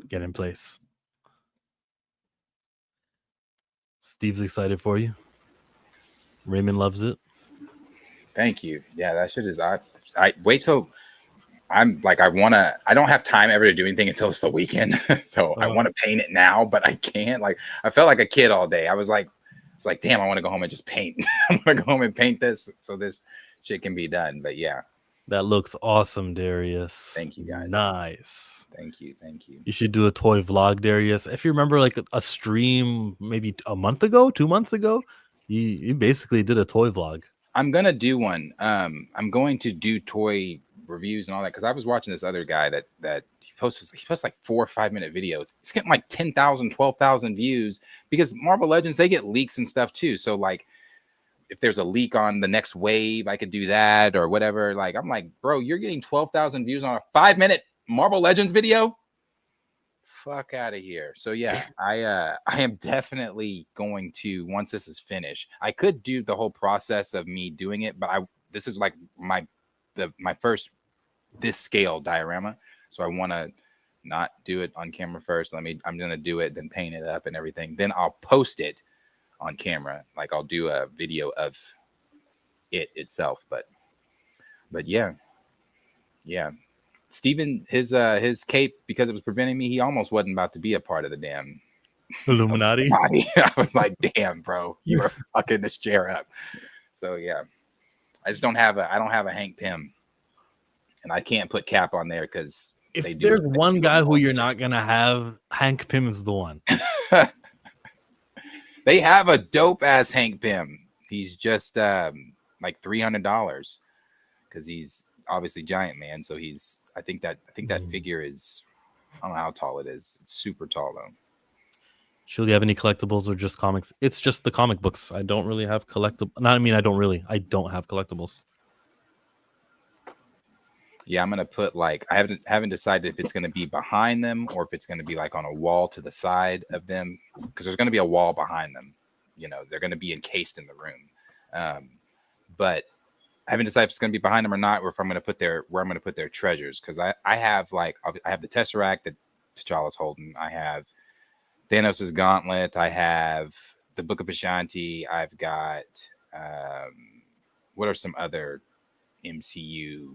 Get in place. Steve's excited for you. Raymond loves it. Thank you. Yeah, that shit is. I wait till I'm like I don't have time ever to do anything until it's the weekend. So I want to paint it now, but I can't. Like I felt like a kid all day. I was like, it's like, damn, I want to go home and just paint. I want to go home and paint this so this shit can be done. But yeah. That looks awesome, Darius. Thank you, guys. Nice. Thank you. You should do a toy vlog, Darius. If you remember, like a stream maybe 2 months ago, you basically did a toy vlog. I'm gonna do one. I'm going to do toy reviews and all that because I was watching this other guy that he posts like 4 or 5 minute videos. He's getting like 10,000, 12,000 views because Marvel Legends, they get leaks and stuff too. So like, if there's a leak on the next wave, I could do that or whatever. Like, I'm like, bro, you're getting 12,000 views on a 5 minute Marvel Legends video? Fuck out of here. So yeah, I am definitely going to, once this is finished, I could do the whole process of me doing it, but this is like my first this scale diorama. So I want to not do it on camera first. I'm going to do it, then paint it up and everything. Then I'll post it on camera. Like I'll do a video of it itself, but yeah. Steven, his cape, because it was preventing me, he almost wasn't about to be a part of the damn Illuminati. I was like, damn, bro, you are fucking this chair up. So yeah, I don't have a Hank Pym, and I can't put Cap on there because if there's one guy who you're not gonna have, Hank Pym is the one. They have a dope ass Hank Pym. He's just like $300 because he's obviously Giant Man. So I think that figure is, I don't know how tall it is. It's super tall though. Should you have any collectibles or just comics? It's just the comic books. I don't really have collectibles. I don't have collectibles. Yeah, I'm gonna put like I haven't decided if it's gonna be behind them or if it's gonna be like on a wall to the side of them because there's gonna be a wall behind them. You know, they're gonna be encased in the room. But I haven't decided if it's gonna be behind them or not, or if I'm gonna put where I'm gonna put their treasures because I have the Tesseract that T'Challa's holding. I have Thanos' gauntlet. I have the Book of Ashanti. I've got what are some other MCU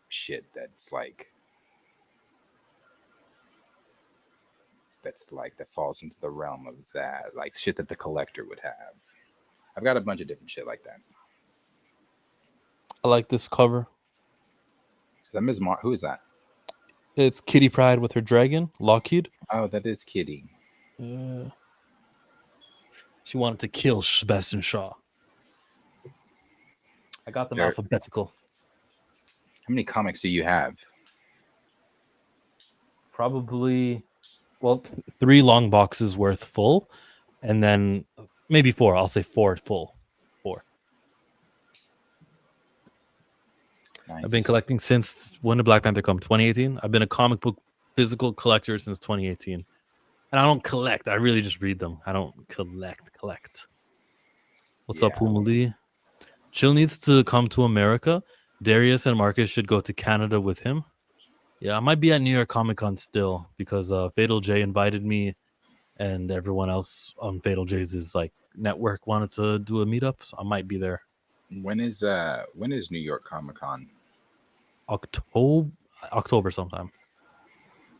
shit that falls into the realm of that, like shit that the collector would have. I've got a bunch of different shit like that. I like this cover. Is that Ms. Who is that? It's Kitty Pryde with her dragon, Lockheed. Oh, that is Kitty. She wanted to kill Sebastian Shaw. I got them alphabetical. How many comics do you have? Probably, 3 long boxes worth full, and then maybe 4. I'll say 4 full. 4. Nice. I've been collecting since when did Black Panther come? 2018. I've been a comic book physical collector since 2018, and I don't collect. I really just read them. I don't collect. What's up, Yeah. Humali? Chill needs to come to America. Darius and Marcus should go to Canada with him. Yeah, I might be at New York Comic Con still because Fatal J invited me, and everyone else on Fatal J's like network wanted to do a meetup, so I might be there. When is New York Comic Con? October sometime.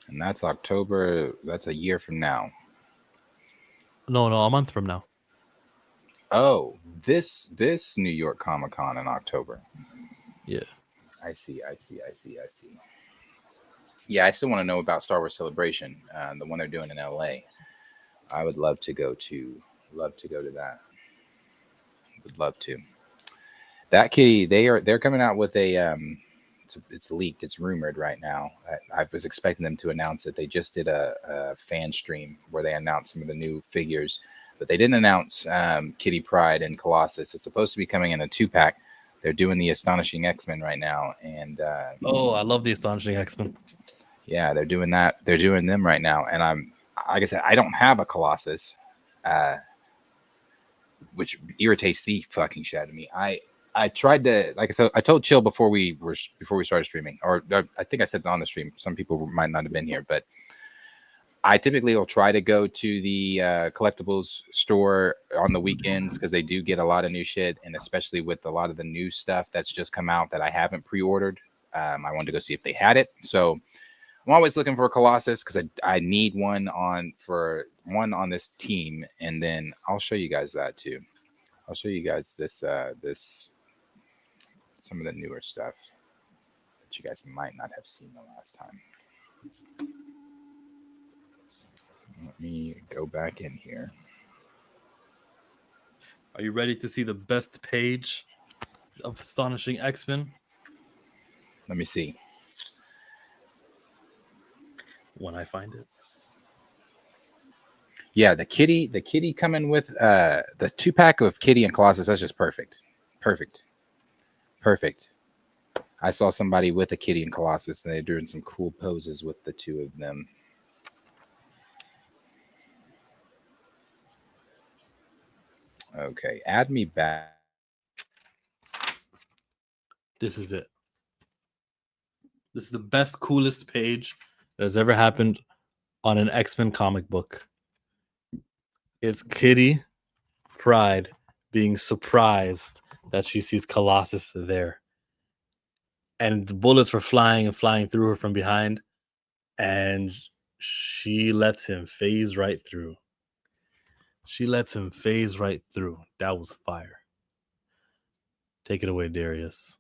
And that's October. That's a year from now. No, a month from now. Oh, this New York Comic Con in October. Yeah. I see. Yeah, I still want to know about Star Wars Celebration, the one they're doing in LA. I would love to go to that. Would love to. That kitty, they're coming out with a it's leaked, it's rumored right now. I was expecting them to announce it. They just did a fan stream where they announced some of the new figures, but they didn't announce Kitty Pryde and Colossus. It's supposed to be coming in a 2-pack. They're doing the Astonishing X-Men right now, and Oh, I love the Astonishing X-Men. yeah, they're doing that. They're doing them right now, and I'm like I said, I don't have a Colossus, which irritates the fucking shit out of me. I tried to, like I said, I told Chill before we started streaming, or I think I said it on the stream. Some people might not have been here, but I typically will try to go to the collectibles store on the weekends because they do get a lot of new shit, and especially with a lot of the new stuff that's just come out that I haven't pre-ordered. I wanted to go see if they had it, so I'm always looking for a Colossus because I need one on this team, and then I'll show you guys that too. I'll show you guys this some of the newer stuff that you guys might not have seen the last time. Let me go back in here. Are you ready to see the best page of Astonishing X-Men? Let me see. When I find it. Yeah, the kitty coming with the 2-pack of Kitty and Colossus. That's just perfect. I saw somebody with a Kitty and Colossus, and they're doing some cool poses with the two of them. Okay, add me back. This is it. This is the best, coolest page that has ever happened on an X-Men comic book. It's Kitty Pryde being surprised that she sees Colossus there. And the bullets were flying through her from behind. And she lets him phase right through. That was fire. Take it away, Darius.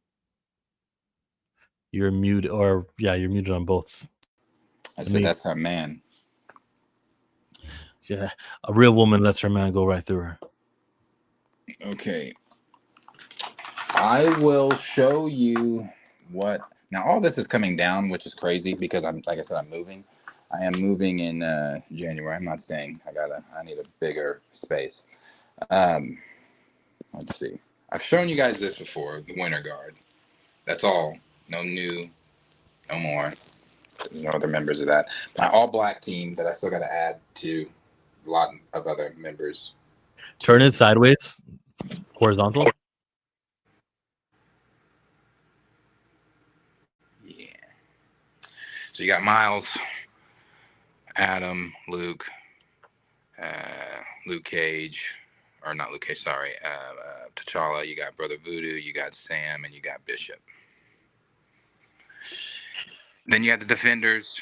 You're muted, you're muted on both. I said that's her man. Yeah, a real woman lets her man go right through her. Okay. I will show you what. Now, all this is coming down, which is crazy because I'm moving. I am moving in January. I'm not staying. I need a bigger space. Let's see. I've shown you guys this before, the Winter Guard. That's all. No new, no more. There's no other members of that. My all-black team that I still got to add to a lot of other members. Turn it sideways, horizontal. Yeah. So you got Miles, Adam, Luke, Luke Cage, or not Luke Cage, sorry, T'Challa. You got Brother Voodoo, you got Sam, and you got Bishop. Then you got the Defenders.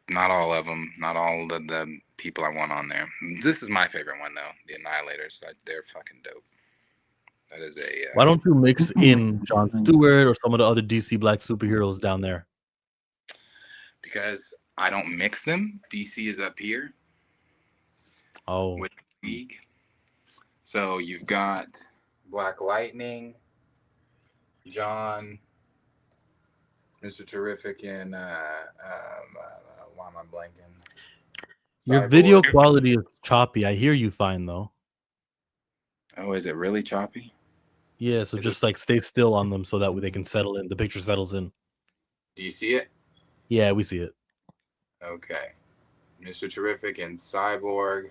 Not all of them. Not all of the people I want on there. This is my favorite one, though. The Annihilators. They're fucking dope. That is a... Why don't you mix in Jon Stewart or some of the other DC Black superheroes down there? Because I don't mix them. DC is up here. Oh. With the League. So you've got Black Lightning, John, Mr. Terrific, and why am I blanking? Your video quality is choppy. I hear you fine though. Oh, is it really choppy? Yeah, so Is just like stay still on them so that way they can settle in. The picture settles in. Do you see it? Yeah, we see it. Okay. Mr. Terrific and Cyborg,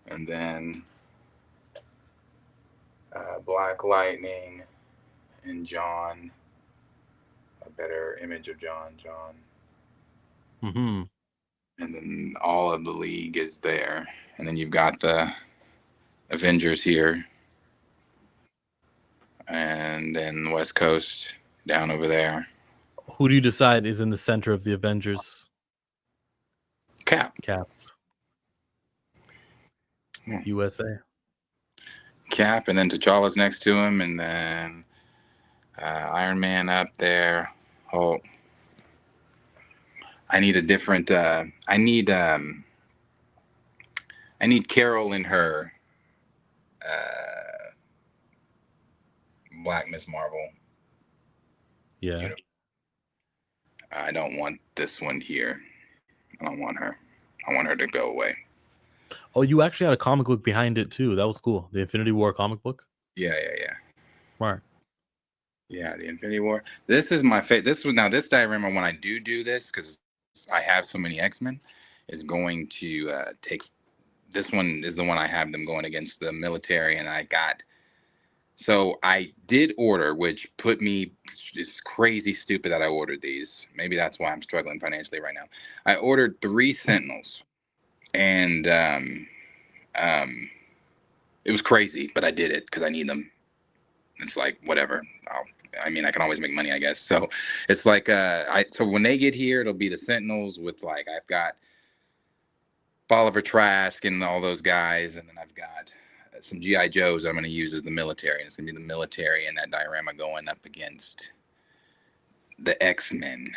and then Black Lightning and John. A better image of John. Mm-hmm. And then all of the League is there. And then you've got the Avengers here. And then West Coast down over there. Who do you decide is in the center of the Avengers? Cap. USA. Cap, and then T'Challa's next to him, and then Iron Man up there. Oh, I need a different. I need Carol in her Black Miss Marvel. Yeah. You know, I don't want this one here. I don't want her. I want her to go away. Oh, you actually had a comic book behind it too. That was cool. The Infinity War comic book. Yeah. Smart. Yeah, the Infinity War. This is my favorite. This diorama, when I do this, because I have so many X-Men, is going to take. This one is the one I have them going against the military, and I got. So I did order, which put me. It's crazy stupid that I ordered these. Maybe that's why I'm struggling financially right now. I ordered 3 Sentinels, and it was crazy, but I did it because I need them. It's like whatever. I can always make money, I guess. So it's like so when they get here, it'll be the Sentinels with like I've got Bolivar Trask and all those guys, and then I've got some GI Joes I'm going to use as the military. And it's going to be the military and that diorama going up against the X-Men,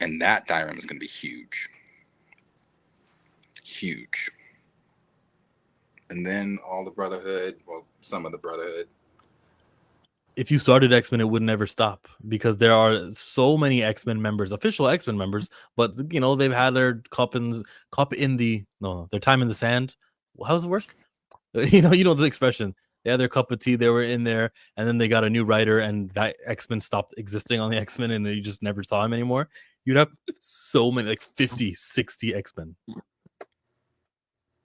and that diorama is going to be huge. And then all the Brotherhood, well, some of the Brotherhood. If you started X-Men, it would never stop because there are so many X-Men members, official X-Men members, but they've had their their time in the sand. How does it work? You know the expression. They had their cup of tea, they were in there, and then they got a new writer, and that X-Men stopped existing on the X-Men, and you just never saw him anymore. You'd have so many, like 50, 60 X-Men.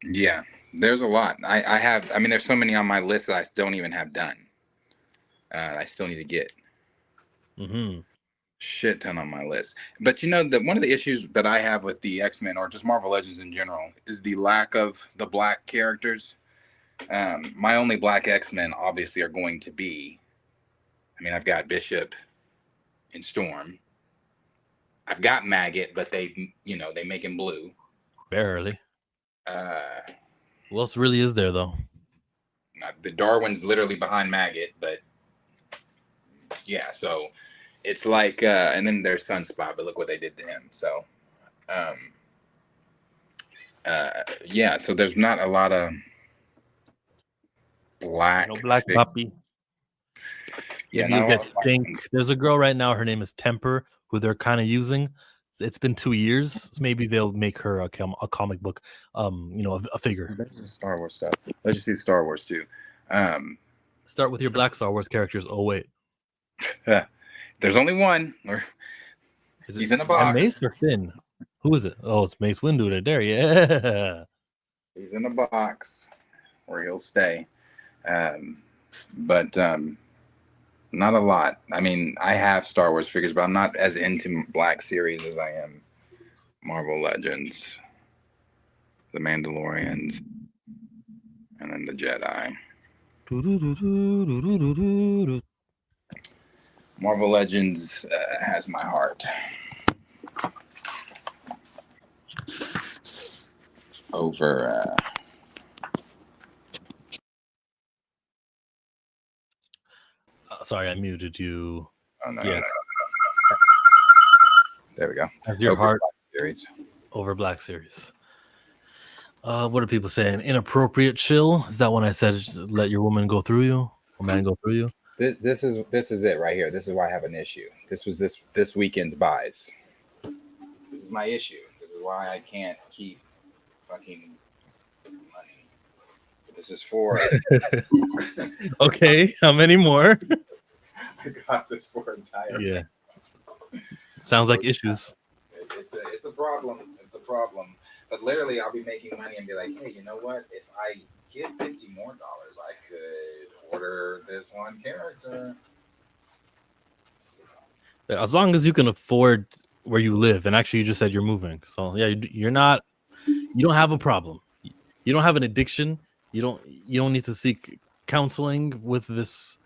Yeah, there's a lot. I have. There's so many on my list that I don't even have done. I still need to get shit ton on my list. But one of the issues that I have with the X-Men or just Marvel Legends in general is the lack of the black characters. My only black X-Men obviously are going to be. I've got Bishop and Storm. I've got Maggot, but they make him blue. Barely. Who else really is there though? The Darwin's literally behind Maggot, but yeah, so it's like and then there's Sunspot, but look what they did to him. So yeah, so there's not a lot of black. No black puppy. Yeah, you'll get Stink. There's a girl right now, her name is Temper, who they're kind of using. It's been 2 years. So maybe they'll make her a comic book, a figure. There's the Star Wars stuff. Let's just see Star Wars too. Start with your black Star Wars characters. Oh wait, there's only one. He's in a box. Mace or Finn? Who is it? Oh, it's Mace Windu right there. Yeah. He's in a box where he'll stay. But not a lot. I have Star Wars figures, but I'm not as into Black Series as I am Marvel Legends, The Mandalorians, and then the Jedi. Marvel Legends has my heart. Over sorry, I muted you. Oh no, yeah. No. There we go. Has your heart Black Series. Over Black Series. What are people saying? Inappropriate chill? Is that when I said let your woman go through you? Or man go through you? This is it right here. This is why I have an issue. This was this weekend's buys. This is my issue. This is why I can't keep fucking money. This is 4. Okay, how many more? I got this 4 entire. Yeah. Sounds like issues. It's a problem. It's a problem. But literally, I'll be making money and be like, hey, you know what? If I get $50 more, I could order this one character. As long as you can afford where you live, and actually, you just said you're moving, so yeah, you don't have a problem. You don't have an addiction. You don't need to seek counseling with this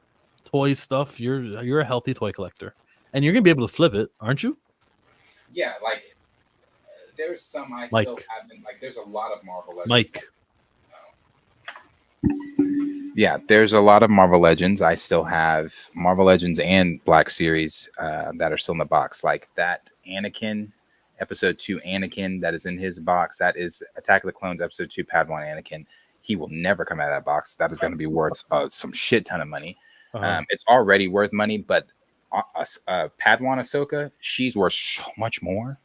toy stuff. You're a healthy toy collector, and you're gonna be able to flip it, aren't you? Yeah, like there's some I Mike. still haven't. Like there's a lot of Marvel Legends. Mike. Yeah, there's a lot of Marvel Legends. I still have Marvel Legends and Black Series that are still in the box. Like that Anakin, Episode 2 Anakin that is in his box. That is Attack of the Clones Episode 2 Padawan Anakin. He will never come out of that box. That is going to be worth some shit ton of money. It's already worth money, but Padawan Ahsoka, she's worth so much more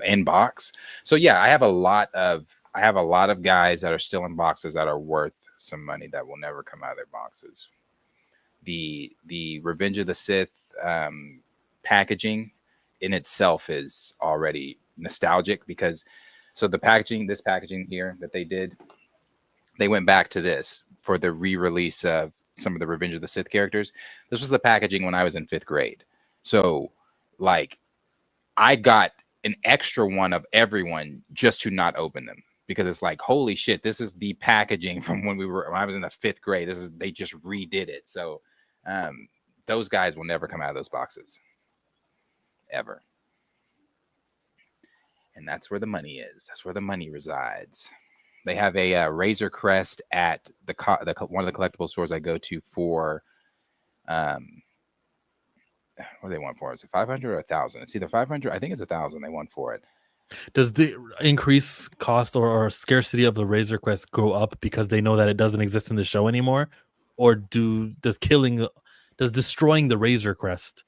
in box. So yeah, I have a lot of guys that are still in boxes that are worth some money that will never come out of their boxes. The Revenge of the Sith packaging in itself is already nostalgic because this packaging here that they did, they went back to this for the re-release of some of the Revenge of the Sith characters. This was the packaging when I was in 5th grade. So like I got an extra one of everyone just to not open them because it's like, holy shit, this is the packaging from when I was in the 5th grade. They just redid it. So those guys will never come out of those boxes ever. And that's where the money is. That's where the money resides. They have a Razor Crest at one of the collectible stores I go to for what do they want for it? Is it 500 or 1,000? It's either 500. I think it's 1,000 they want for it. Does the increased cost or scarcity of the Razor Crest go up because they know that it doesn't exist in the show anymore, or does destroying the Razor Crest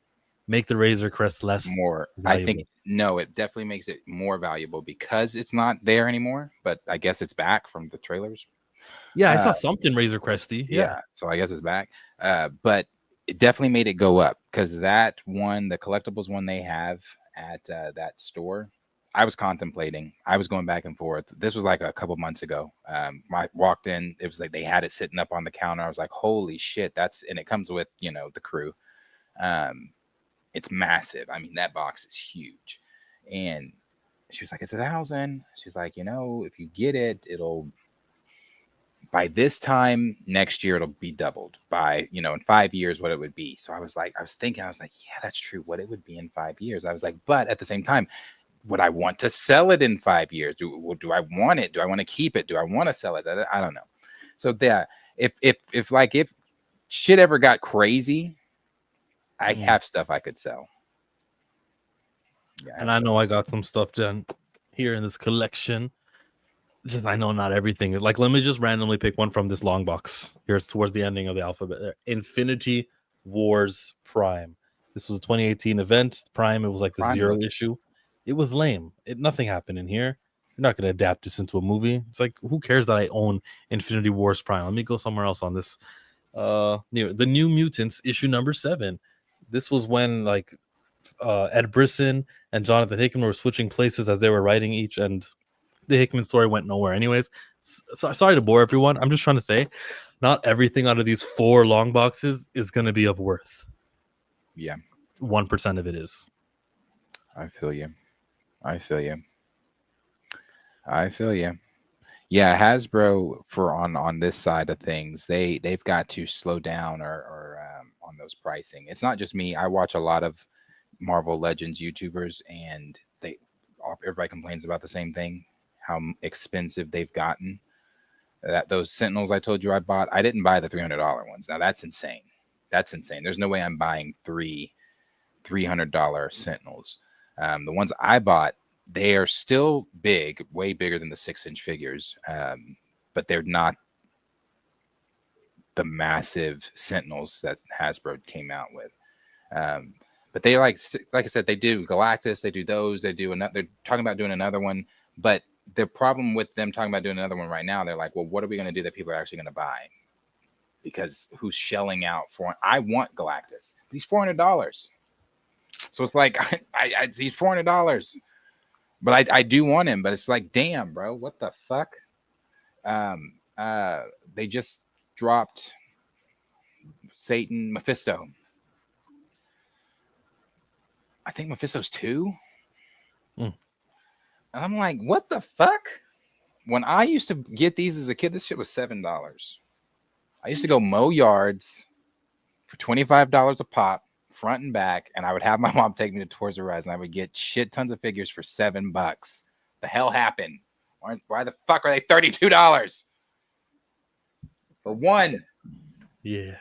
make the Razor Crest less more valuable? I think no, it definitely makes it more valuable because it's not there anymore, but I guess it's back from the trailers. Yeah, I saw something Razor Cresty. Yeah. So I guess it's back. But it definitely made it go up because that one, the collectibles one they have at that store, I was contemplating. I was going back and forth. This was like a couple months ago. I walked in, it was like they had it sitting up on the counter. I was like, holy shit, and it comes with, the crew. It's massive. I mean, that box is huge. And she was like, it's 1,000. She's like, if you get it, by this time next year, it'll be doubled by, in 5 years, what it would be. So I was like, yeah, that's true. What it would be in 5 years. I was like, but at the same time, would I want to sell it in 5 years? Do I want it? Do I want to keep it? Do I want to sell it? I don't know. So if shit ever got crazy, I have stuff I could sell. Yeah, and I know I got some stuff done here in this collection. Just I know not everything. Like, let me just randomly pick one from this long box. Here's towards the ending of the alphabet there. Infinity Wars Prime. This was a 2018 event. Prime, it was like the Prime 0 movie. issue. It was lame. Nothing happened in here. You're not going to adapt this into a movie. It's like, who cares that I own Infinity Wars Prime? Let me go somewhere else on this. The New Mutants issue number 7. This was when Ed Brisson and Jonathan Hickman were switching places as they were writing each, and the Hickman story went nowhere anyways. Sorry to bore everyone. I'm just trying to say not everything out of these 4 long boxes is going to be of worth. Yeah. 1% of it is. I feel you. Yeah, Hasbro on this side of things, they've got to slow down or on those pricing. It's not just me. I watch a lot of Marvel Legends YouTubers, and everybody complains about the same thing, how expensive they've gotten. Those Sentinels I told you I bought, I didn't buy the $300 ones. Now that's insane. There's no way I'm buying $300 Sentinels. The ones I bought, they are still big, way bigger than the 6-inch figures, but they're not the massive Sentinels that Hasbro came out with. But they like I said, they do Galactus, they do those, they're talking about doing another one, but the problem with them talking about doing another one right now, they're like, well, what are we going to do that people are actually going to buy? Because who's shelling out for? I want Galactus, but he's $400. So it's like he's $400, but I do want him. But it's like, damn, bro, what the fuck? They just dropped Mephisto. I think Mephisto's 2. And I'm like, what the fuck? When I used to get these as a kid, this shit was $7. I used to go mow yards for $25 a pop, front and back, and I would have my mom take me to Toys R Us, and I would get shit tons of figures for $7. The hell happened? Why the fuck are they $32 for one? Yeah.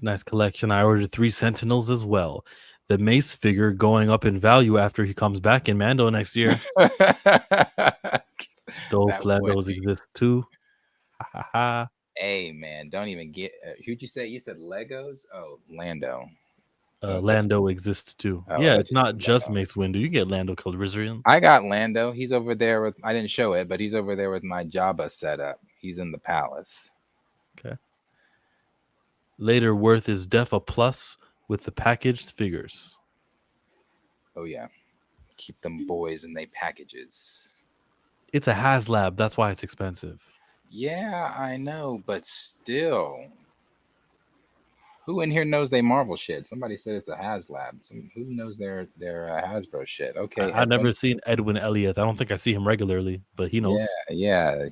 Nice collection. I ordered 3 Sentinels as well. The Mace figure going up in value after he comes back in Mando next year. Dope. Landos exist too. Ha ha ha. Hey man, don't even get. Who'd you say? You said Legos? Oh, Lando. Lando exists too. Yeah, it's not just Mace Windu. You get Lando Calrissian. I got Lando. He's over there with. I didn't show it, but he's over there with my Jabba setup. He's in the palace. Okay. Later, worth is def a plus with the packaged figures. Oh yeah, keep them boys in they packages. It's a HasLab. That's why it's expensive. Yeah, I know, but still. Who in here knows they Marvel shit? Somebody said it's a HasLab. Who knows their Hasbro shit? Okay, I've never seen Edwin Elliott. I don't don't think I see him regularly, but he knows. Yeah.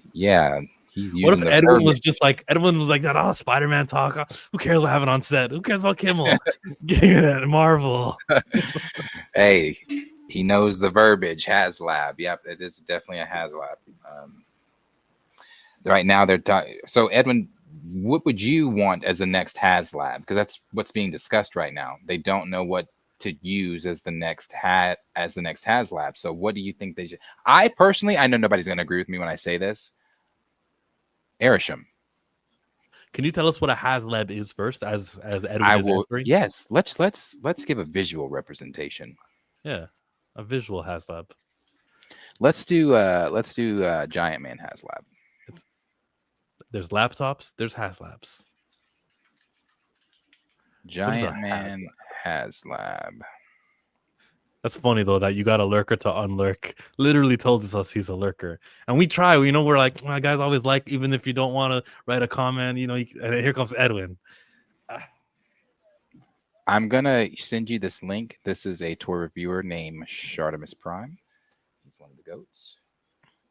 What if Edwin was just like that? Oh, Spider-Man talk. Who cares what happened on set? Who cares about Kimmel? Give me that Marvel. Hey, he knows the verbiage. HasLab. Yep, it is definitely a HasLab. Right now they're talking. So Edwin, what would you want as the next HasLab? Because that's what's being discussed right now. They don't know what to use as the next HasLab. So what do you think they should? I personally, I know nobody's going to agree with me when I say this. Arishem. Can you tell us what a HasLab is first, as Edwin I is will. answering? Yes, let's give a visual representation. Yeah, a visual HasLab. Let's do Giant Man HasLab. There's laptops. There's HasLabs. Giant Man HasLab. That's funny though that you got a lurker to unlurk. Literally told us he's a lurker, and we try. You know, we're like, well, guys always like, even if you don't want to write a comment, you know. And here comes Edwin. I'm gonna send you this link. This is a toy reviewer named Shartimus Prime. He's one of the goats.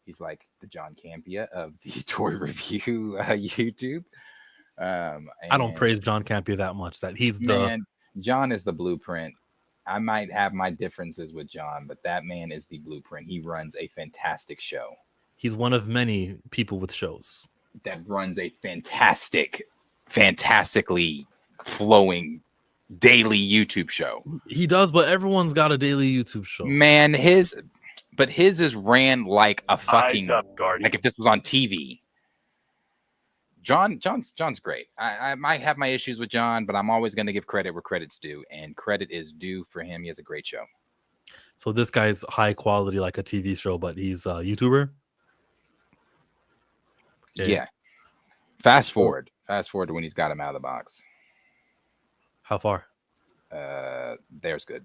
He's like the John Campia of the toy review YouTube. I don't praise John Campia that much. That he's John is the blueprint. I might have my differences with John, but that man is the blueprint. He runs a fantastic show. He's one of many people with shows that runs a fantastically flowing daily YouTube show. He does, but everyone's got a daily YouTube show. Man, his is ran like a fucking like if this was on TV. John's great. I might have my issues with John, but I'm always going to give credit where credit's due, and credit is due for him. He has a great show. So this guy's high quality, like a TV show, but he's a YouTuber. Yeah. Fast forward to when he's got him out of the box. How far? There's good.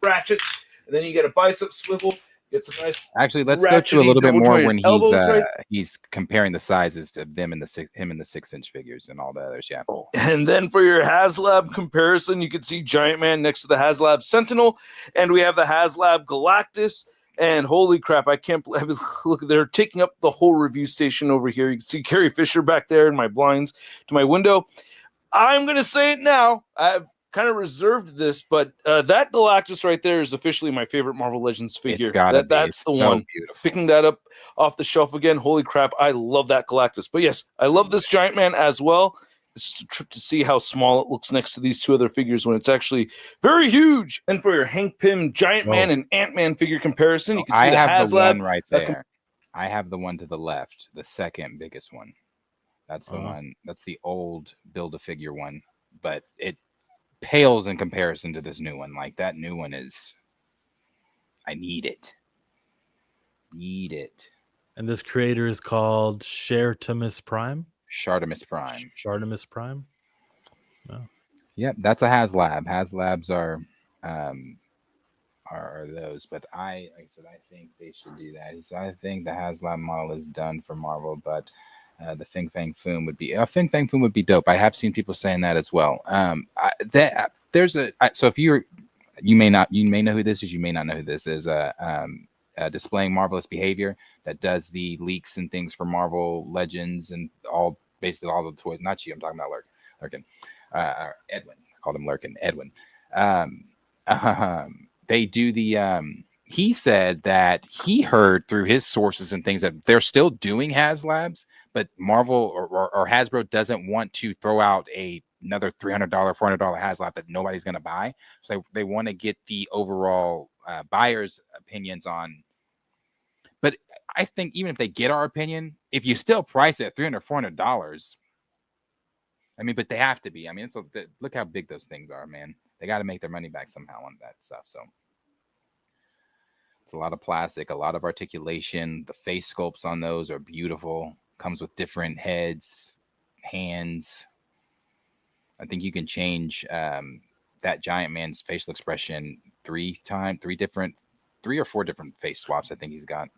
Ratchet, and then you get a bicep swivel. Get some nice. Actually, let's go to a little bit more when he's comparing the sizes of them in the 6-inch figures and all the others. Yeah. And then for your HasLab comparison, you can see Giant Man next to the HasLab Sentinel, and we have the HasLab Galactus. And holy crap, I can't believe, look, they're taking up the whole review station over here. You can see Carrie Fisher back there in my blinds to my window. I'm going to say it now. I've kind of reserved this, but that Galactus right there is officially my favorite Marvel Legends figure. That's the one. Beautiful. Picking that up off the shelf again. Holy crap, I love that Galactus. But yes, I love this Giant Man as well. This is a trip to see how small it looks next to these two other figures when it's actually very huge. And for your Hank Pym Giant Man and Ant-Man figure comparison, you can see the HasLab one right there. I have the one to the left, the second biggest one. That's the one. That's the old Build-A-Figure one, but it pales in comparison to this new one. Like that new one is, I need it. Eat it. And this creator is called Shartimus Prime. Shartimus Prime. Shartimus Prime. Yep, that's a HasLab. HasLabs are those, but like I said, I think they should do that. So I think the HasLab model is done for Marvel, but the Fing Fang Foom would be Fing Fang Foom would be dope. I have seen people saying that as well. So if you may know who this is, you may not know who this is. Displaying Marvelous Behavior that does the leaks and things for Marvel Legends and basically all the toys. Not you, I'm talking about Lurkin. Edwin. I called him Lurkin. Edwin. They do the he said that he heard through his sources and things that they're still doing HasLabs, but Marvel or Hasbro doesn't want to throw out another $300, $400 HasLab that nobody's going to buy. So they want to get the overall buyers' opinions on. But I think even if they get our opinion, if you still price it at $300, $400, I mean, but they have to be. I mean, look how big those things are, man. They got to make their money back somehow on that stuff. So it's a lot of plastic, a lot of articulation. The face sculpts on those are beautiful. Comes with different heads, hands. I think you can change that giant man's facial expression 3 or 4 different face swaps. I think he's got.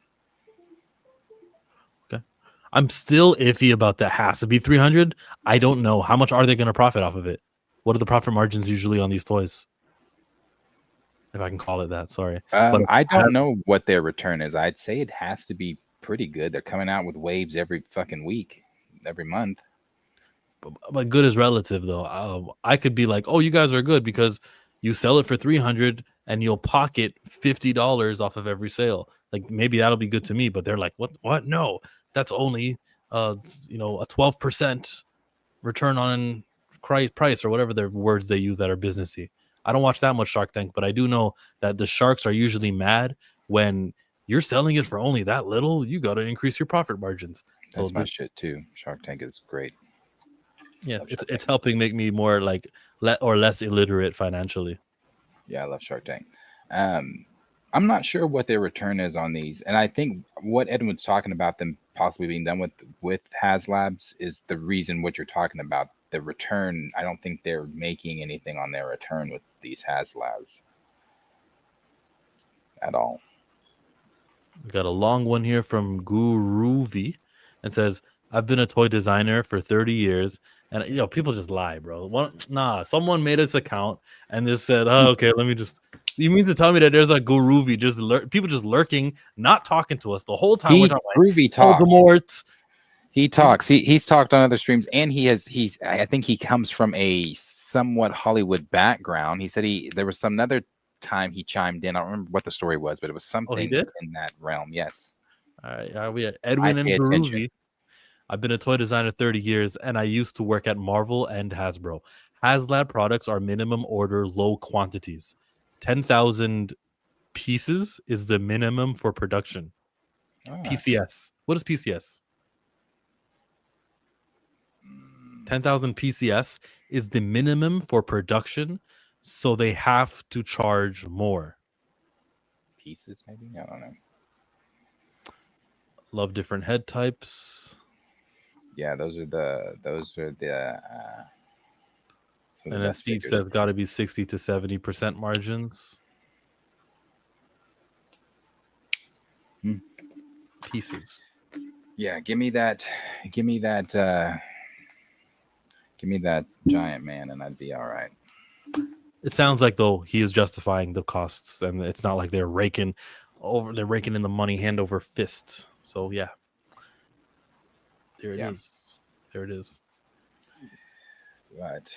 I'm still iffy about that. Has to be 300. I don't know how much are they going to profit off of it. What are the profit margins usually on these toys? If I can call it that, sorry. But I don't know what their return is. I'd say it has to be pretty good. They're coming out with waves every fucking week, every month. But good is relative, though. I could be like, "Oh, you guys are good because you sell it for 300 and you'll pocket $50 off of every sale." Like maybe that'll be good to me. But they're like, "What? No, that's only a 12% return on price or whatever their words they use that are businessy." I don't watch that much Shark Tank, but I do know that the sharks are usually mad when you're selling it for only that little. You got to increase your profit margins. That's my shit too. Shark Tank is great. Yeah, it's helping make me more like less illiterate financially. Yeah, I love Shark Tank. I'm not sure what their return is on these, and I think what Edwin's talking about them possibly being done with HasLabs is the reason what you're talking about. The return, I don't think they're making anything on their return with these HasLabs at all. We got a long one here from Guruvi and says, "I've been a toy designer for 30 years." And people just lie, bro. Someone made this account and just said, "Oh, okay, let me just." You mean to tell me that there's a Guruvi people just lurking, not talking to us the whole time? Groovy talks. He talks. He's talked on other streams, and I think he comes from a somewhat Hollywood background. He said there was some other time he chimed in. I don't remember what the story was, but it was something in that realm. Yes. All right. We have Edwin and Guruvi. I've been a toy designer 30 years, and I used to work at Marvel and Hasbro. HasLab products are minimum order, low quantities. 10,000 pieces is the minimum for production. PCS. What is PCS? 10,000 PCS is the minimum for production, so they have to charge more. Pieces, maybe? I don't know. Love different head types. Yeah, those are the. And then Steve says got to be 60 to 70% margins. Pieces. Yeah, give me that giant man, and I'd be all right. It sounds like though he is justifying the costs, and it's not like they're raking in the money hand over fist. So yeah. There it is. There it is. Right.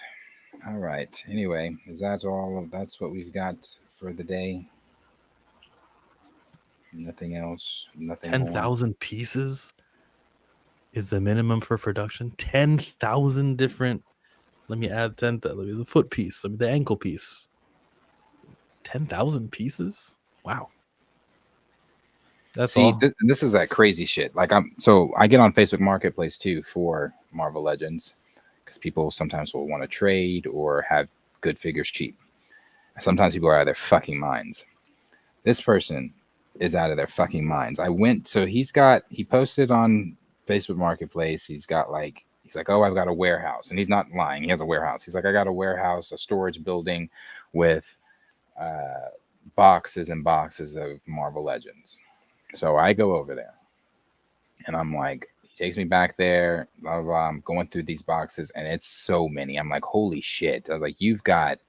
All right. Anyway, is that all? That's what we've got for the day. Nothing else. Nothing. 10,000 pieces is the minimum for production. 10,000 different. Let me add 10,000. Let me the foot piece. Let me the ankle piece. 10,000 pieces. Wow. That's all. This is that crazy shit. Like I get on Facebook Marketplace too for Marvel Legends because people sometimes will want to trade or have good figures cheap. Sometimes people are out of their fucking minds. This person is out of their fucking minds. He posted on Facebook Marketplace. He's like, oh, I've got a warehouse, and he's not lying. He has a warehouse. He's like, I got a warehouse, a storage building with boxes and boxes of Marvel Legends. So I go over there, and I'm like, he takes me back there. Blah, blah, blah. I'm going through these boxes, and it's so many. I'm like, holy shit! I was like, you've got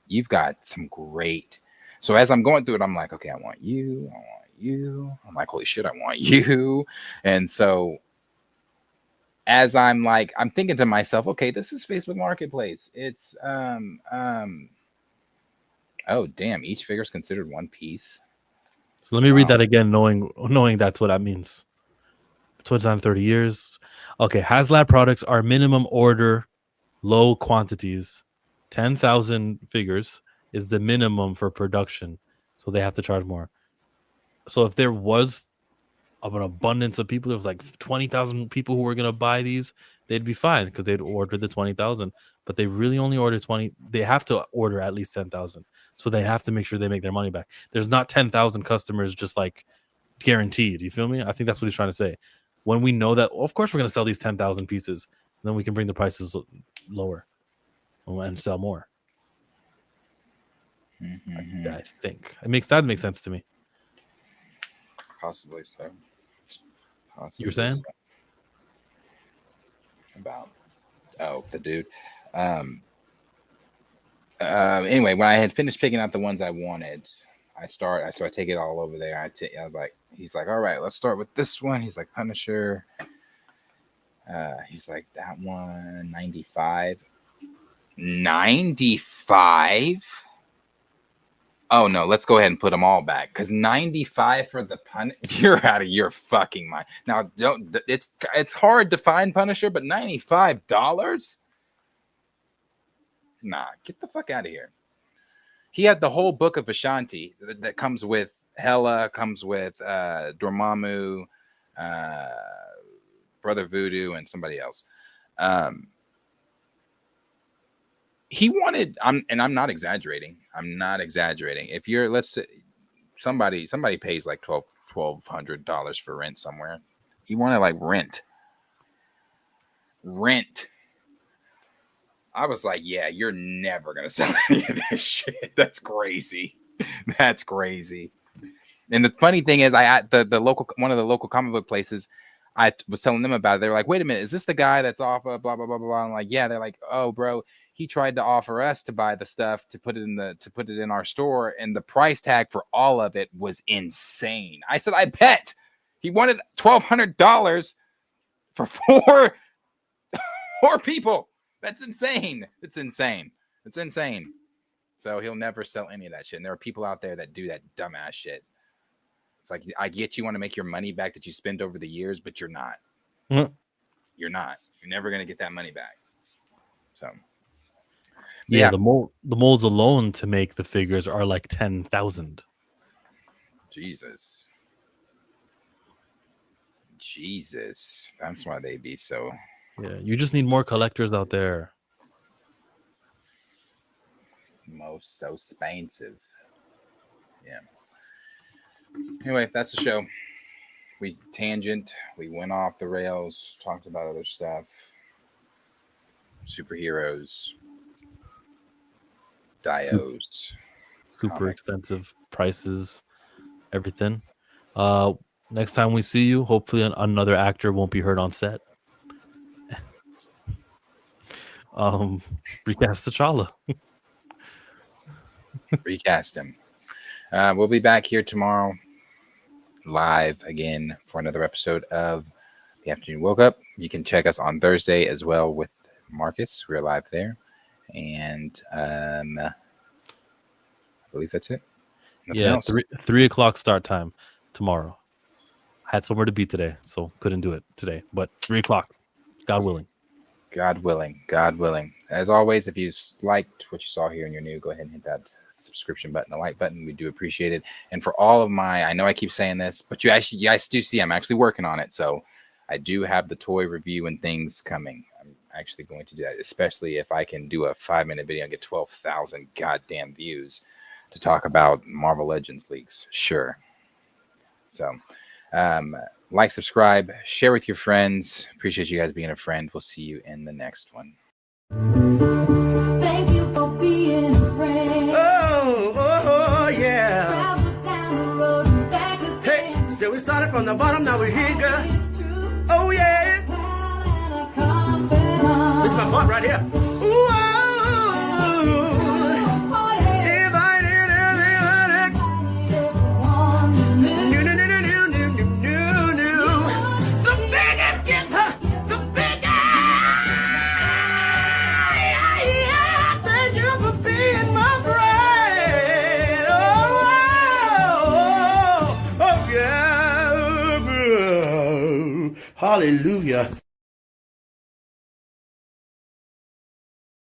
some great. So as I'm going through it, I'm like, okay, I want you. I'm like, holy shit, I want you. And so as I'm thinking to myself, okay, this is Facebook Marketplace. It's oh damn, each figure is considered one piece. So let me read that again, knowing that's what that means. 29 30 years. Okay, HasLab products are minimum order, low quantities. 10,000 figures is the minimum for production, so they have to charge more. So if there was an abundance of people, there was like 20,000 people who were going to buy these, they'd be fine because they'd order the 20,000. But they really only order 20. They have to order at least 10,000. So they have to make sure they make their money back. There's not 10,000 customers just like guaranteed. You feel me? I think that's what he's trying to say. When we know that, well, of course, we're going to sell these 10,000 pieces, then we can bring the prices lower and sell more. Mm-hmm. I think that makes sense to me. Possibly so. You were saying? About the dude. Anyway, when I had finished picking out the ones I wanted, I take it all over there. I was like, he's like, all right, let's start with this one. He's like, Punisher. He's like, that one, 95. 95? Oh no, let's go ahead and put them all back, because 95 for the Punisher, you're out of your fucking mind. Now, it's hard to find Punisher, but $95? Nah, get the fuck out of here. He had the whole book of Ashanti that comes with Hela, comes with Dormammu, Brother Voodoo, and somebody else. He wanted, I'm not exaggerating. If you're, let's say somebody pays like $1,200 for rent somewhere. He wanted like rent. I was like, yeah, you're never gonna sell any of this shit. That's crazy. And the funny thing is, one of the local comic book places, I was telling them about it. They were like, wait a minute, is this the guy that's off of blah blah blah blah? I'm like, yeah. They're like, oh, bro, he tried to offer us to buy the stuff to put it in our store, and the price tag for all of it was insane. I said, I bet he wanted $1,200 for four people. That's insane. It's insane. So he'll never sell any of that shit. And there are people out there that do that dumbass shit. It's like, I get you want to make your money back that you spent over the years, but you're not. Mm. You're not. You're never going to get that money back. So, yeah. The molds alone to make the figures are like 10,000. Jesus. That's why they be so. Yeah, you just need more collectors out there. Most so expensive. Yeah. Anyway, that's the show. We went off the rails, talked about other stuff. Superheroes. Dios. Super comics. Expensive prices, everything. Next time we see you, hopefully another actor won't be hurt on set. Recast T'Challa. Recast him. We'll be back here tomorrow, live again for another episode of The Afternoon Woke Up. You can check us on Thursday as well with Marcus. We're live there. And I believe that's it. Nothing else. 3 o'clock start time tomorrow. I had somewhere to be today, so couldn't do it today. But 3 o'clock, God willing. God willing. As always, if you liked what you saw here and you're new, go ahead and hit that subscription button, the like button. We do appreciate it. And for all of I know I keep saying this, but you guys do see I'm actually working on it. So I do have the toy review and things coming. I'm actually going to do that, especially if I can do a 5-minute video and get 12,000 goddamn views to talk about Marvel Legends leaks. Sure. So, like, subscribe, share with your friends. Appreciate you guys being a friend. We'll see you in the next one. Thank you for being a friend. Oh, yeah. Travel down the road and back again. Hey, so we started from the bottom, now we're here, girl. It's true. Oh, yeah. Pal and a confidant. This is my part right here. Ooh, oh, if I did everything, the biggest gift, the biggest. Thank you for being my friend. Oh, yeah. Hallelujah.